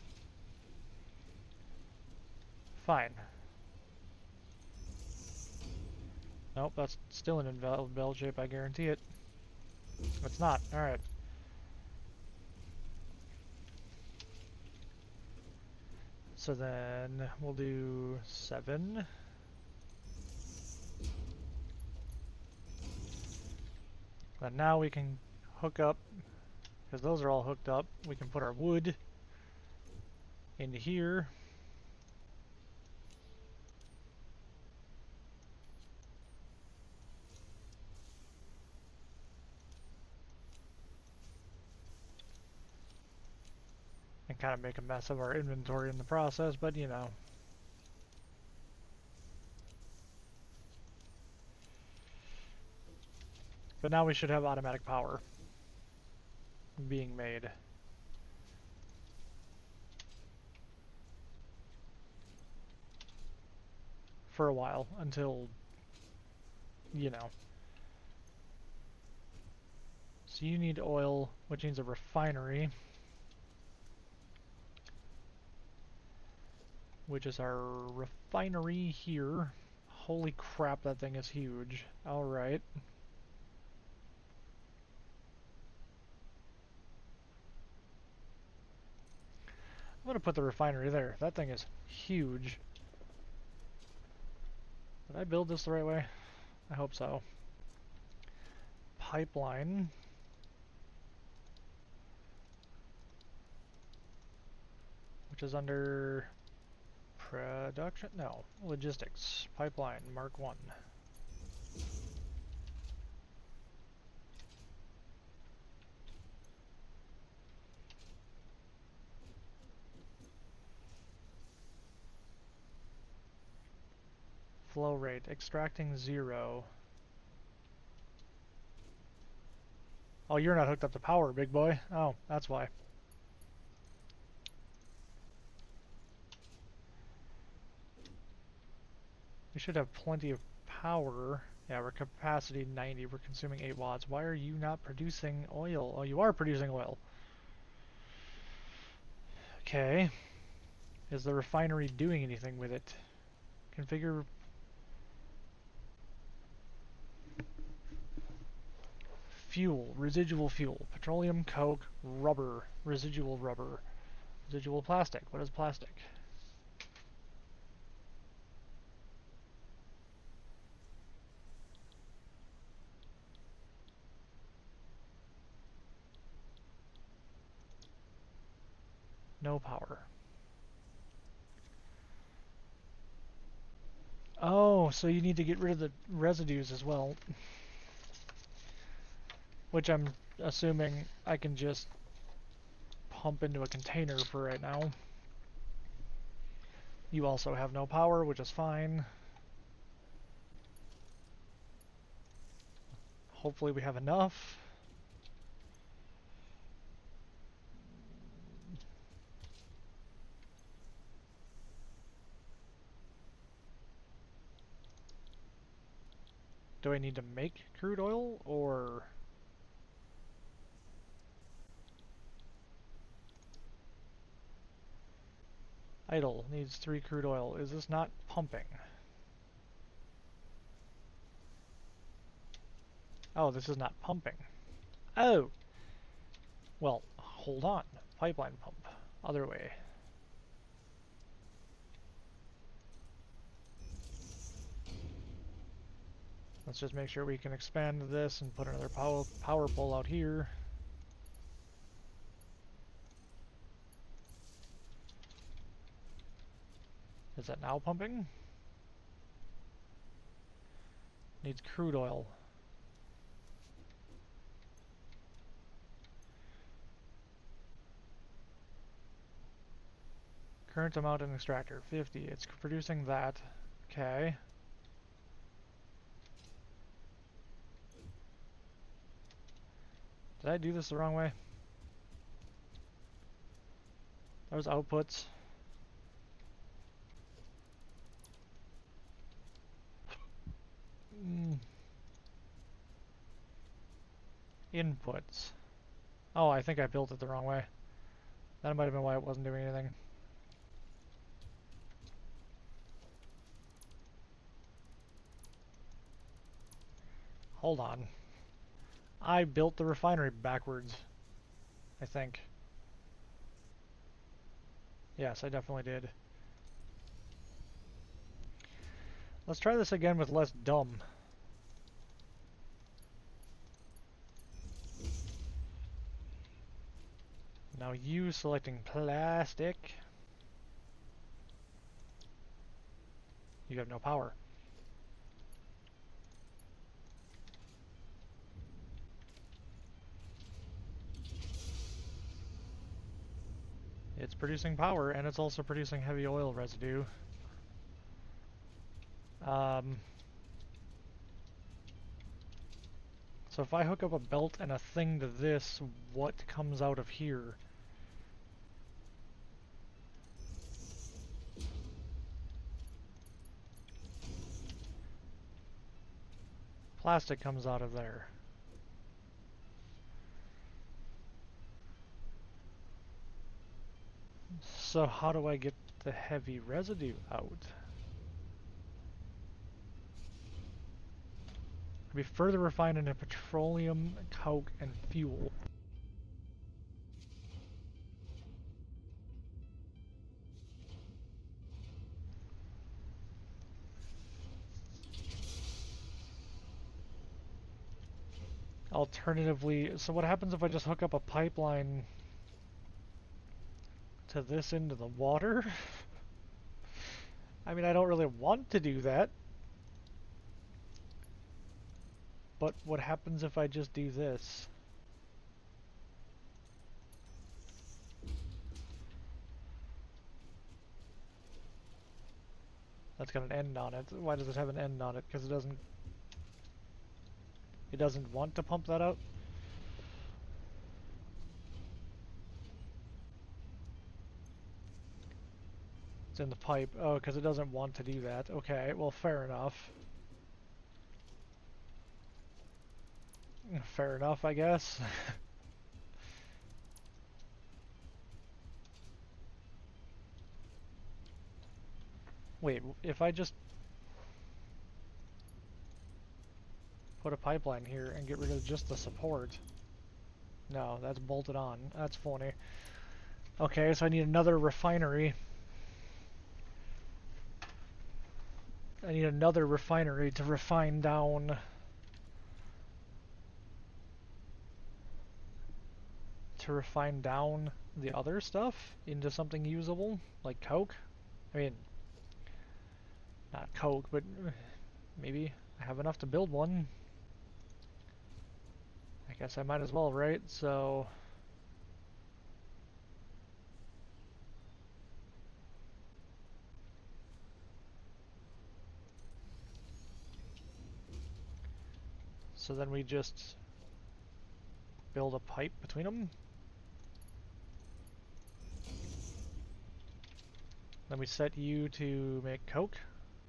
Fine. Nope, that's still an invalid belt shape, I guarantee it. It's not. Alright. So then we'll do 7. Then now we can hook up, because those are all hooked up, we can put our wood into here. And kind of make a mess of our inventory in the process, but you know. But now we should have automatic power being made. For a while, until, you know. So you need oil, which needs a refinery. Which is our refinery here. Holy crap, that thing is huge. Alright. I'm gonna put the refinery there. That thing is huge. Did I build this the right way? I hope so. Pipeline. Which is under production? No. Logistics. Pipeline. Mark 1. Flow rate. Extracting 0. Oh, you're not hooked up to power, big boy. Oh, that's why. We should have plenty of power. Yeah, we're capacity 90. We're consuming 8 watts. Why are you not producing oil? Oh, you are producing oil. Okay. Is the refinery doing anything with it? Configure fuel, residual fuel, petroleum, coke, rubber, residual plastic. What is plastic? No power. Oh, so you need to get rid of the residues as well. Which I'm assuming I can just pump into a container for right now. You also have no power, which is fine. Hopefully we have enough. Do I need to make crude oil, or... Idle needs 3 crude oil. Is this not pumping? Oh, this is not pumping. Oh! Well, hold on. Pipeline pump. Other way. Let's just make sure we can expand this and put another power pole out here. Is that now pumping? Needs crude oil. Current amount in extractor, 50. It's producing that. Okay. Did I do this the wrong way? Those outputs. Inputs. Oh, I think I built it the wrong way. That might have been why it wasn't doing anything. Hold on. I built the refinery backwards, I think. Yes, I definitely did. Let's try this again with less dumb. Now you selecting plastic. You have no power. It's producing power, and it's also producing heavy oil residue. So if I hook up a belt and a thing to this, what comes out of here? Plastic comes out of there. So how do I get the heavy residue out? Be further refined into petroleum, coke, and fuel. Alternatively, so what happens if I just hook up a pipeline to this into the water? I mean, I don't really want to do that. But what happens if I just do this? That's got an end on it. Why does it have an end on it? Because it doesn't want to pump that out? It's in the pipe. Oh, because it doesn't want to do that. Okay, well, fair enough. Fair enough, I guess. Wait, if I just put a pipeline here and get rid of just the support. No, that's bolted on. That's funny. Okay, so I need another refinery. I need another refinery to refine down the other stuff into something usable, like coke. I mean, not coke, but maybe I have enough to build one. I guess I might as well, right? So then we just build a pipe between them. Then we set you to make coke.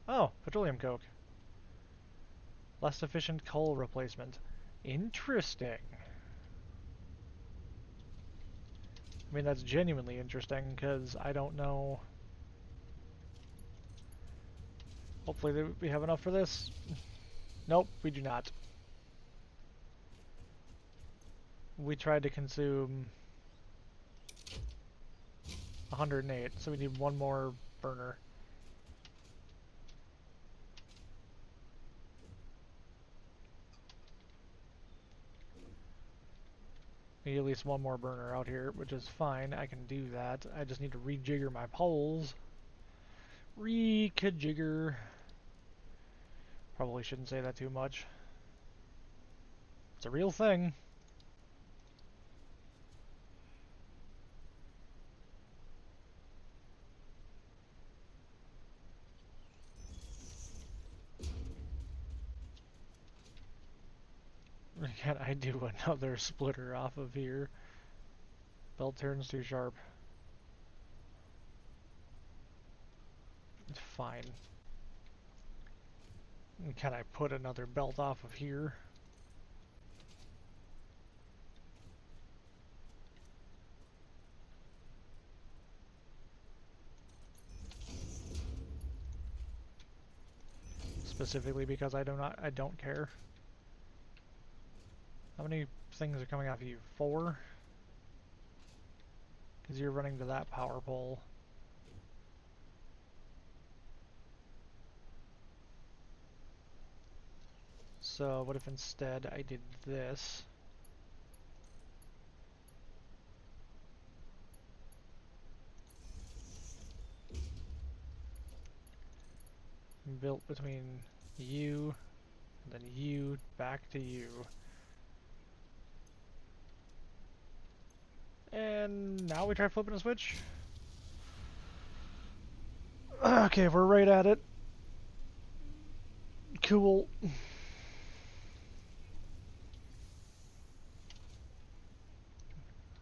Oh, petroleum coke. Less efficient coal replacement. Interesting. I mean, that's genuinely interesting, because I don't know. Hopefully we have enough for this. Nope, we do not. We tried to consume 108, so we need one more burner. We need at least one more burner out here, which is fine. I can do that. I just need to rejigger my poles. Re-kajigger. Probably shouldn't say that too much. It's a real thing. Can I do another splitter off of here? Belt turns too sharp. It's fine. Can I put another belt off of here? Specifically because I don't care. How many things are coming off of you? 4? Because you're running to that power pole. So what if instead I did this? built between you, and then you, back to you. And now we try flipping a switch. Okay, we're right at it. Cool.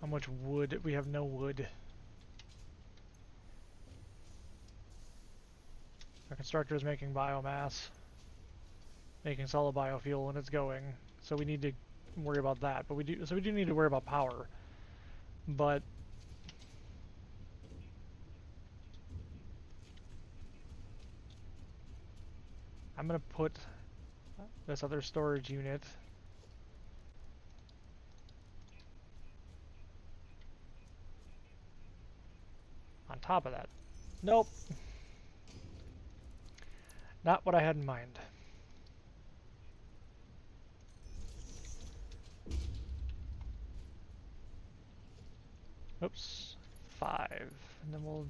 How much wood? We have no wood. Our constructor is making biomass, making solid biofuel, and it's going. So we need to worry about that. But we do. So we do need to worry about power. But I'm gonna put this other storage unit on top of that. Nope, not what I had in mind. Oops, 5. And then we'll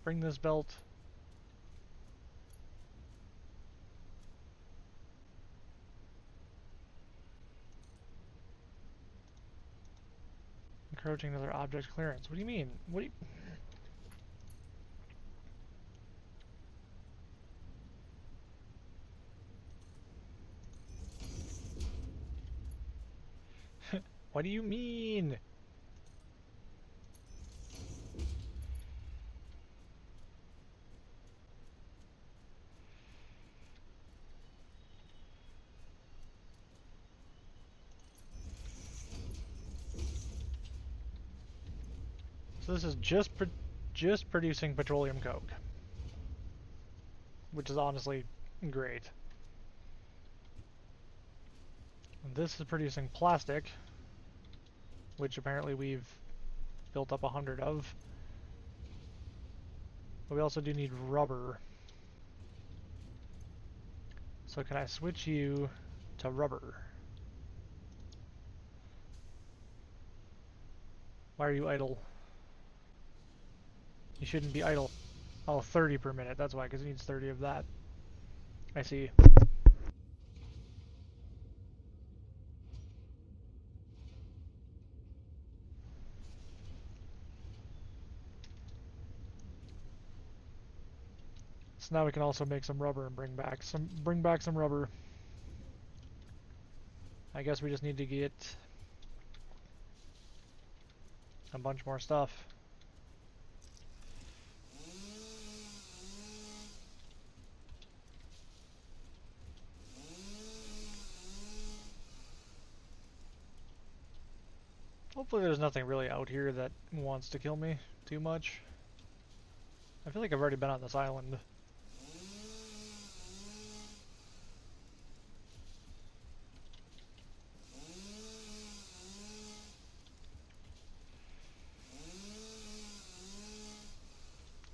bring this belt encroaching another object clearance. What do you mean? What do you... What do you mean? So this is just producing petroleum coke, which is honestly great. And this is producing plastic, which apparently we've built up 100 of. But we also do need rubber. So can I switch you to rubber? Why are you idle? You shouldn't be idle. Oh, 30 per minute. That's why, because it needs 30 of that. I see. So now we can also make some rubber and bring back some rubber. I guess we just need to get a bunch more stuff. Hopefully there's nothing really out here that wants to kill me too much. I feel like I've already been on this island.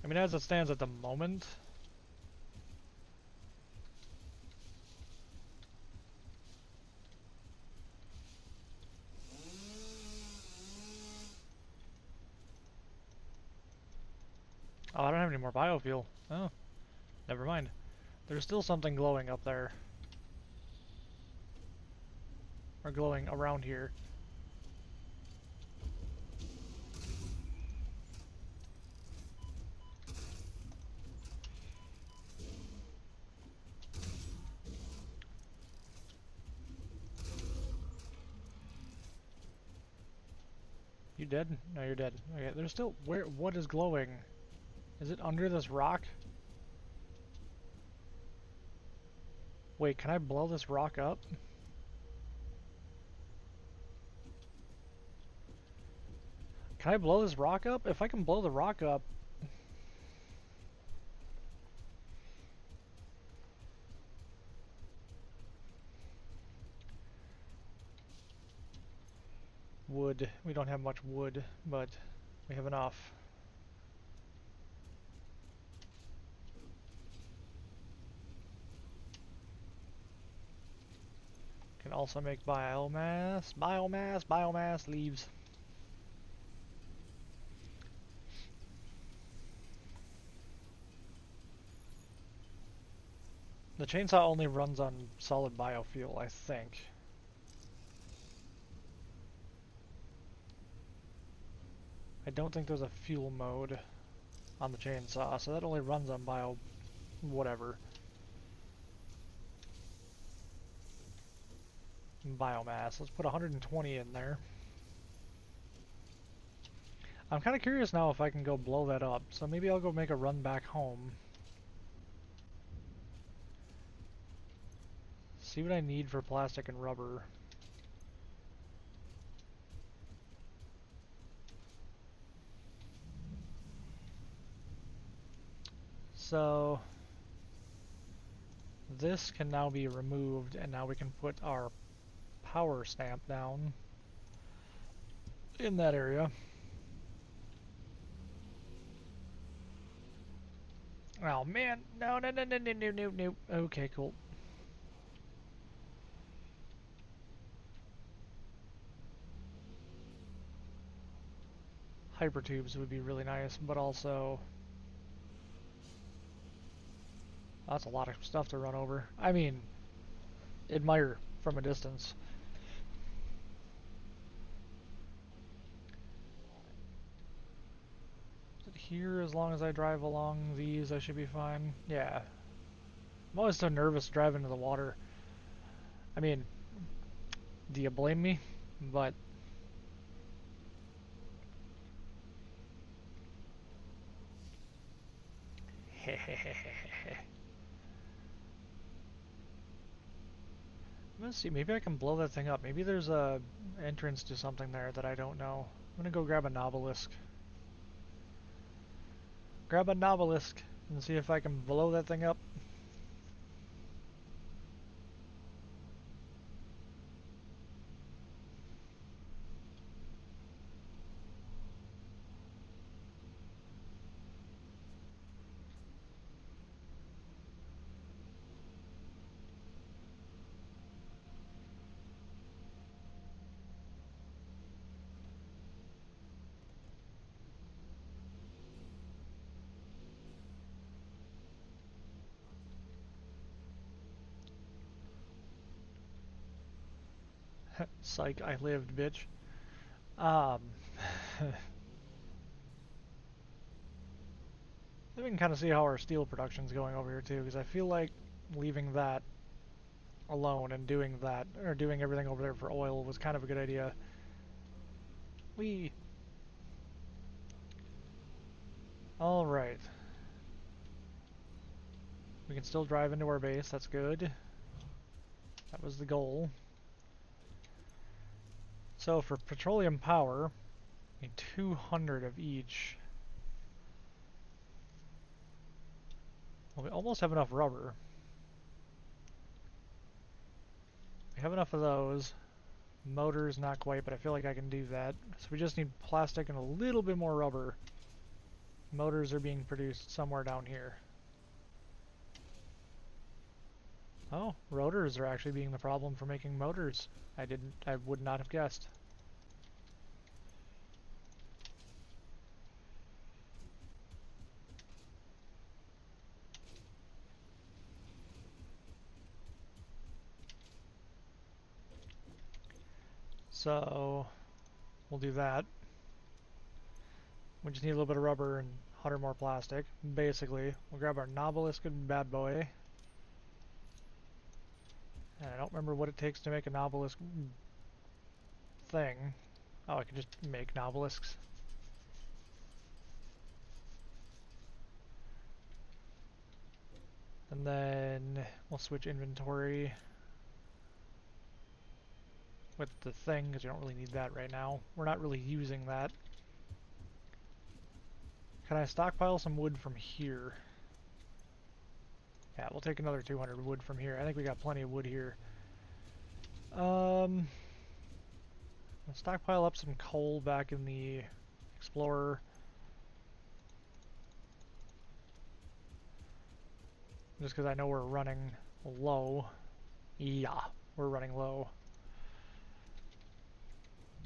I mean, as it stands at the moment, oh, I don't have any more biofuel. Oh, never mind. There's still something glowing up there. Or glowing around here. You dead? No, you're dead. Okay, there's still... Where? What is glowing? Is it under this rock? Wait, can I blow this rock up? Can I blow this rock up? If I can blow the rock up... Wood. We don't have much wood, but we have enough. Can also make biomass. Biomass, leaves. The chainsaw only runs on solid biofuel, I think. I don't think there's a fuel mode on the chainsaw, so that only runs on bio whatever. Biomass. Let's put 120 in there. I'm kind of curious now if I can go blow that up, so maybe I'll go make a run back home. See what I need for plastic and rubber. So this can now be removed, and now we can put our power stamp down in that area. Oh man, no, no, no, no, no, no, no, no. Okay, cool. Hypertubes would be really nice, but also that's a lot of stuff to run over. I mean, admire from a distance. Here, as long as I drive along these, I should be fine. Yeah. I'm always so nervous driving into the water. I mean, do you blame me? But let's see, maybe I can blow that thing up. Maybe there's a entrance to something there that I don't know. I'm gonna go grab a Novelisk. Grab a Novelisk and see if I can blow that thing up. Psych, I lived, bitch. Um, we can kind of see how our steel production's going over here too, because I feel like leaving that alone and doing that, or doing everything over there for oil was kind of a good idea. We. Alright. We can still drive into our base, that's good. That was the goal. So for petroleum power, we need 200 of each. Well, we almost have enough rubber. We have enough of those. Motors, not quite, but I feel like I can do that. So we just need plastic and a little bit more rubber. Motors are being produced somewhere down here. Oh, rotors are actually being the problem for making motors. I would not have guessed. So, we'll do that. We just need a little bit of rubber and 100 more plastic. Basically, we'll grab our Novelisk bad boy. And I don't remember what it takes to make a Novelisk thing. Oh, I can just make Novelisks. And then we'll switch inventory with the thing, because we don't really need that right now. We're not really using that. Can I stockpile some wood from here? Yeah, we'll take another 200 wood from here. I think we got plenty of wood here. I'll stockpile up some coal back in the Explorer. Just because I know we're running low. Yeah, we're running low.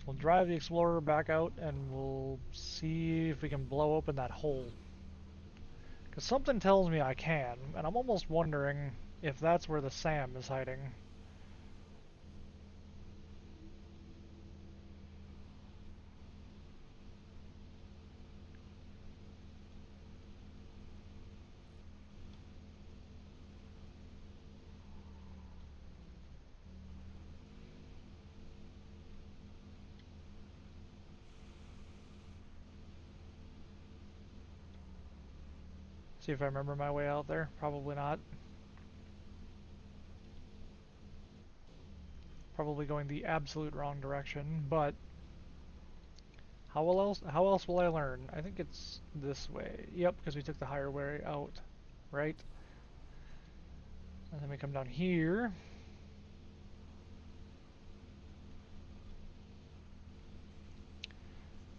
We'll drive the Explorer back out and we'll see if we can blow open that hole. Because something tells me I can, and I'm almost wondering if that's where the SAM is hiding. See if I remember my way out there. Probably not. Probably going the absolute wrong direction, but how else will I learn? I think it's this way. Yep, because we took the higher way out, right? And then we come down here.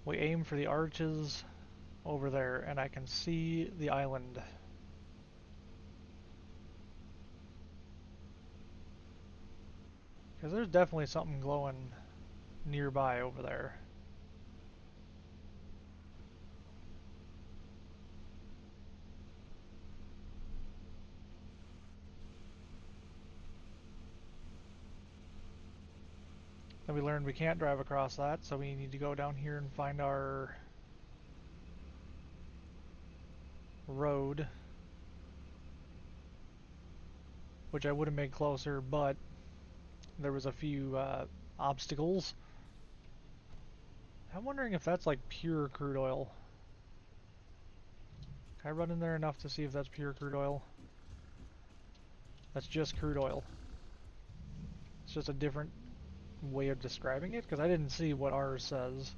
We aim for the arches over there, and I can see the island. Because there's definitely something glowing nearby over there. Then we learned we can't drive across that, so we need to go down here and find our road, which I would have made closer, but there was a few obstacles. I'm wondering if that's like pure crude oil. Can I run in there enough to see if that's pure crude oil? That's just crude oil. It's just a different way of describing it, because I didn't see what ours says.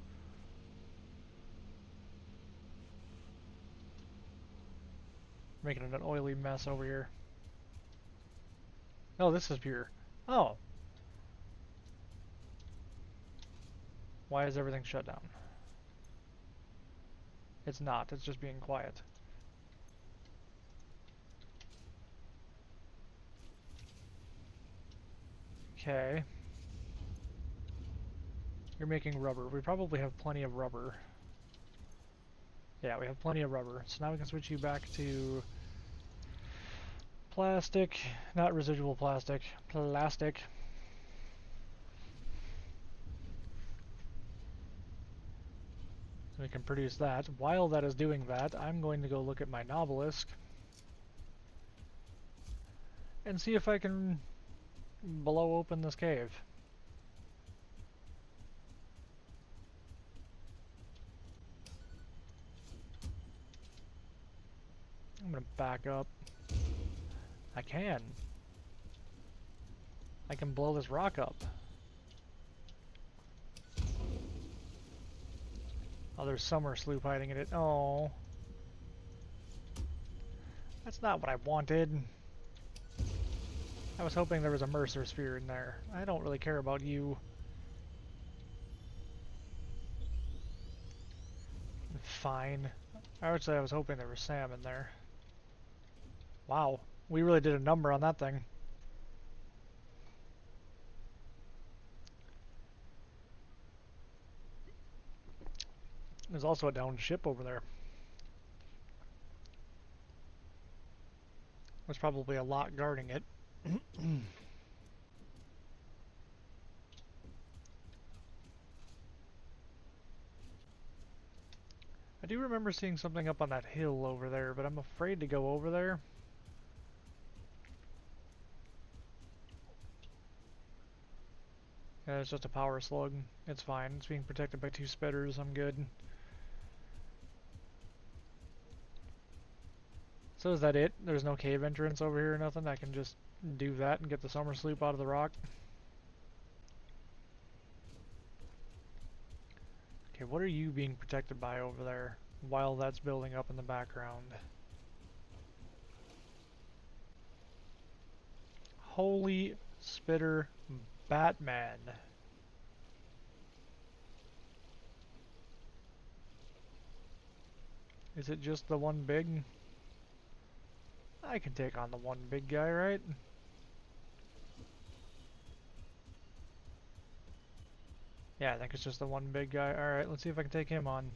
Making it an oily mess over here. Oh, this is pure. Oh. Why is everything shut down? It's not, it's just being quiet. Okay. You're making rubber. We probably have plenty of rubber. Yeah, we have plenty of rubber. So now we can switch you back to plastic, not residual plastic, plastic. We can produce that. While that is doing that, I'm going to go look at my Novelisk and see if I can blow open this cave. I'm gonna back up. I can. I can blow this rock up. Oh, there's summer sloop hiding in it. Oh. That's not what I wanted. I was hoping there was a Mercer sphere in there. I don't really care about you. Fine. I would say I was hoping there was Sam in there. Wow. We really did a number on that thing. There's also a downed ship over there. There's probably a lot guarding it. I do remember seeing something up on that hill over there, but I'm afraid to go over there. Yeah, it's just a power slug. It's fine. It's being protected by 2 spitters. I'm good. So is that it? There's no cave entrance over here or nothing? I can just do that and get the summer sloop out of the rock? Okay, what are you being protected by over there while that's building up in the background? Holy spitter Batman. Is it just the one big? I can take on the one big guy, right? Yeah, I think it's just the one big guy. Alright, let's see if I can take him on.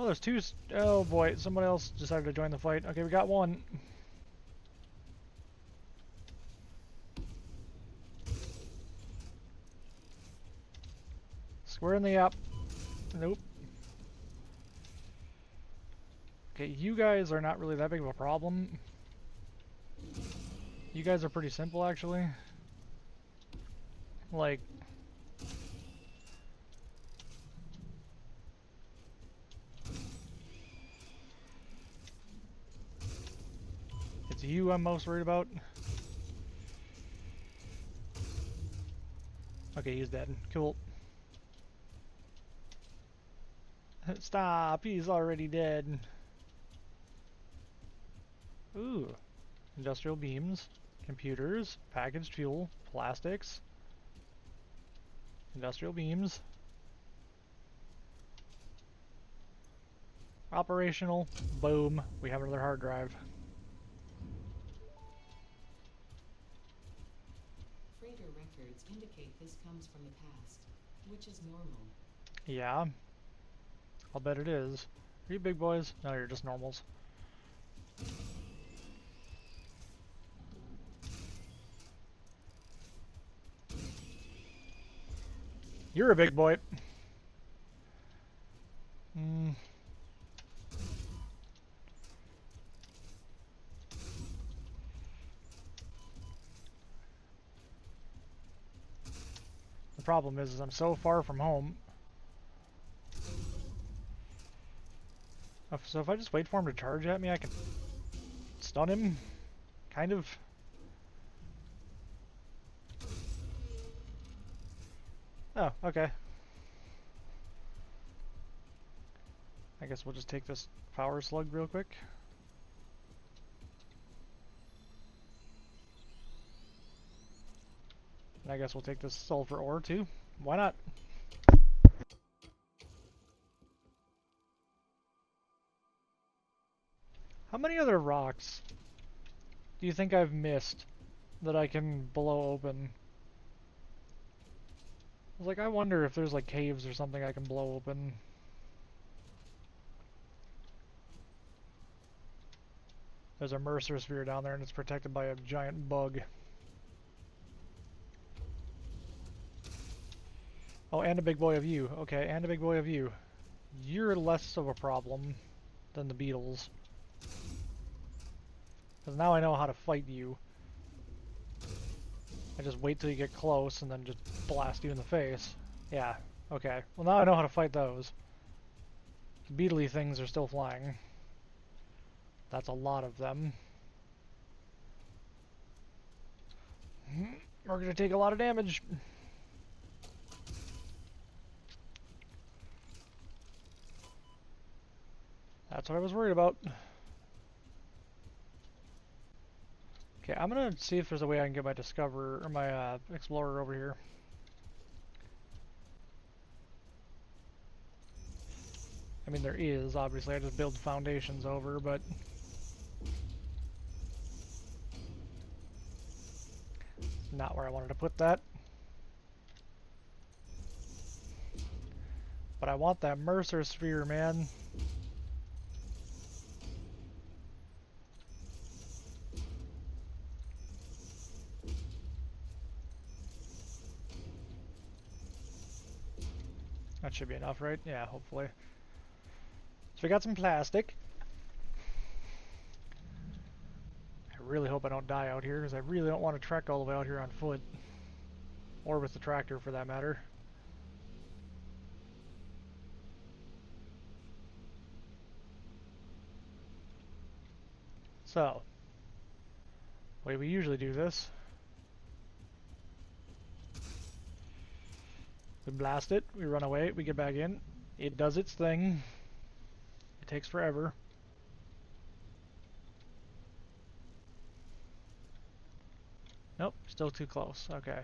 Oh, there's two. Oh boy, somebody else decided to join the fight. Okay, we got one. Square in the app. Nope. Okay, you guys are not really that big of a problem. You guys are pretty simple, actually. Like, it's you I'm most worried about. Okay, he's dead. Cool. Stop, he's already dead. Ooh. Industrial beams, computers, packaged fuel, plastics, industrial beams, operational, boom, we have another hard drive. Freighter records indicate this comes from the past, which is normal. Yeah, I'll bet it is. Are you big boys? No, you're just normals. You're a big boy. Hmm. The problem is I'm so far from home. So if I just wait for him to charge at me, I can stun him, kind of. Oh, okay. I guess we'll just take this power slug real quick. And I guess we'll take this sulfur ore too. Why not? How many other rocks do you think I've missed that I can blow open? I was like, I wonder if there's like caves or something I can blow open. There's a Mercer sphere down there and it's protected by a giant bug. Oh, and a big boy of you. Okay, and a big boy of you. You're less of a problem than the beetles. Because now I know how to fight you. I just wait till you get close and then just blast you in the face. Yeah, okay. Well, now I know how to fight those. The beetly things are still flying. That's a lot of them. We're gonna take a lot of damage. That's what I was worried about. Okay, I'm gonna see if there's a way I can get my Discoverer, or my Explorer over here. I mean, there is, obviously. I just build foundations over, but... not where I wanted to put that. But I want that Mercer sphere, man. That should be enough, right? Yeah, hopefully. So we got some plastic. I really hope I don't die out here, because I really don't want to trek all the way out here on foot. Or with the tractor, for that matter. So, the way we usually do this. We blast it, we run away, we get back in. It does its thing. It takes forever. Nope, still too close. Okay.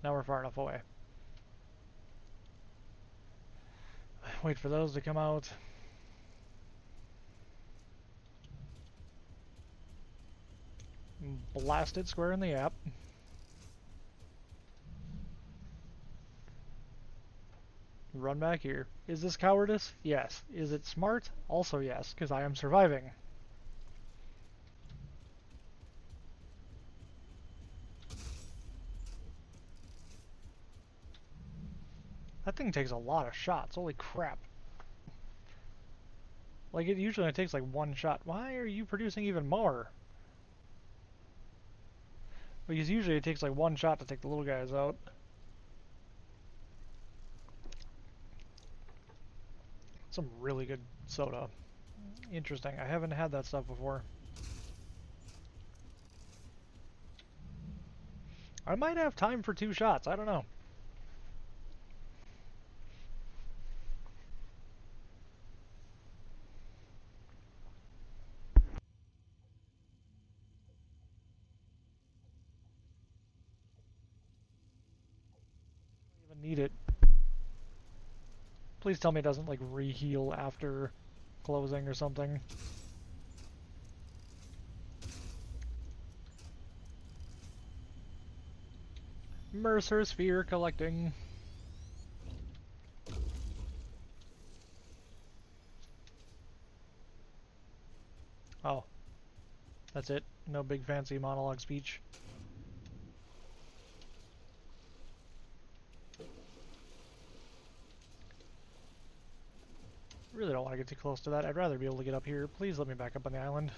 Now we're far enough away. Wait for those to come out. Blast it square in the app. I Run back here. Is this cowardice? Yes. Is it smart? Also yes, because I am surviving. That thing takes a lot of shots. Holy crap. Like, it usually only takes like one shot. Why are you producing even more? Because usually it takes like one shot to take the little guys out. Some really good soda. Interesting. I haven't had that stuff before. I might have time for 2 shots. I don't know. I don't even need it. Please tell me it doesn't like re-heal after closing or something. Mercer sphere collecting. Oh, that's it. No big fancy monologue speech. Really don't want to get too close to that. I'd rather be able to get up here. Please let me back up on the island.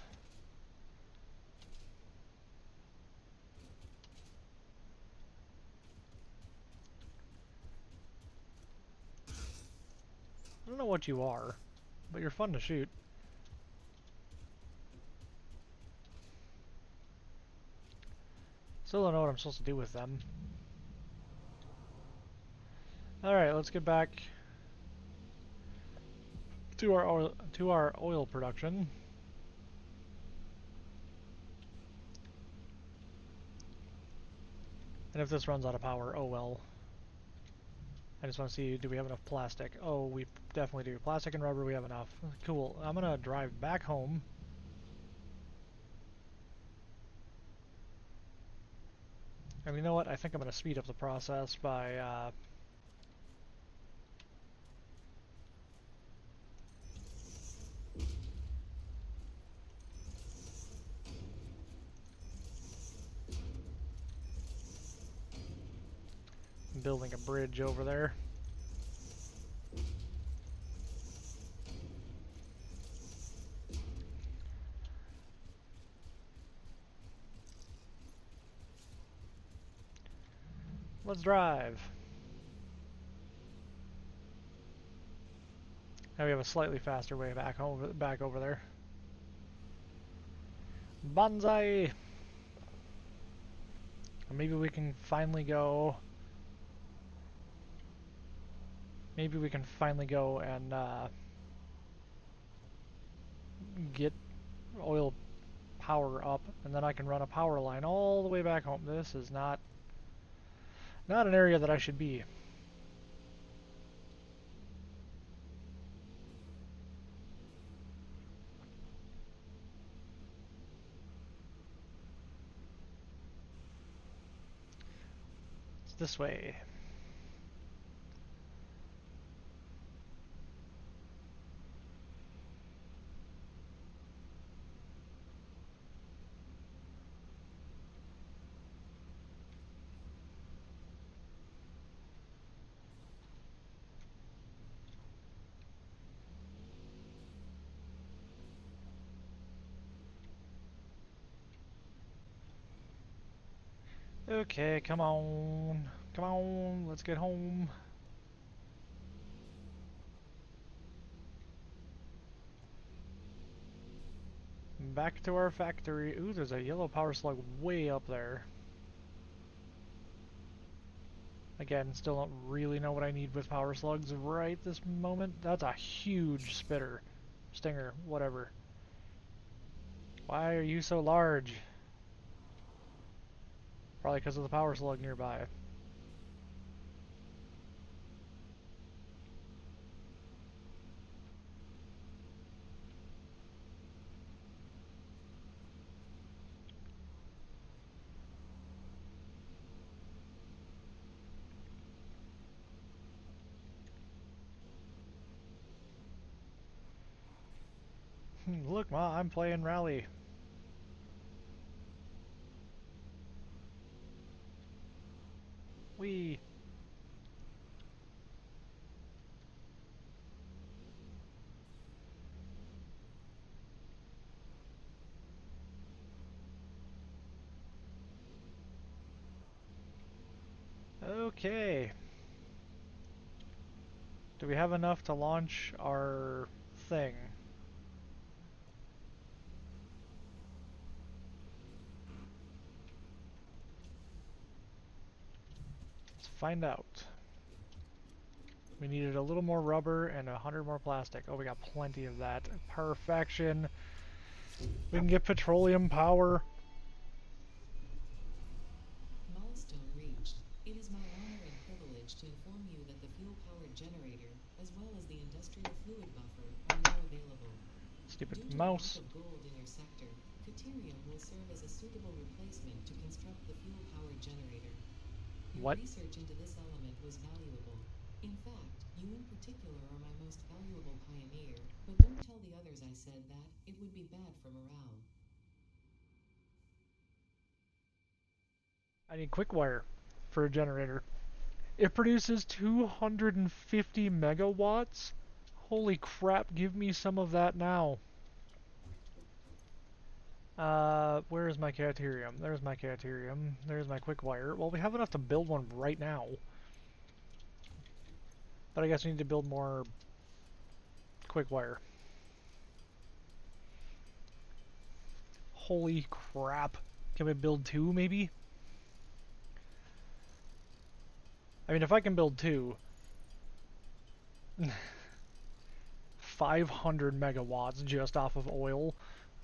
I don't know what you are, but you're fun to shoot. Still don't know what I'm supposed to do with them. Alright, let's get back to our oil production. And if this runs out of power, oh well. I just want to see, do we have enough plastic? Oh, we definitely do. Plastic and rubber, we have enough. Cool. I'm gonna drive back home. And you know what? I think I'm gonna speed up the process by building a bridge over there. Let's drive. Now we have a slightly faster way back over there. Banzai! Maybe we can finally go. Maybe we can finally go and get oil power up, and then I can run a power line all the way back home. This is not an area that I should be. It's this way. Okay, come on. Come on, let's get home. Back to our factory. Ooh, there's a yellow power slug way up there. Again, still don't really know what I need with power slugs right this moment. That's a huge spitter. Stinger, whatever. Why are you so large? Probably because of the power slug nearby. Look, Ma, I'm playing Rally. Wee. Okay. Do we have enough to launch our thing? Let's find out. We needed a little more rubber and 100 more plastic. Oh, we got plenty of that. Perfection. We can get petroleum power. Milestone reached. It is my honor and privilege to inform you that the fuel-powered generator, as well as the industrial fluid buffer, are now available. Stupid Due to the lack mouse. of gold in your sector, Caterium will serve as a suitable replacement to construct the fuel-powered generator. Your What? research into this element was valuable. In fact, you in particular are my most valuable pioneer, but don't tell the others I said that, it would be bad for morale. I need quick wire for a generator. It produces 250 megawatts? Holy crap, give me some of that now. Where is my caterium? There's my caterium. There's my quick wire. Well, we have enough to build one right now. But I guess we need to build more quick wire. Holy crap. Can we build two, maybe? I mean, if I can build two... 500 megawatts just off of oil.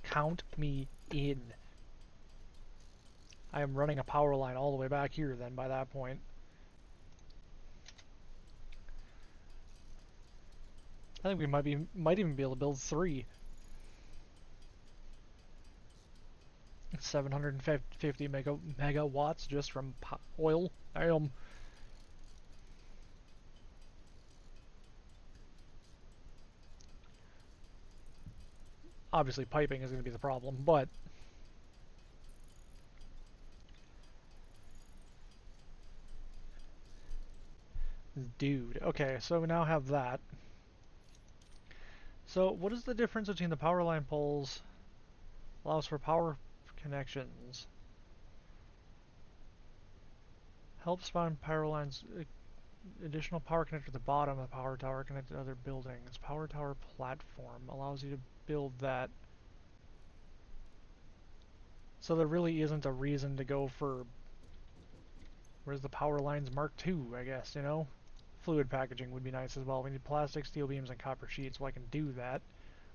Count me in. I am running a power line all the way back here then by that point. I think we might even be able to build three. 750 megawatts just from oil. Obviously piping is going to be the problem, but dude. Okay, so we now have that. So what is the difference between the power line poles? Allows for power connections. Helps spawn power lines. Additional power connector at the bottom of the power tower connected to other buildings. Power tower platform allows you to build that. So there really isn't a reason to go for... Where's the power lines Mark II, I guess, you know? Fluid packaging would be nice as well. We need plastic, steel beams, and copper sheets, well I can do that.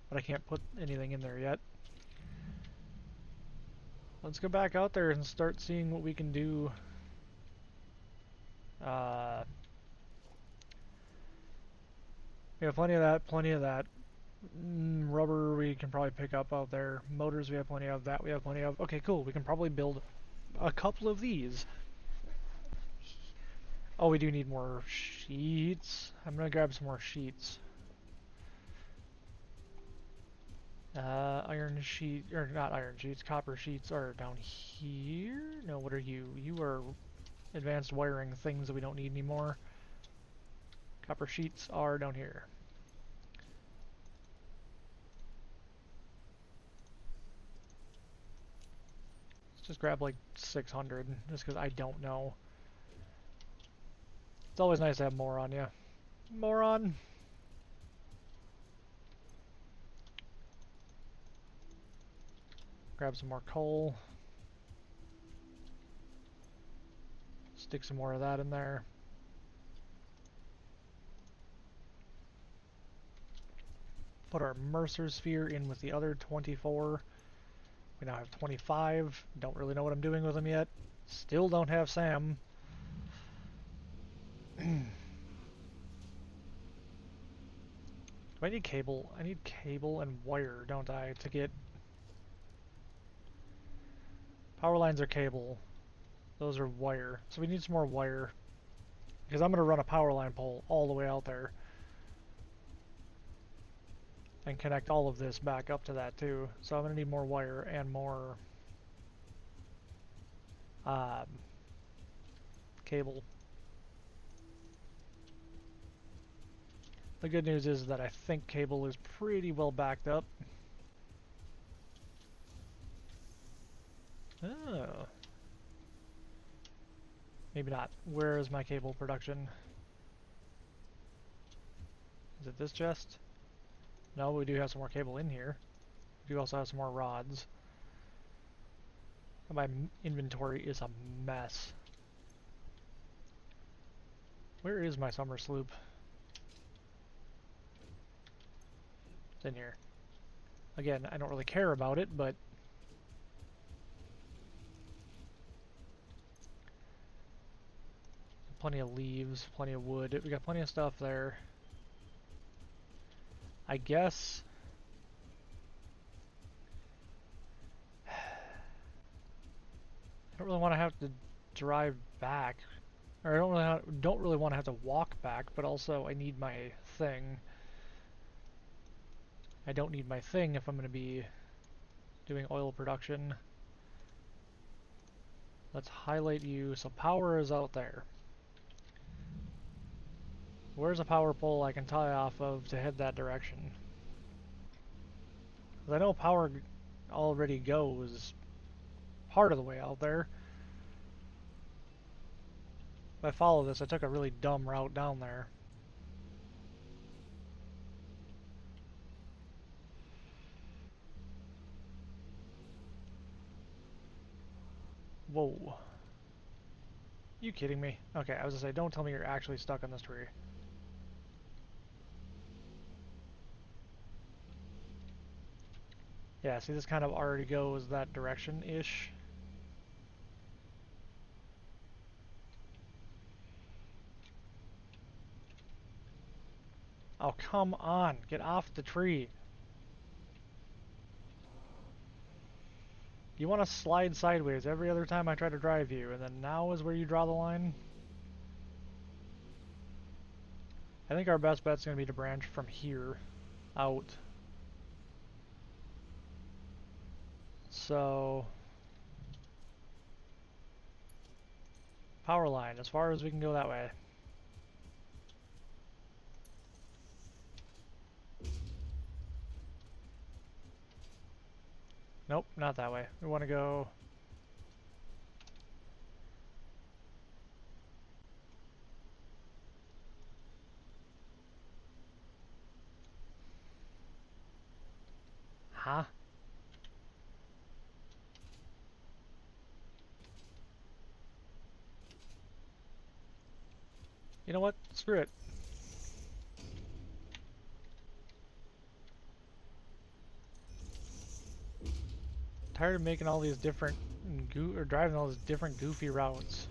But I can't put anything in there yet. Let's go back out there and start seeing what we can do. We have plenty of that, plenty of that. Rubber we can probably pick up out there. Motors we have plenty of, that we have plenty of. Okay, cool, we can probably build a couple of these. Oh, we do need more sheets. I'm gonna grab some more sheets. Iron sheet, or not iron sheets, copper sheets are down here? No, what are you? You are advanced wiring things that we don't need anymore. Copper sheets are down here. Let's just grab like 600, just because I don't know. It's always nice to have more on you. Moron! Grab some more coal. Stick some more of that in there. Put our Mercer sphere in with the other 24. We now have 25. Don't really know what I'm doing with them yet. Still don't have Sam. Do I need cable? I need cable and wire, don't I, to get... Power lines are cable. Those are wire. So we need some more wire. Because I'm going to run a power line pole all the way out there. and connect all of this back up to that too. So I'm going to need more wire and more um, cable. The good news is that I think cable is pretty well backed up. Oh. Maybe not. Where is my cable production? Is it this chest? No, we do have some more cable in here. We do also have some more rods. My inventory is a mess. Where is my summer sloop? It's in here. Again, I don't really care about it, but plenty of leaves, plenty of wood. We got plenty of stuff there. I guess I don't really want to have to drive back, or I don't really want to have to walk back. But also, I need my thing. I don't need my thing if I'm going to be doing oil production. Let's highlight you. So power is out there. Where's a power pole I can tie off of to head that direction? 'Cause I know power already goes part of the way out there. If I follow this, I took a really dumb route down there. Whoa. You kidding me? Okay, I was gonna say, don't tell me you're actually stuck on this tree. Yeah, see, this kind of already goes that direction-ish. Oh, come on. Get off the tree. You want to slide sideways every other time I try to drive you, and then now is where you draw the line? I think our best bet's going to be to branch from here out. So, power line, as far as we can go that way. Nope, not that way. We want to go... Huh? You know what? Screw it. Tired of making all these different... or driving all these different goofy routes.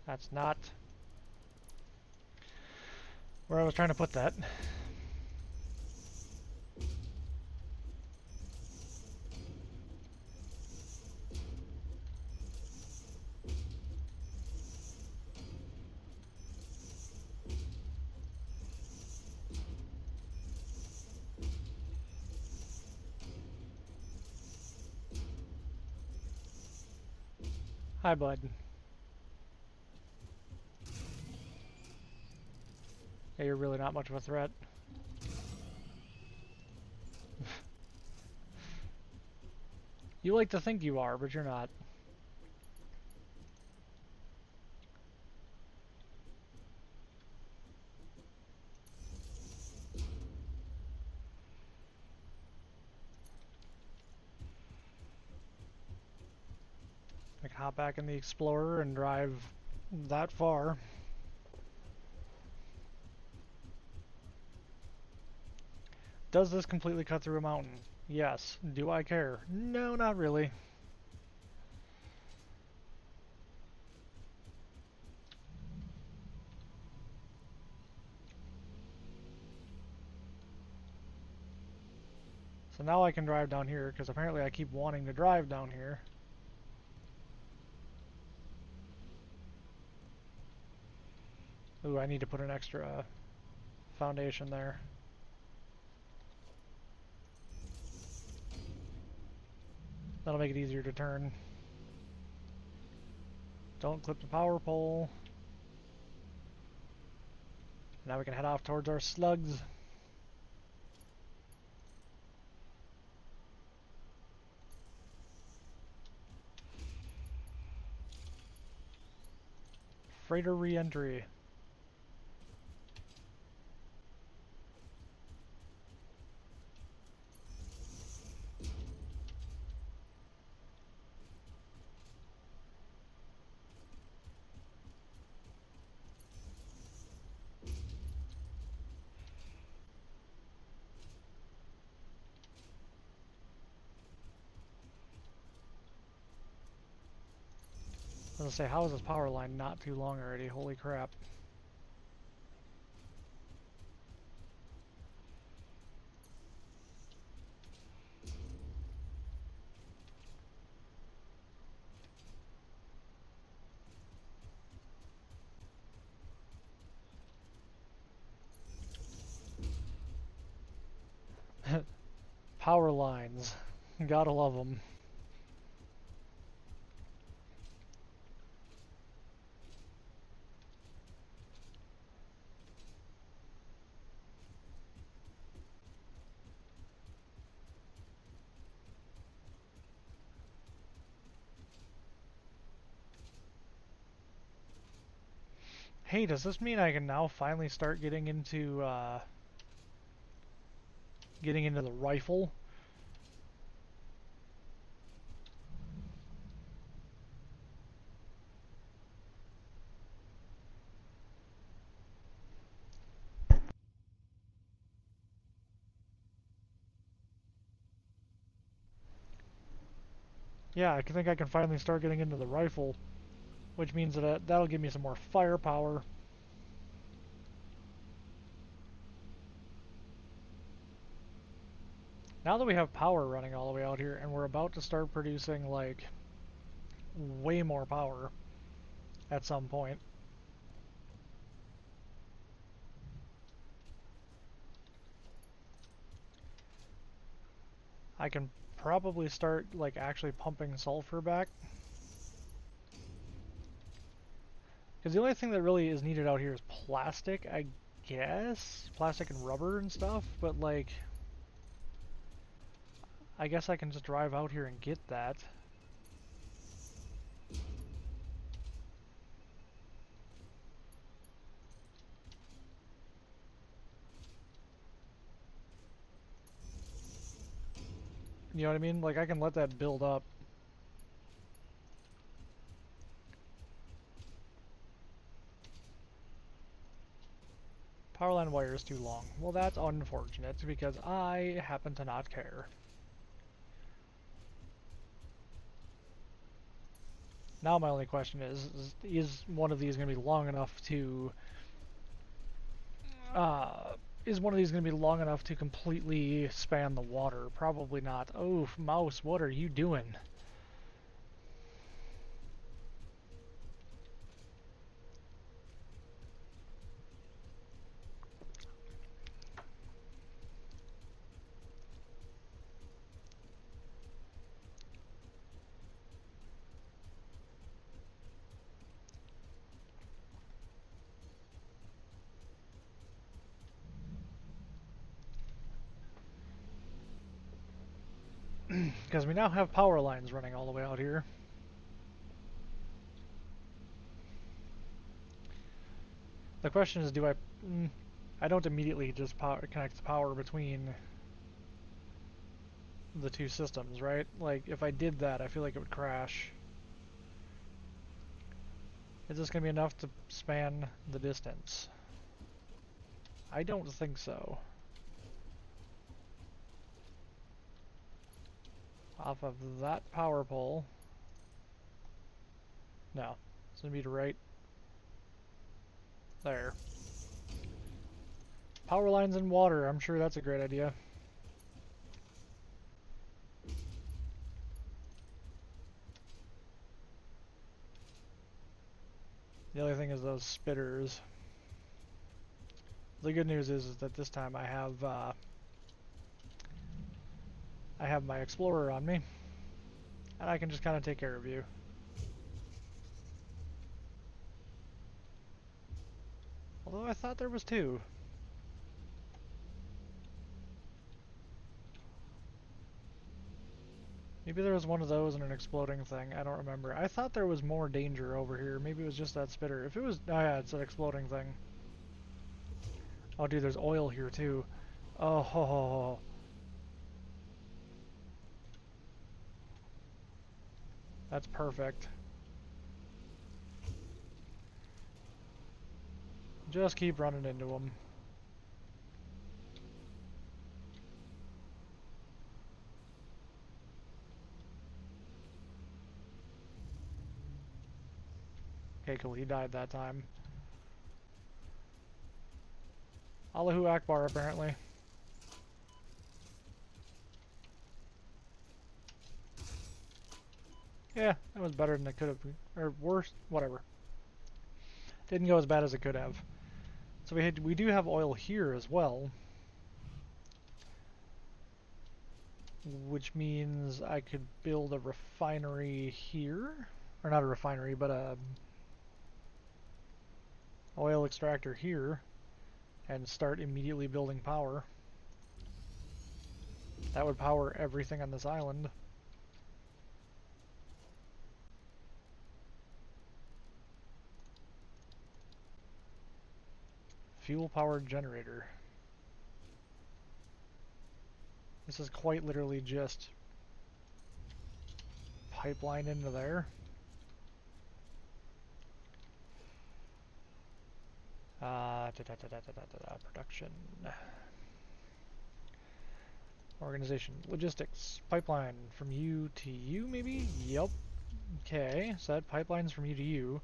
That's not where I was trying to put that. Hi, bud. Yeah, you're really not much of a threat. You like to think you are, but you're not. Like, hop back in the Explorer and drive that far. Does this completely cut through a mountain? Yes. Do I care? No, not really. So now I can drive down here, because apparently I keep wanting to drive down here. Ooh, I need to put an extra foundation there. That'll make it easier to turn. Don't clip the power pole. Now we can head off towards our slugs. Freighter re-entry. I was gonna say, how is this power line not too long already? Holy crap. Power lines. Gotta love them. Hey, does this mean I can now finally start getting into the rifle? Yeah, I think I can finally start getting into the rifle, which means that that'll give me some more firepower. Now that we have power running all the way out here, and we're about to start producing, like, way more power at some point, I can probably start, like, actually pumping sulfur back. Because the only thing that really is needed out here is plastic, I guess? Plastic and rubber and stuff, but, like, I guess I can just drive out here and get that. You know what I mean? Like, I can let that build up. Power line wire is too long. Well, that's unfortunate, because I happen to not care. Now my only question is one of these going to be long enough to... is one of these going to be long enough to completely span the water? Probably not. Oh, mouse, what are you doing? Because we now have power lines running all the way out here. The question is, do I... I don't immediately just connect the power between the two systems, right? Like, if I did that, I feel like it would crash. Is this going to be enough to span the distance? I don't think so. off of that power pole. No, it's gonna be to right there. Power lines and water, I'm sure that's a great idea. The other thing is those spitters. The good news is that this time I have my explorer on me, and I can just kind of take care of you. Although I thought there was two. Maybe there was one of those and an exploding thing. I don't remember. I thought there was more danger over here. Maybe it was just that spitter. If it was... Oh yeah, it's an exploding thing. Oh dude, there's oil here too. Oh, ho, ho, ho. That's perfect. Just keep running into them. Okay, cool. He died that time. Allahu Akbar, apparently. Yeah, that was better than it could have been. Or worse, whatever. Didn't go as bad as it could have. So we do have oil here as well. Which means I could build a refinery here. Or not a refinery, but a oil extractor here. And start immediately building power. That would power everything on this island. Fuel-powered generator. This is quite literally just pipeline into there. Production. Organization. Logistics. Pipeline from you to you, maybe? Yep. Okay, so that pipeline's from you to you.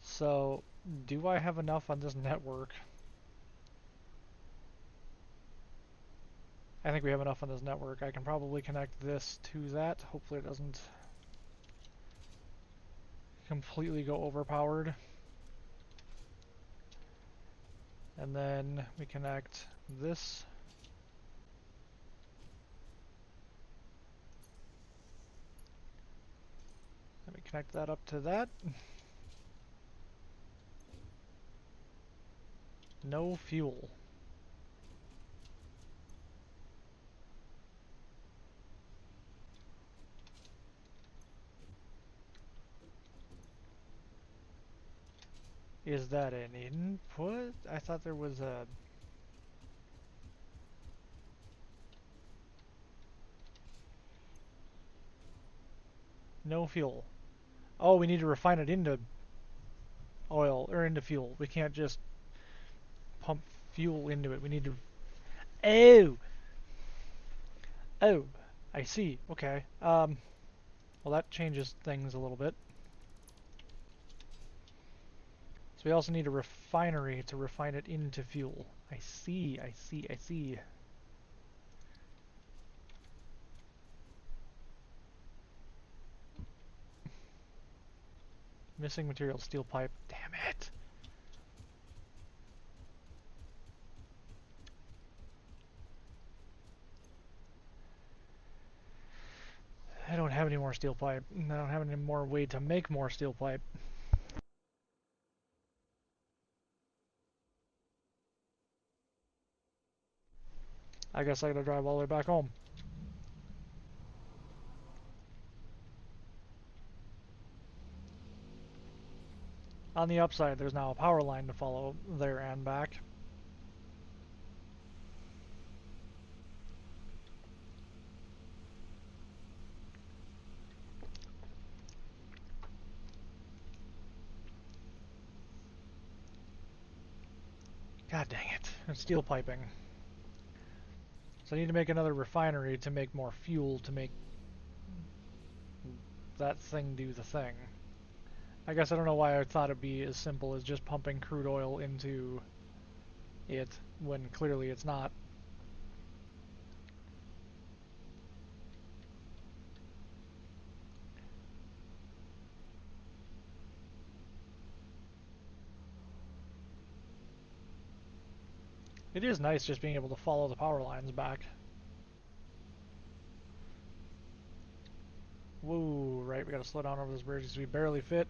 So, do I have enough on this network? I think we have enough on this network. I can probably connect this to that. Hopefully it doesn't completely go overpowered. And then we connect this. Let me connect that up to that. No fuel. Is that an input? I thought there was a... No fuel. Oh, we need to refine it into oil, or into fuel. We can't just pump fuel into it. We need to... Oh! Oh, I see. Okay. Well, that changes things a little bit. So we also need a refinery to refine it into fuel. I see, I see, I see. Missing material, steel pipe. Damn it! I don't have any more steel pipe. I don't have any more way to make more steel pipe. I guess I gotta drive all the way back home. On the upside, there's now a power line to follow there and back. God dang it. It's steel piping. So I need to make another refinery to make more fuel to make that thing do the thing. I guess I don't know why I thought it'd be as simple as just pumping crude oil into it when clearly it's not. It is nice just being able to follow the power lines back. Whoa, right, we gotta slow down over this bridge because we barely fit.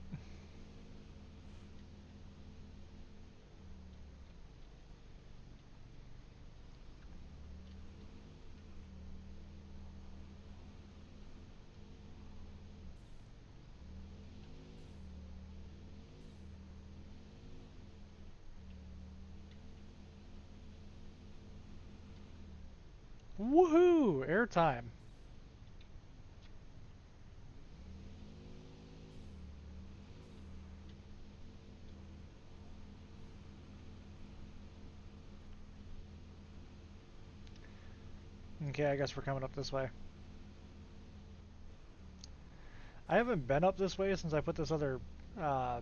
Woohoo! Airtime. Okay, I guess we're coming up this way. I haven't been up this way since I put uh,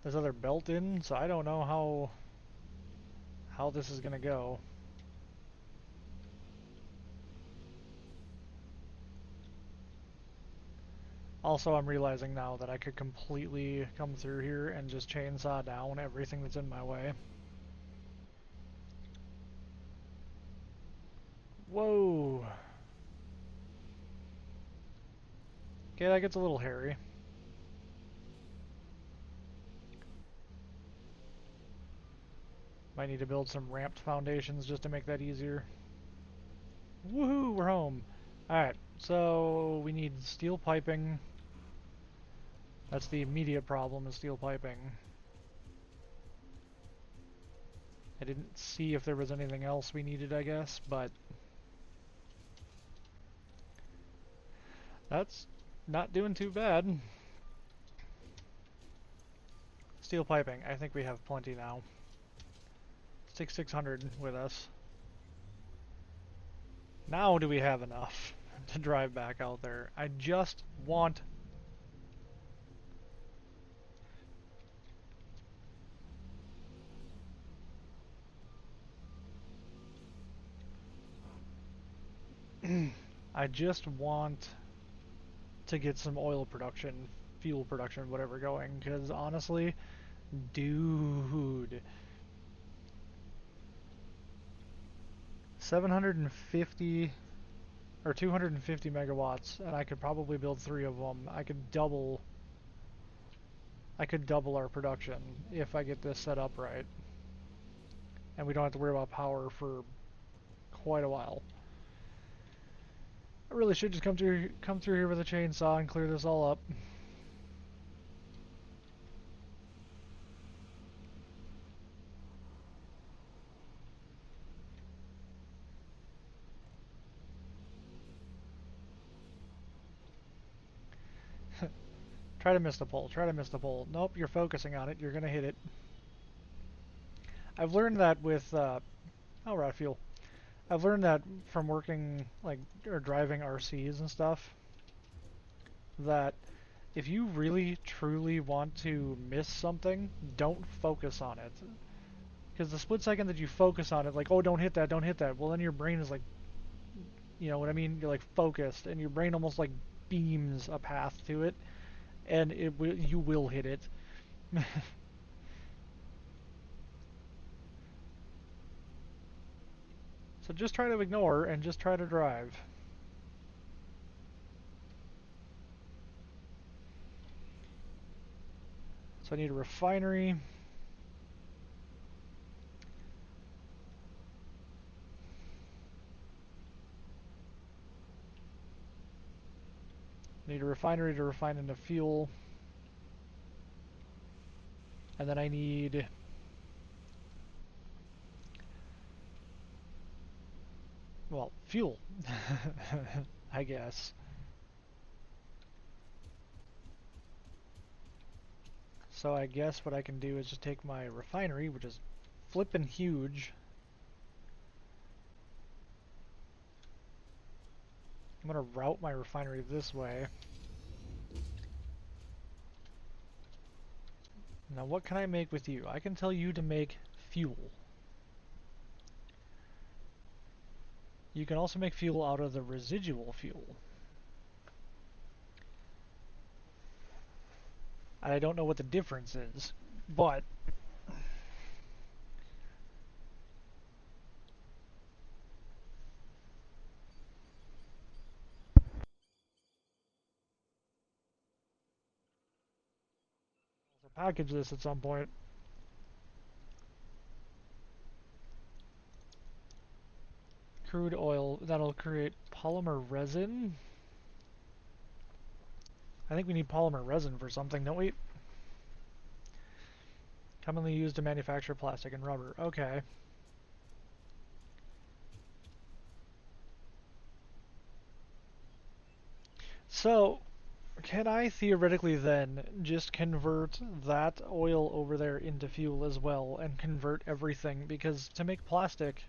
this other belt in, so I don't know how this is gonna go. Also, I'm realizing now that I could completely come through here and just chainsaw down everything that's in my way. Whoa! Okay, that gets a little hairy. Might need to build some ramped foundations just to make that easier. Woohoo! We're home! Alright, so we need steel piping. That's the immediate problem, is steel piping. I didn't see if there was anything else we needed, I guess, but that's not doing too bad. Steel piping, I think we have plenty now. Let's take 600 with us. Now do we have enough to drive back out there? I just want... I just want to get some oil production, fuel production, whatever going, because honestly, dude, 750 or 250 megawatts, and I could probably build 3 of them. I could double our production if I get this set up right, and we don't have to worry about power for quite a while. I really should just come through here with a chainsaw and clear this all up. Try to miss the pole. Try to miss the pole. Nope, you're focusing on it. You're gonna hit it. I've learned that with oh, right, fuel. I've learned that from working like or driving RCs and stuff, that if you really truly want to miss something, don't focus on it. Because the split second that you focus on it, like, oh, don't hit that, well, then your brain is like, you know what I mean? You're like focused, and your brain almost like beams a path to it, and you will hit it. So just try to ignore and just try to drive. So I need a refinery. Need a refinery to refine into fuel. And then I need... well, fuel. I guess. So I guess what I can do is just take my refinery, which is flippin' huge, I'm gonna route my refinery this way. Now what can I make with you? I can tell you to make fuel. You can also make fuel out of the residual fuel. I don't know what the difference is, but I'll package this at some point. Crude oil, that'll create polymer resin. I think we need polymer resin for something, don't we? Commonly used to manufacture plastic and rubber. Okay. So, can I theoretically then just convert that oil over there into fuel as well and convert everything? Because to make plastic,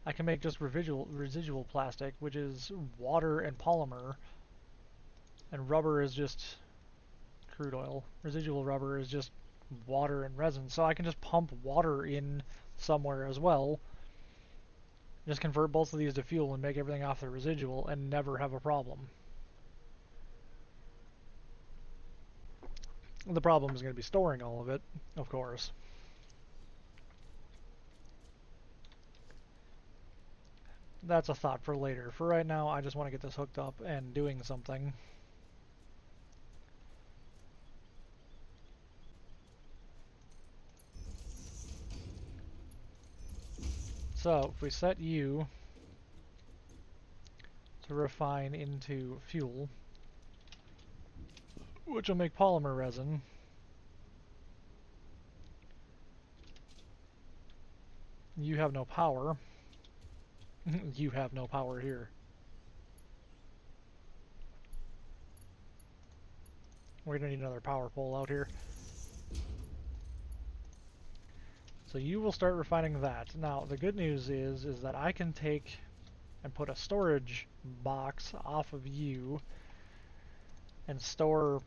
I can make just residual plastic, which is water and polymer, and rubber is just crude oil. Residual rubber is just water and resin. So I can just pump water in somewhere as well, just convert both of these to fuel and make everything off the residual and never have a problem. The problem is going to be storing all of it, of course. That's a thought for later. For right now, I just want to get this hooked up and doing something. So, if we set you to refine into fuel, which will make polymer resin, you have no power. You have no power here. We're going to need another power pole out here. So you will start refining that. Now, the good news is that I can take and put a storage box off of you and store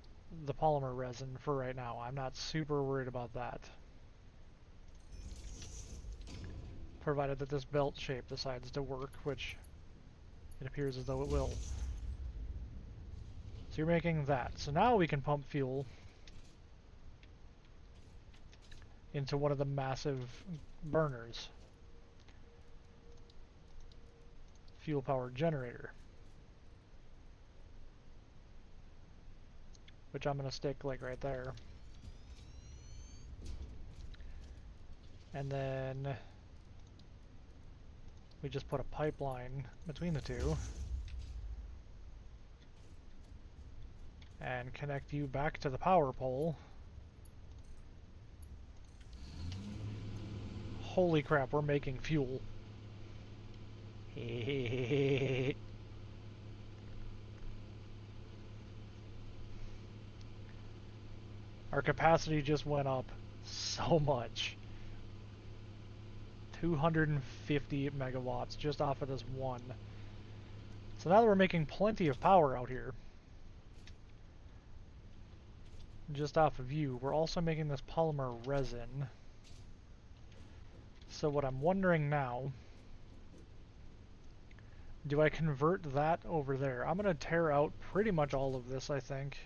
the polymer resin for right now. I'm not super worried about that. Provided that this belt shape decides to work, which it appears as though it will. So you're making that. So now we can pump fuel into one of the massive burners. Fuel powered generator. Which I'm going to stick like right there. And then we just put a pipeline between the two and connect you back to the power pole. Holy crap, we're making fuel. Our capacity just went up so much. 250 megawatts just off of this one. So now that we're making plenty of power out here, just off of you, we're also making this polymer resin. So what I'm wondering now, do I convert that over there? I'm going to tear out pretty much all of this, I think.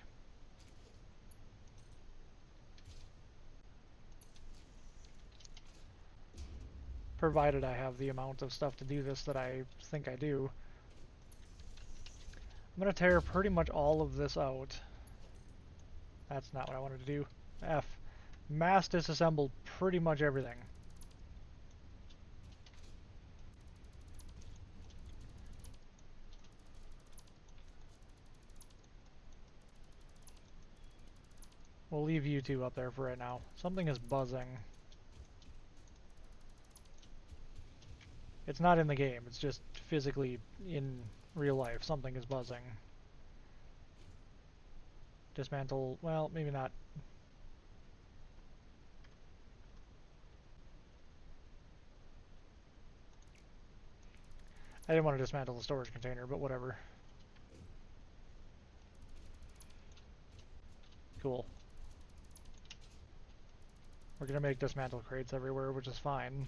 Provided I have the amount of stuff to do this that I think I do. I'm going to tear pretty much all of this out. That's not what I wanted to do. F. Mass disassemble pretty much everything. We'll leave you two up there for right now. Something is buzzing. It's not in the game, it's just physically in real life. Something is buzzing. Dismantle, well, maybe not. I didn't want to dismantle the storage container, but whatever. Cool. We're gonna make dismantle crates everywhere, which is fine.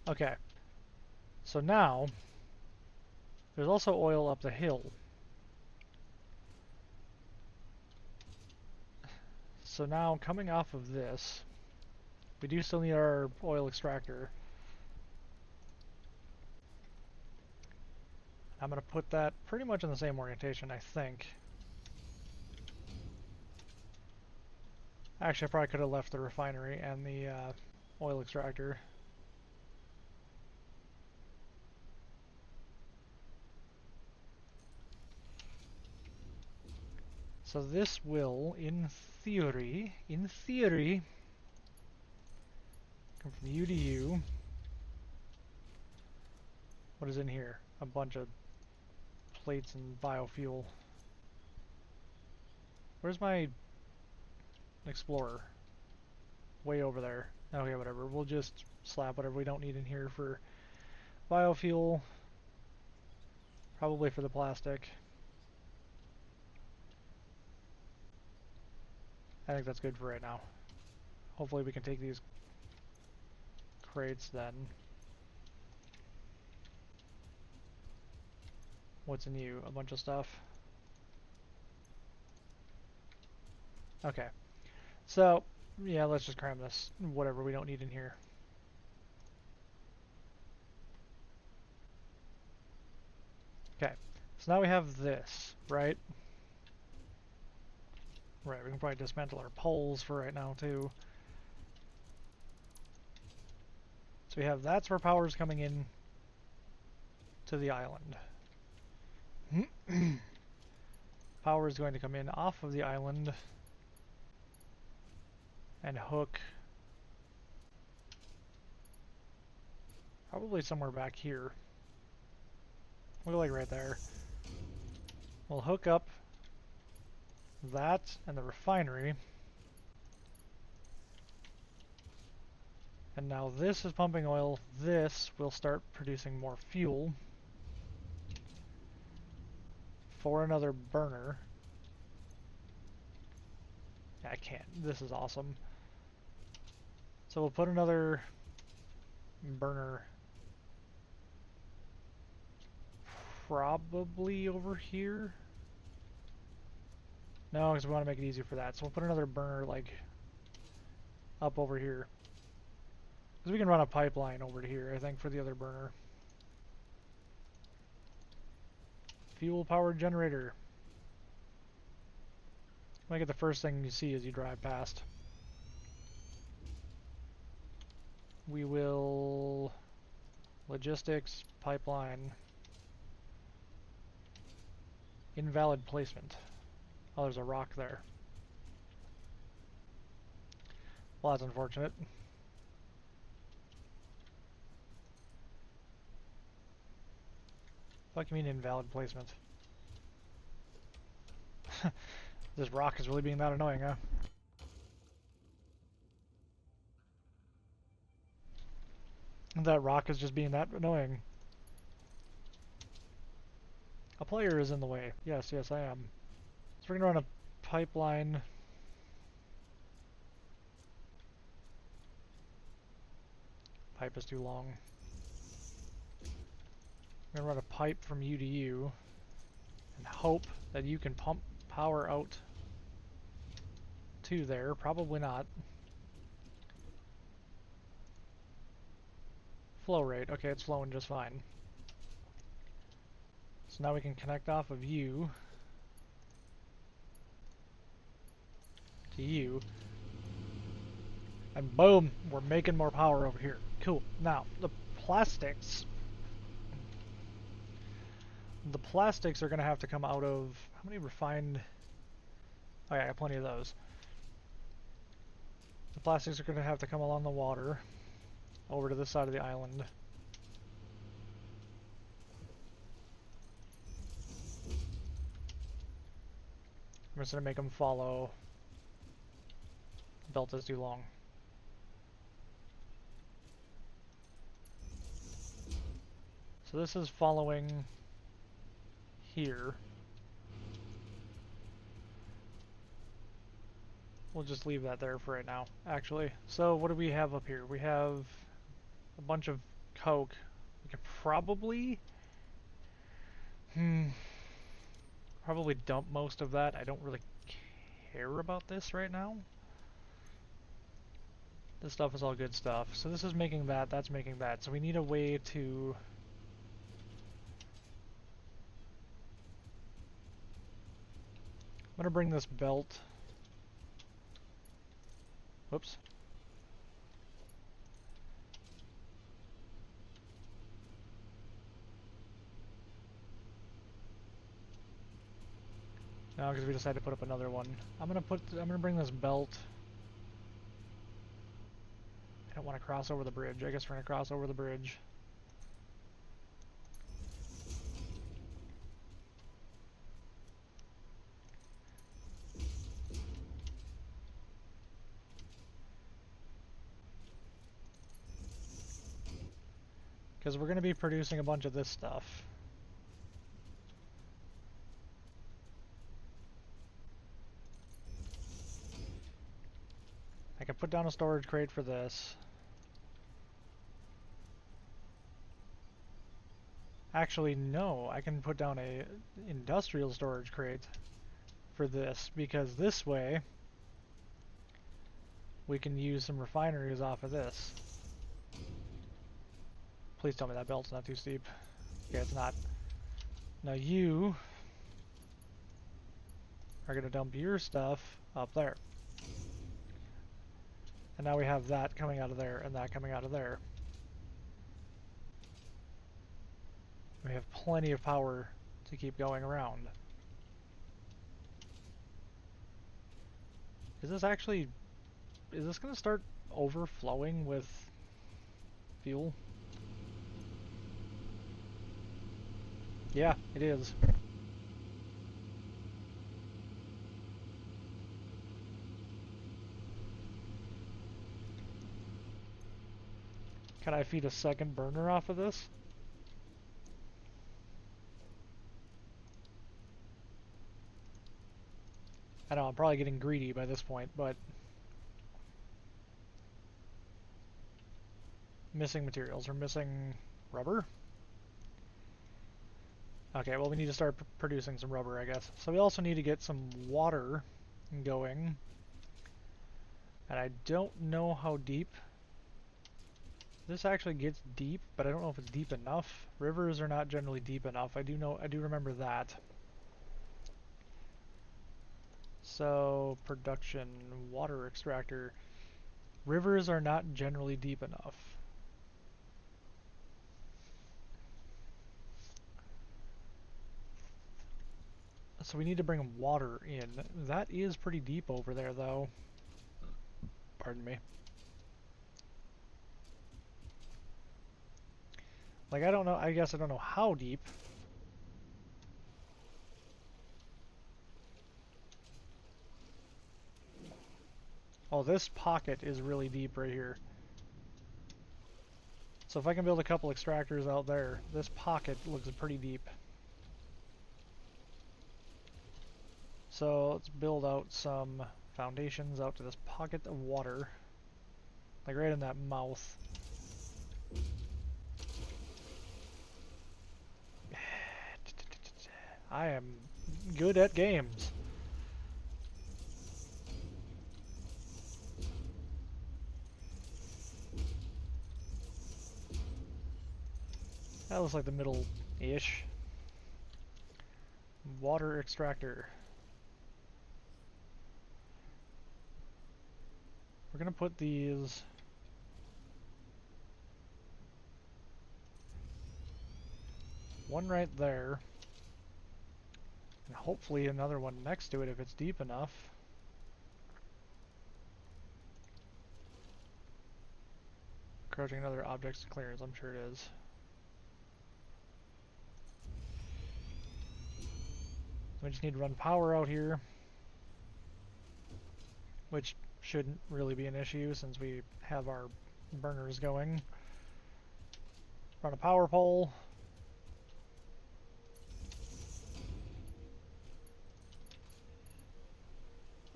Okay. So now, there's also oil up the hill. So now, coming off of this, we do still need our oil extractor. I'm going to put that pretty much in the same orientation, I think. Actually, I probably could have left the refinery and the oil extractor. So this will, in theory, come from U to U. What is in here? A bunch of plates and biofuel. Where's my explorer? Way over there. Okay, whatever. We'll just slap whatever we don't need in here for biofuel. Probably for the plastic. I think that's good for right now. Hopefully we can take these crates then. What's in you? A bunch of stuff. Okay. So, yeah, let's just cram this, whatever we don't need in here. Okay. So now we have this, right? Right, we can probably dismantle our poles for right now too. So we have that's where power's coming in to the island. Power is going to come in off of the island and hook probably somewhere back here. We'll go like right there. We'll hook up that and the refinery. And now this is pumping oil. This will start producing more fuel for another burner. I can't. This is awesome. So we'll put another burner probably over here. No, because we want to make it easier for that. So we'll put another burner like up over here. Because we can run a pipeline over to here, I think, for the other burner. Fuel powered generator. Make it the first thing you see as you drive past. We will logistics pipeline. Invalid placement. Oh, there's a rock there. Well, that's unfortunate. What do you mean invalid placement? This rock is really being that annoying, huh? That rock is just being that annoying. A player is in the way. Yes, yes, I am. So we're gonna run a pipeline. Pipe is too long. I'm gonna run a pipe from U to U and hope that you can pump power out to there. Probably not. Flow rate. Okay, it's flowing just fine. So now we can connect off of U to U. And boom, we're making more power over here. Cool. Now, the plastics are going to have to come out of... How many refined... Oh yeah, I got plenty of those. The plastics are going to have to come along the water over to this side of the island. I'm just going to make them follow. Belt is too long. So this is following here. We'll just leave that there for right now, actually. So what do we have up here? We have a bunch of coke. We could probably... probably dump most of that. I don't really care about this right now. This stuff is all good stuff. So this is making that, that's making that. So we need a way to... I'm gonna bring this belt. Whoops. No, because we decided to put up another one. I'm gonna bring this belt. I don't want to cross over the bridge. I guess we're gonna cross over the bridge. Because we're gonna be producing a bunch of this stuff. I can put down a storage crate for this. Actually, no, I can put down a industrial storage crate for this, because this way we can use some refineries off of this. Please tell me that belt's not too steep. Okay, it's not. Now you are gonna dump your stuff up there. And now we have that coming out of there and that coming out of there. We have plenty of power to keep going around. Is this gonna start overflowing with fuel? Yeah, it is. Can I feed a second burner off of this? I know, I'm probably getting greedy by this point, but... Missing materials. We're missing rubber? Okay, well we need to start producing some rubber, I guess. So we also need to get some water going. And I don't know how deep this actually gets deep, but I don't know if it's deep enough. Rivers are not generally deep enough. I do remember that. So, production, water extractor. Rivers are not generally deep enough. So we need to bring water in. That is pretty deep over there, though. Pardon me. Like, I don't know, I guess I don't know how deep. Oh, this pocket is really deep right here. So if I can build a couple extractors out there, this pocket looks pretty deep. So let's build out some foundations out to this pocket of water. Like right in that mouth. I am good at games. That looks like the middle-ish. Water extractor. We're gonna put these... one right there. And hopefully another one next to it if it's deep enough. Crouching another objects to clearance, I'm sure it is. We just need to run power out here, which shouldn't really be an issue since we have our burners going. Run a power pole.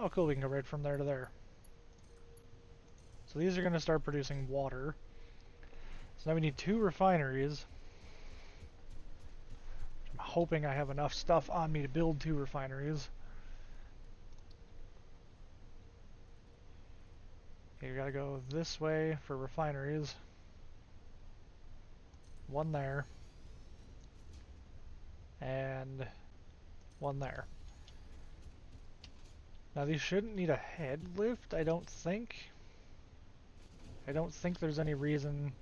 Oh cool, we can go right from there to there. So these are going to start producing water. So now we need 2 refineries. I'm hoping I have enough stuff on me to build 2 refineries. Okay, you gotta go this way for refineries. 1 there. And 1 there. Now these shouldn't need a head lift, I don't think. I don't think there's any reason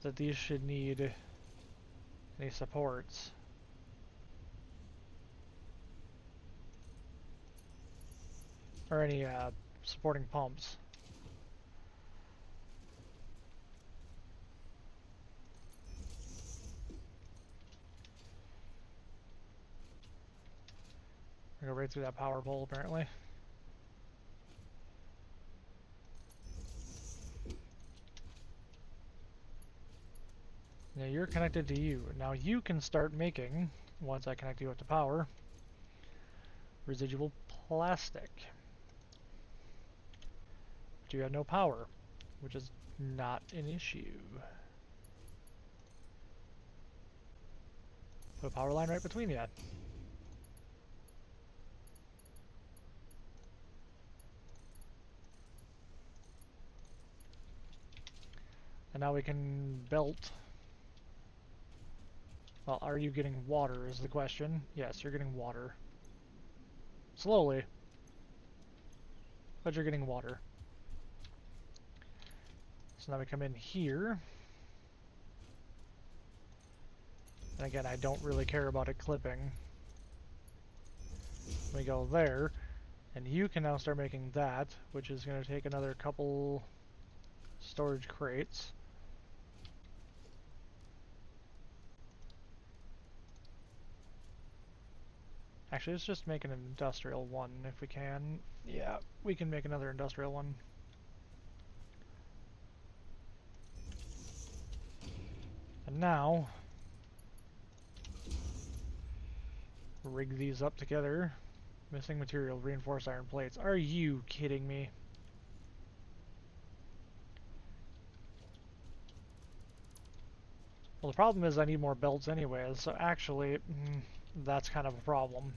that these should need any supports. Or any supporting pumps. I go right through that power pole apparently. Now you're connected to you. Now you can start making, once I connect you up to power, residual plastic. But you have no power, which is not an issue. Put a power line right between you. And now we can belt. Well, are you getting water is the question. Yes, you're getting water. Slowly. But you're getting water. So now we come in here. And again, I don't really care about it clipping. We go there. And you can now start making that, which is going to take another couple storage crates. Actually, let's just make an industrial one if we can. Yeah, we can make another industrial one. And now, rig these up together. Missing material, reinforced iron plates. Are you kidding me? Well, the problem is I need more belts anyways, so actually, that's kind of a problem.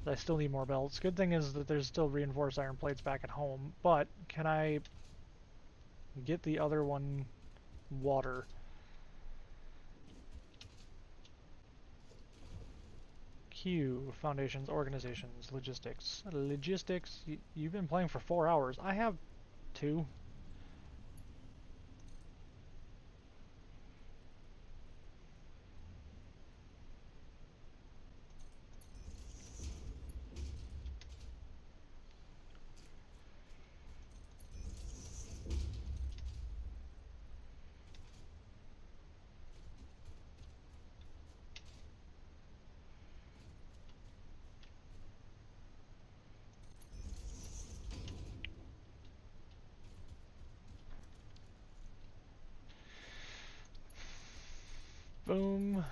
I still need more belts. Good thing is that there's still reinforced iron plates back at home, but can I get the other one water? Q, foundations, organizations, logistics. Logistics, you've been playing for 4 hours. I have 2. Boom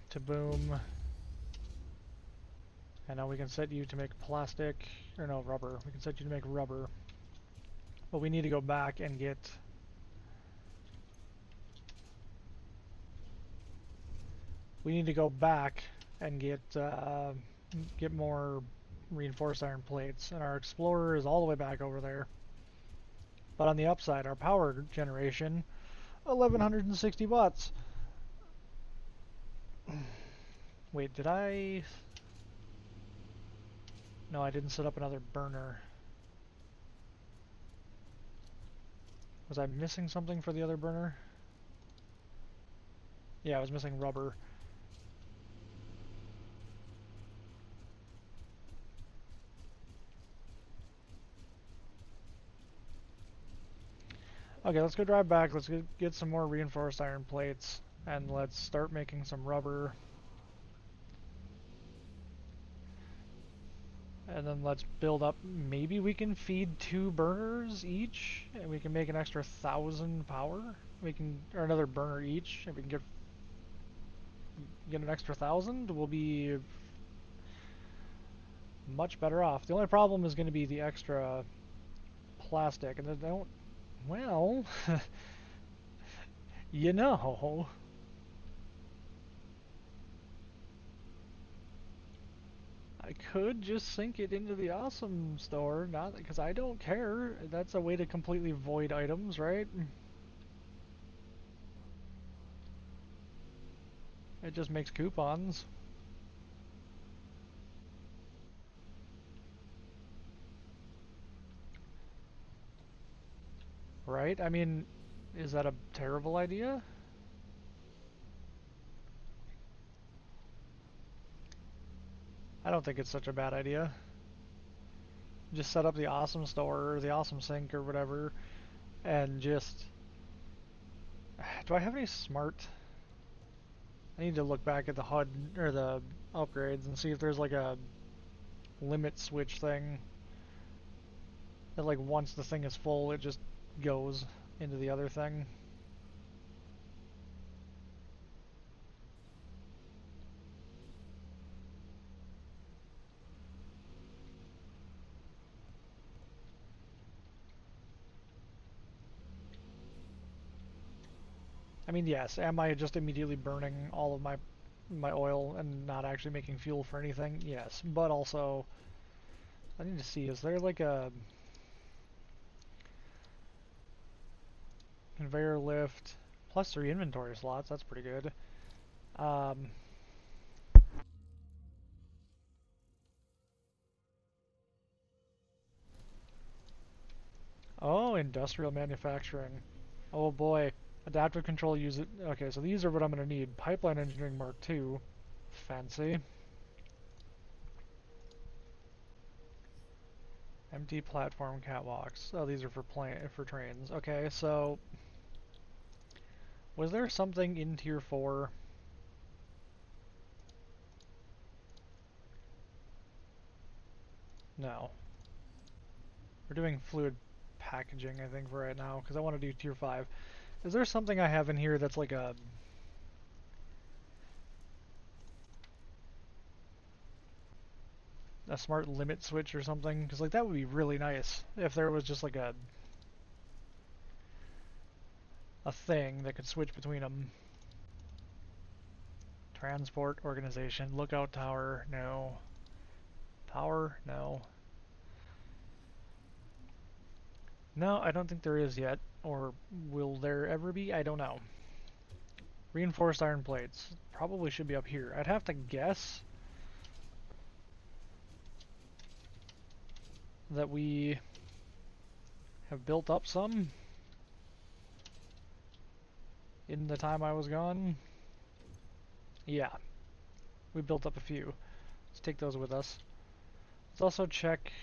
to boom. And now we can set you to make plastic, or no, rubber. We can set you to make rubber. But we need to go back and get... We need to go back and get more reinforced iron plates. And our explorer is all the way back over there. But on the upside, our power generation, 1160 watts. Wait, did I... No, I didn't set up another burner. Was I missing something for the other burner? Yeah, I was missing rubber. Okay, let's go drive back. Let's get some more reinforced iron plates. And let's start making some rubber. And then let's build up. Maybe we can feed 2 burners each, and we can make an extra 1,000 power. We can, or another burner each, and we can get, get an extra 1,000, we'll be much better off. The only problem is going to be the extra plastic, and they don't. Well, you know. I could just sink it into the awesome store, not because I don't care. That's a way to completely void items, right? It just makes coupons, right? I mean, is that a terrible idea? I don't think it's such a bad idea. Just set up the awesome store, or the awesome sink, or whatever, and just... Do I have any smart... I need to look back at the HUD, or the upgrades, and see if there's like a limit switch thing that like once the thing is full, it just goes into the other thing. I mean, yes, am I just immediately burning all of my oil and not actually making fuel for anything? Yes, but also I need to see, is there like a conveyor lift plus 3 inventory slots? That's pretty good. Um, oh, industrial manufacturing. Oh boy, adaptive control use it. Okay, so these are what I'm gonna need. Pipeline engineering Mark II. Fancy. Empty platform catwalks. Oh, these are for trains. Okay, so was there something in tier 4? No. We're doing fluid packaging, I think, for right now, because I want to do tier 5. Is there something I have in here that's like a smart limit switch or something? Because like that would be really nice if there was just like a thing that could switch between them. Transport organization, lookout tower, no. Power, no. No, I don't think there is yet. Or will there ever be? I don't know. Reinforced iron plates. Probably should be up here. I'd have to guess that we have built up some in the time I was gone. Yeah, we built up a few. Let's take those with us. Let's also check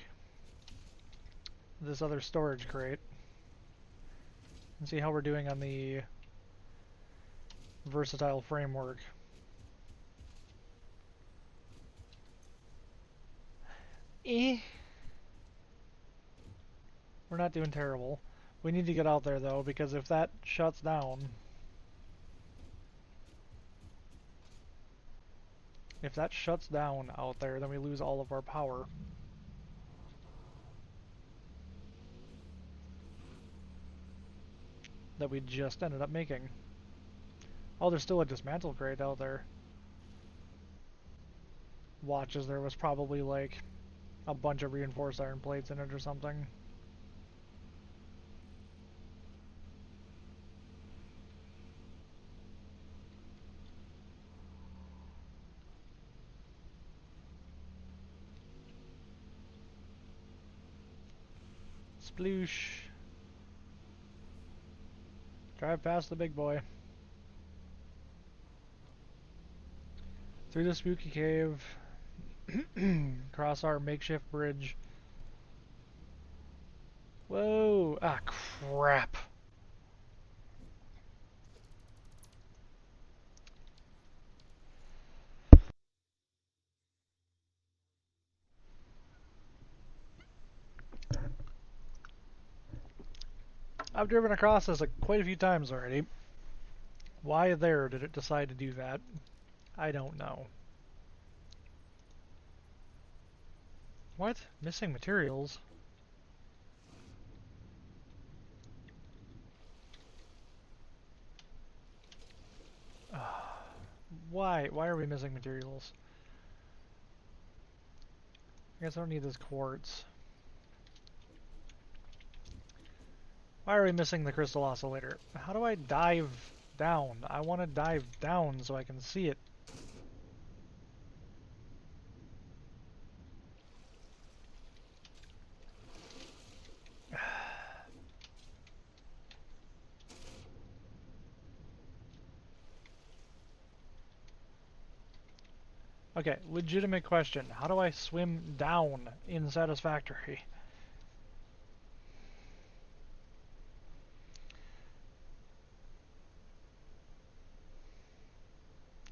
this other storage crate and see how we're doing on the versatile framework. Eh, we're not doing terrible. We need to get out there though, because if that shuts down, out there, then we lose all of our power that we just ended up making. Oh, there's still a dismantle crate out there. Watch as there was probably like a bunch of reinforced iron plates in it or something. Sploosh. Drive past the big boy. Through the spooky cave. Cross our makeshift bridge. Whoa! Ah, crap. I've driven across this like quite a few times already. Why there did it decide to do that? I don't know. What? Missing materials? Why? Why are we missing materials? I guess I don't need this quartz. Why are we missing the crystal oscillator? How do I dive down? I want to dive down so I can see it. Okay, legitimate question. How do I swim down in Satisfactory?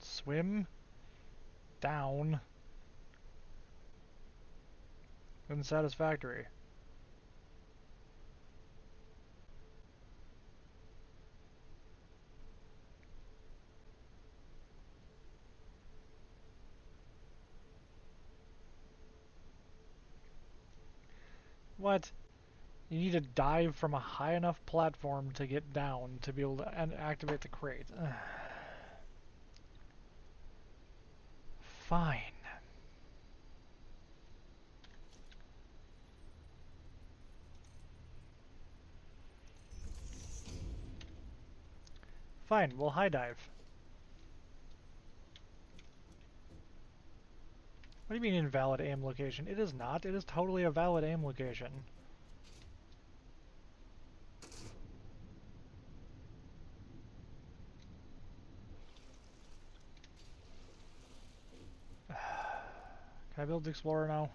Swim down in Satisfactory. What? You need to dive from a high enough platform to get down to be able to activate the crate. Fine. Fine, we'll high dive. What do you mean invalid aim location? It is not. It is totally a valid aim location. Can I build the Explorer now?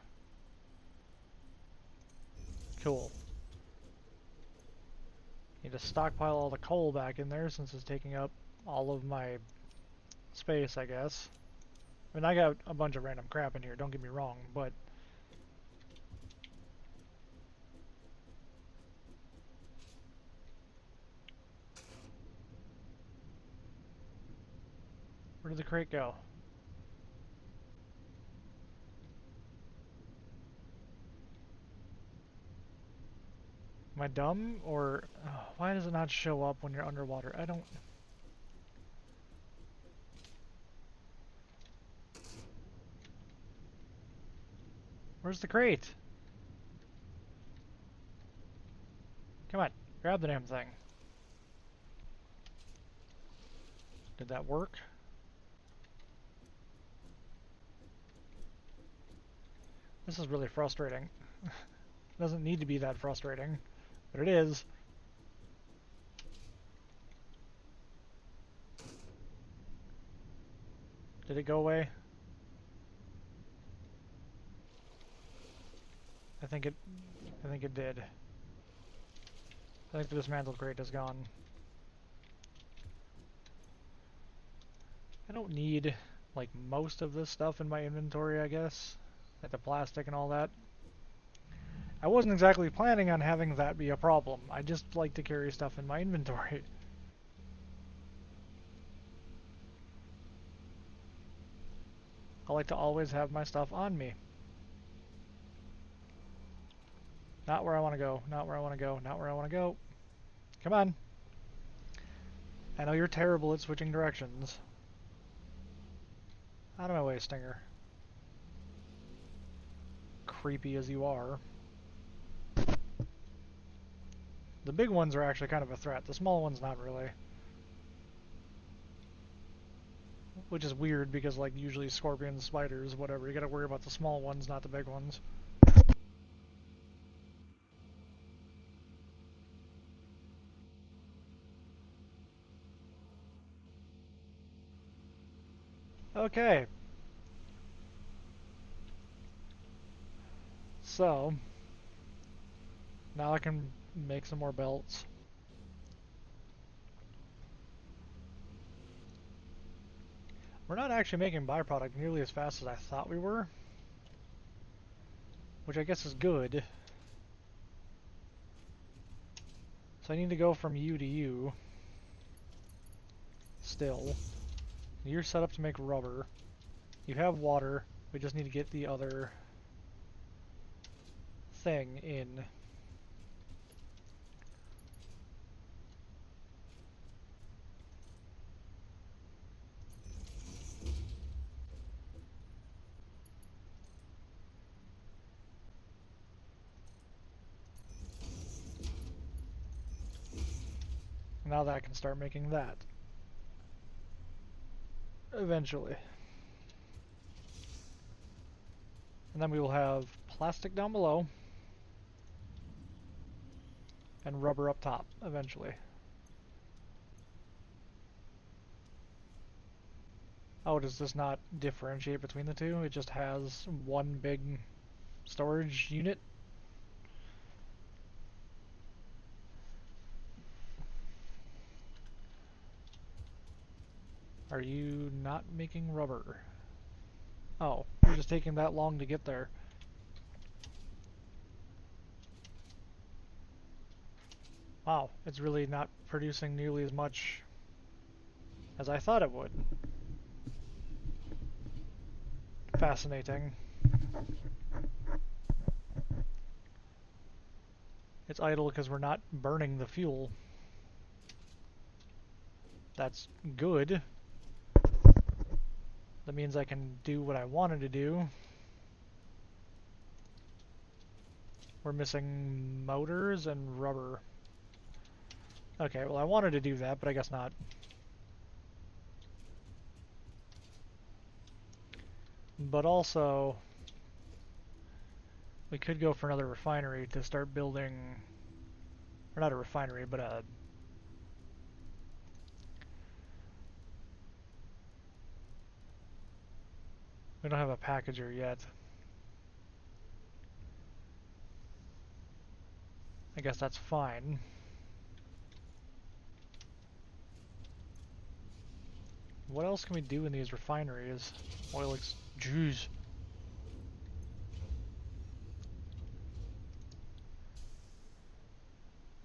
Cool. Need to stockpile all the coal back in there since it's taking up all of my space, I guess. I mean, I got a bunch of random crap in here, don't get me wrong, but... Where did the crate go? Am I dumb, or... why does it not show up when you're underwater? I don't... Where's the crate? Come on, grab the damn thing. Did that work? This is really frustrating. It doesn't need to be that frustrating, but it is. Did it go away? I think it did. I think the dismantled crate is gone. I don't need, like, most of this stuff in my inventory, I guess. Like the plastic and all that. I wasn't exactly planning on having that be a problem. I just like to carry stuff in my inventory. I like to always have my stuff on me. Not where I want to go, not where I want to go, not where I want to go. Come on. I know you're terrible at switching directions. Out of my way, Stinger. Creepy as you are. The big ones are actually kind of a threat. The small ones, not really. Which is weird because, like, usually scorpions, spiders, whatever, you gotta worry about the small ones, not the big ones. Okay. So, now I can make some more belts. We're not actually making byproduct nearly as fast as I thought we were, which I guess is good. So I need to go from U to U, still. You're set up to make rubber. You have water. We just need to get the other thing in. Now that I can start making that. Eventually. And then we will have plastic down below. And rubber up top, eventually. Oh, does this not differentiate between the two? It just has one big storage unit? Are you not making rubber? Oh, you're just taking that long to get there. Wow, it's really not producing nearly as much as I thought it would. Fascinating. It's idle because we're not burning the fuel. That's good. That means I can do what I wanted to do. We're missing motors and rubber. Okay, well I wanted to do that, but I guess not. But also, we could go for another refinery to start building, or not a refinery, but a... We don't have a packager yet. I guess that's fine. What else can we do in these refineries? Oil Jeez.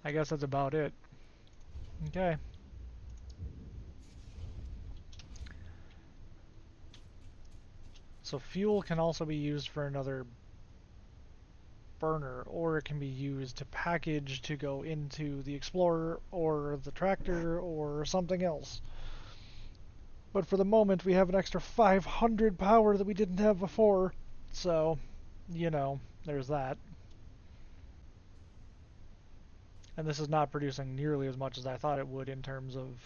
I guess that's about it. Okay. So fuel can also be used for another burner, or it can be used to package to go into the Explorer or the tractor or something else. But for the moment, we have an extra 500 power that we didn't have before. So, you know, there's that. And this is not producing nearly as much as I thought it would in terms of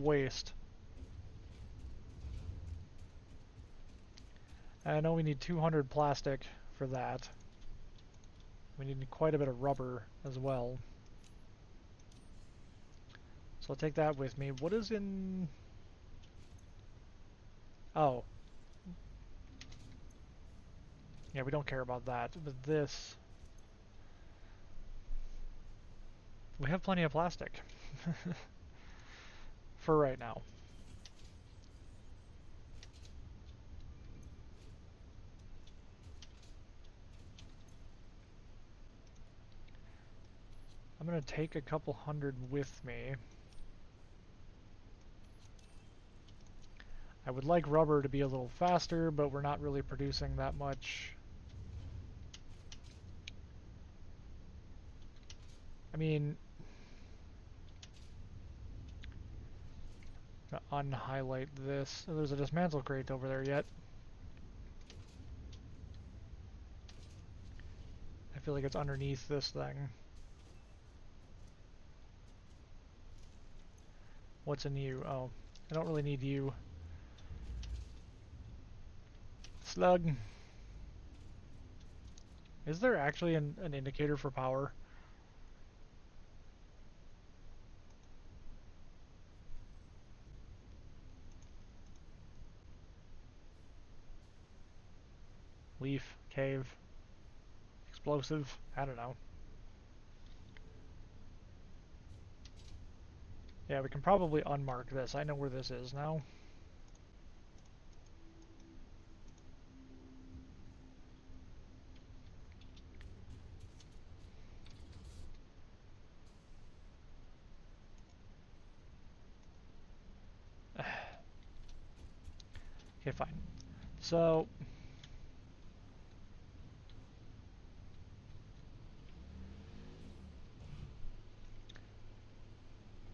waste. I know we need 200 plastic for that. We need quite a bit of rubber as well. So I'll take that with me. What is in... Oh. Yeah, we don't care about that. But this... We have plenty of plastic. For right now. I'm going to take a couple hundred with me. I would like rubber to be a little faster, but we're not really producing that much. I mean... I'm gonna unhighlight this. Oh, there's a dismantle crate over there yet. I feel like it's underneath this thing. What's in you? Oh, I don't really need you. Slug. Is there actually an indicator for power? Leaf, cave, explosive, I don't know. Yeah, we can probably unmark this. I know where this is now. Okay, fine. So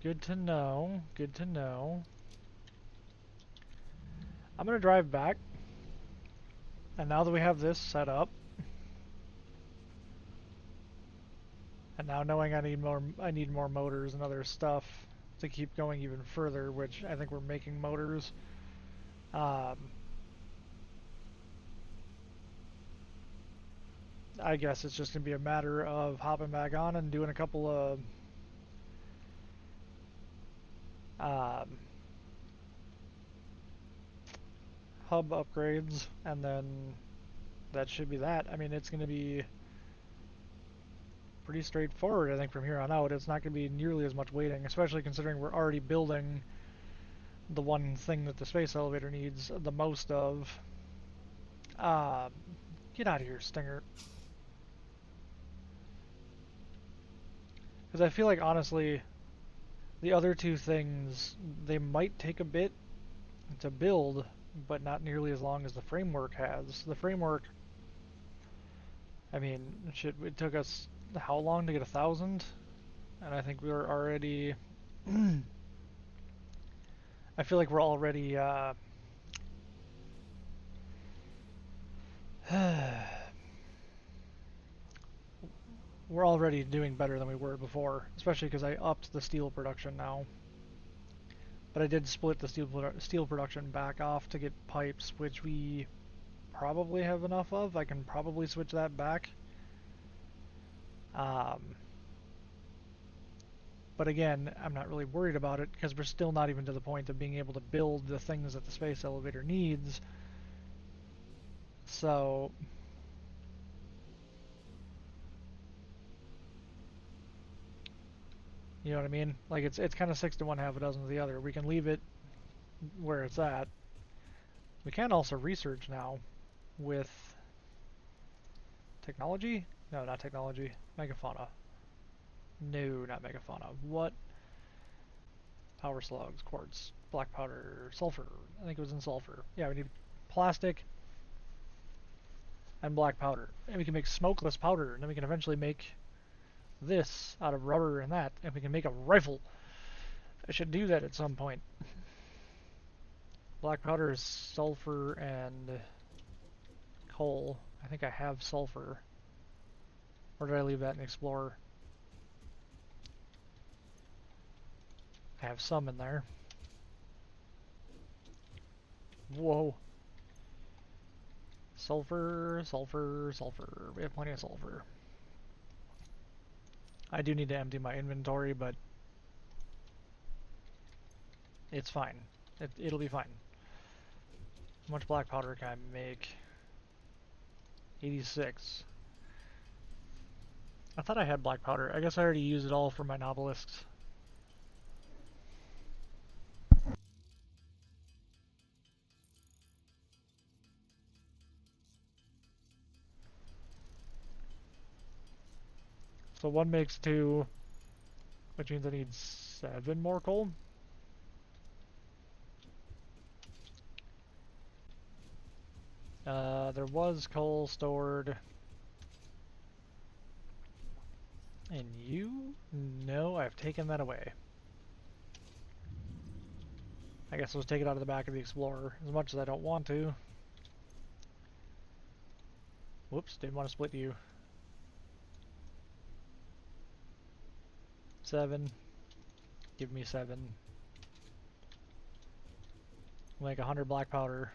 good to know. Good to know. I'm gonna drive back, and now that we have this set up, and now knowing I need more motors and other stuff to keep going even further, which I think we're making motors. I guess it's just gonna be a matter of hopping back on and doing a couple of um, hub upgrades, and then that should be that. I mean, it's gonna be pretty straightforward, I think, from here on out. It's not gonna be nearly as much waiting, especially considering we're already building the one thing that the space elevator needs the most of. Um, get out of here, Stinger. Because I feel like, honestly, the other two things, they might take a bit to build, but not nearly as long as the framework has. The framework, I mean, shit, it took us how long to get 1,000? And I think we were already... I feel like we're already, we're already doing better than we were before, especially because I upped the steel production now. But I did split the steel production back off to get pipes, which we probably have enough of. I can probably switch that back. Um, but again, I'm not really worried about it because we're still not even to the point of being able to build the things that the space elevator needs. So, you know what I mean? Like it's kind of 6 to 1, half a dozen to the other. We can leave it where it's at. We can also research now with technology. No, not technology. Megafauna. No, not megafauna. What? Power slugs, quartz, black powder, sulfur. I think it was in sulfur. Yeah, we need plastic and black powder. And we can make smokeless powder, and then we can eventually make this out of rubber and that, and we can make a rifle. I should do that at some point. Black powder is sulfur and coal. I think I have sulfur. Or did I leave that in Explorer? I have some in there. Whoa. Sulfur, sulfur, sulfur. We have plenty of sulfur. I do need to empty my inventory, but it's fine. It'll be fine. How much black powder can I make? 86. I thought I had black powder. I guess I already used it all for my novelisks. So one makes two, which means I need 7 more coal. There was coal stored in you? No, I've taken that away. I guess I'll just take it out of the back of the Explorer, as much as I don't want to. Whoops, didn't want to split you. 7. Give me 7. We'll make 100 black powder.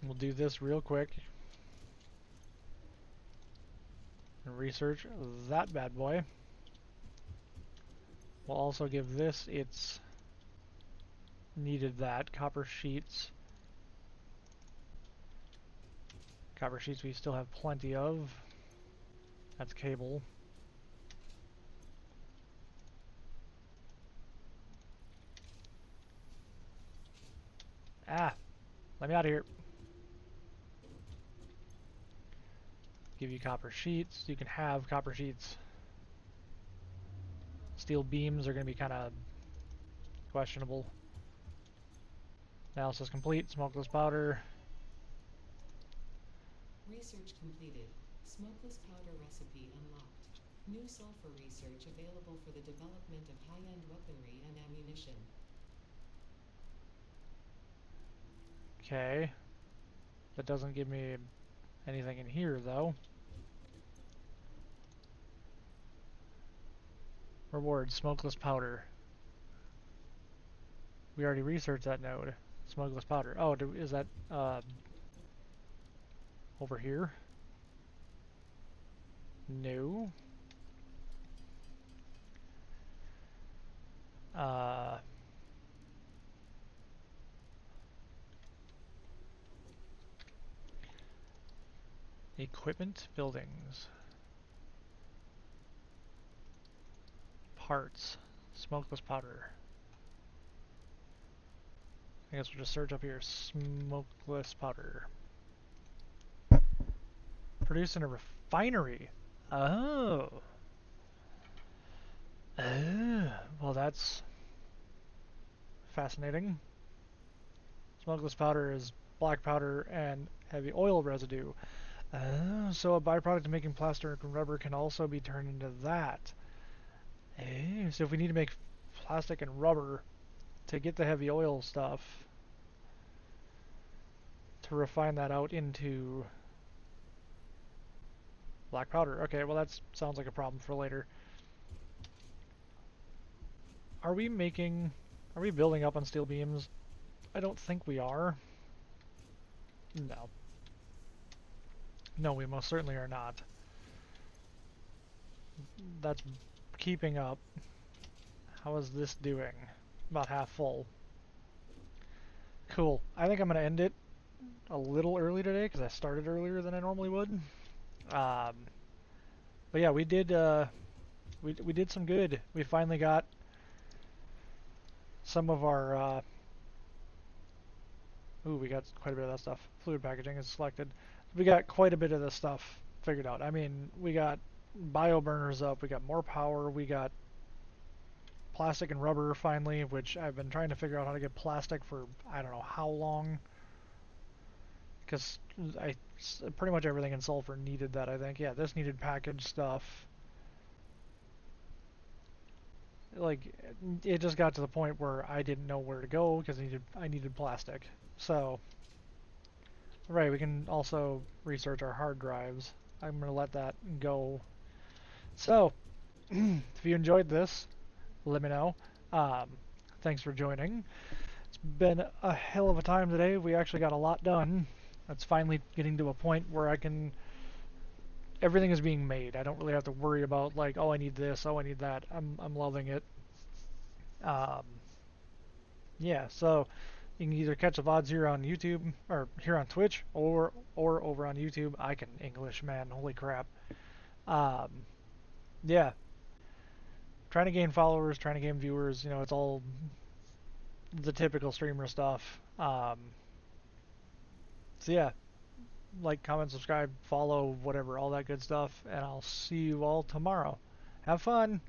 We'll do this real quick. And research that bad boy. We'll also give this its needed that. Copper sheets. Copper sheets we still have plenty of. That's cable. Ah! Let me out of here. Give you copper sheets. You can have copper sheets. Steel beams are going to be kind of questionable. Analysis complete. Smokeless powder. Research completed. Smokeless powder recipe unlocked. New sulfur research available for the development of high-end weaponry and ammunition. Okay. That doesn't give me anything in here, though. Reward, smokeless powder. We already researched that node. Smokeless powder. Oh, is that over here? No. Uh, equipment, buildings, parts, smokeless powder. I guess we'll just search up here. Smokeless powder. Produced in a refinery. Oh. Well, that's fascinating. Smokeless powder is black powder and heavy oil residue. So a byproduct of making plastic and rubber can also be turned into that. So if we need to make plastic and rubber to get the heavy oil stuff, to refine that out into black powder. Okay, well that sounds like a problem for later. Are we building up on steel beams? I don't think we are. No. No, we most certainly are not. That's keeping up. How is this doing? About half full. Cool. I think I'm going to end it a little early today because I started earlier than I normally would. But yeah, we did we did some good. We finally got some of our ooh, we got quite a bit of that stuff. Fluid packaging is selected. We got quite a bit of this stuff figured out. I mean, we got bio burners up, we got more power, we got plastic and rubber finally, which I've been trying to figure out how to get plastic for I don't know how long. Because pretty much everything in sulfur needed that, I think. Yeah, this needed package stuff. Like, it just got to the point where I didn't know where to go because I needed plastic. So, right, we can also research our hard drives. I'm going to let that go. So, if you enjoyed this, let me know. Um, Thanks for joining. It's been a hell of a time today. We actually got a lot done. It's finally getting to a point where I can everything is being made. I don't really have to worry about like, oh, I need this, oh, I need that. I'm loving it. Um, yeah, so you can either catch the VODs here on YouTube or here on Twitch or over on YouTube. I can English, man. Holy crap. Um, yeah, trying to gain followers, trying to gain viewers. You know, it's all the typical streamer stuff. So yeah, like, comment, subscribe, follow, whatever, all that good stuff, and I'll see you all tomorrow. Have fun.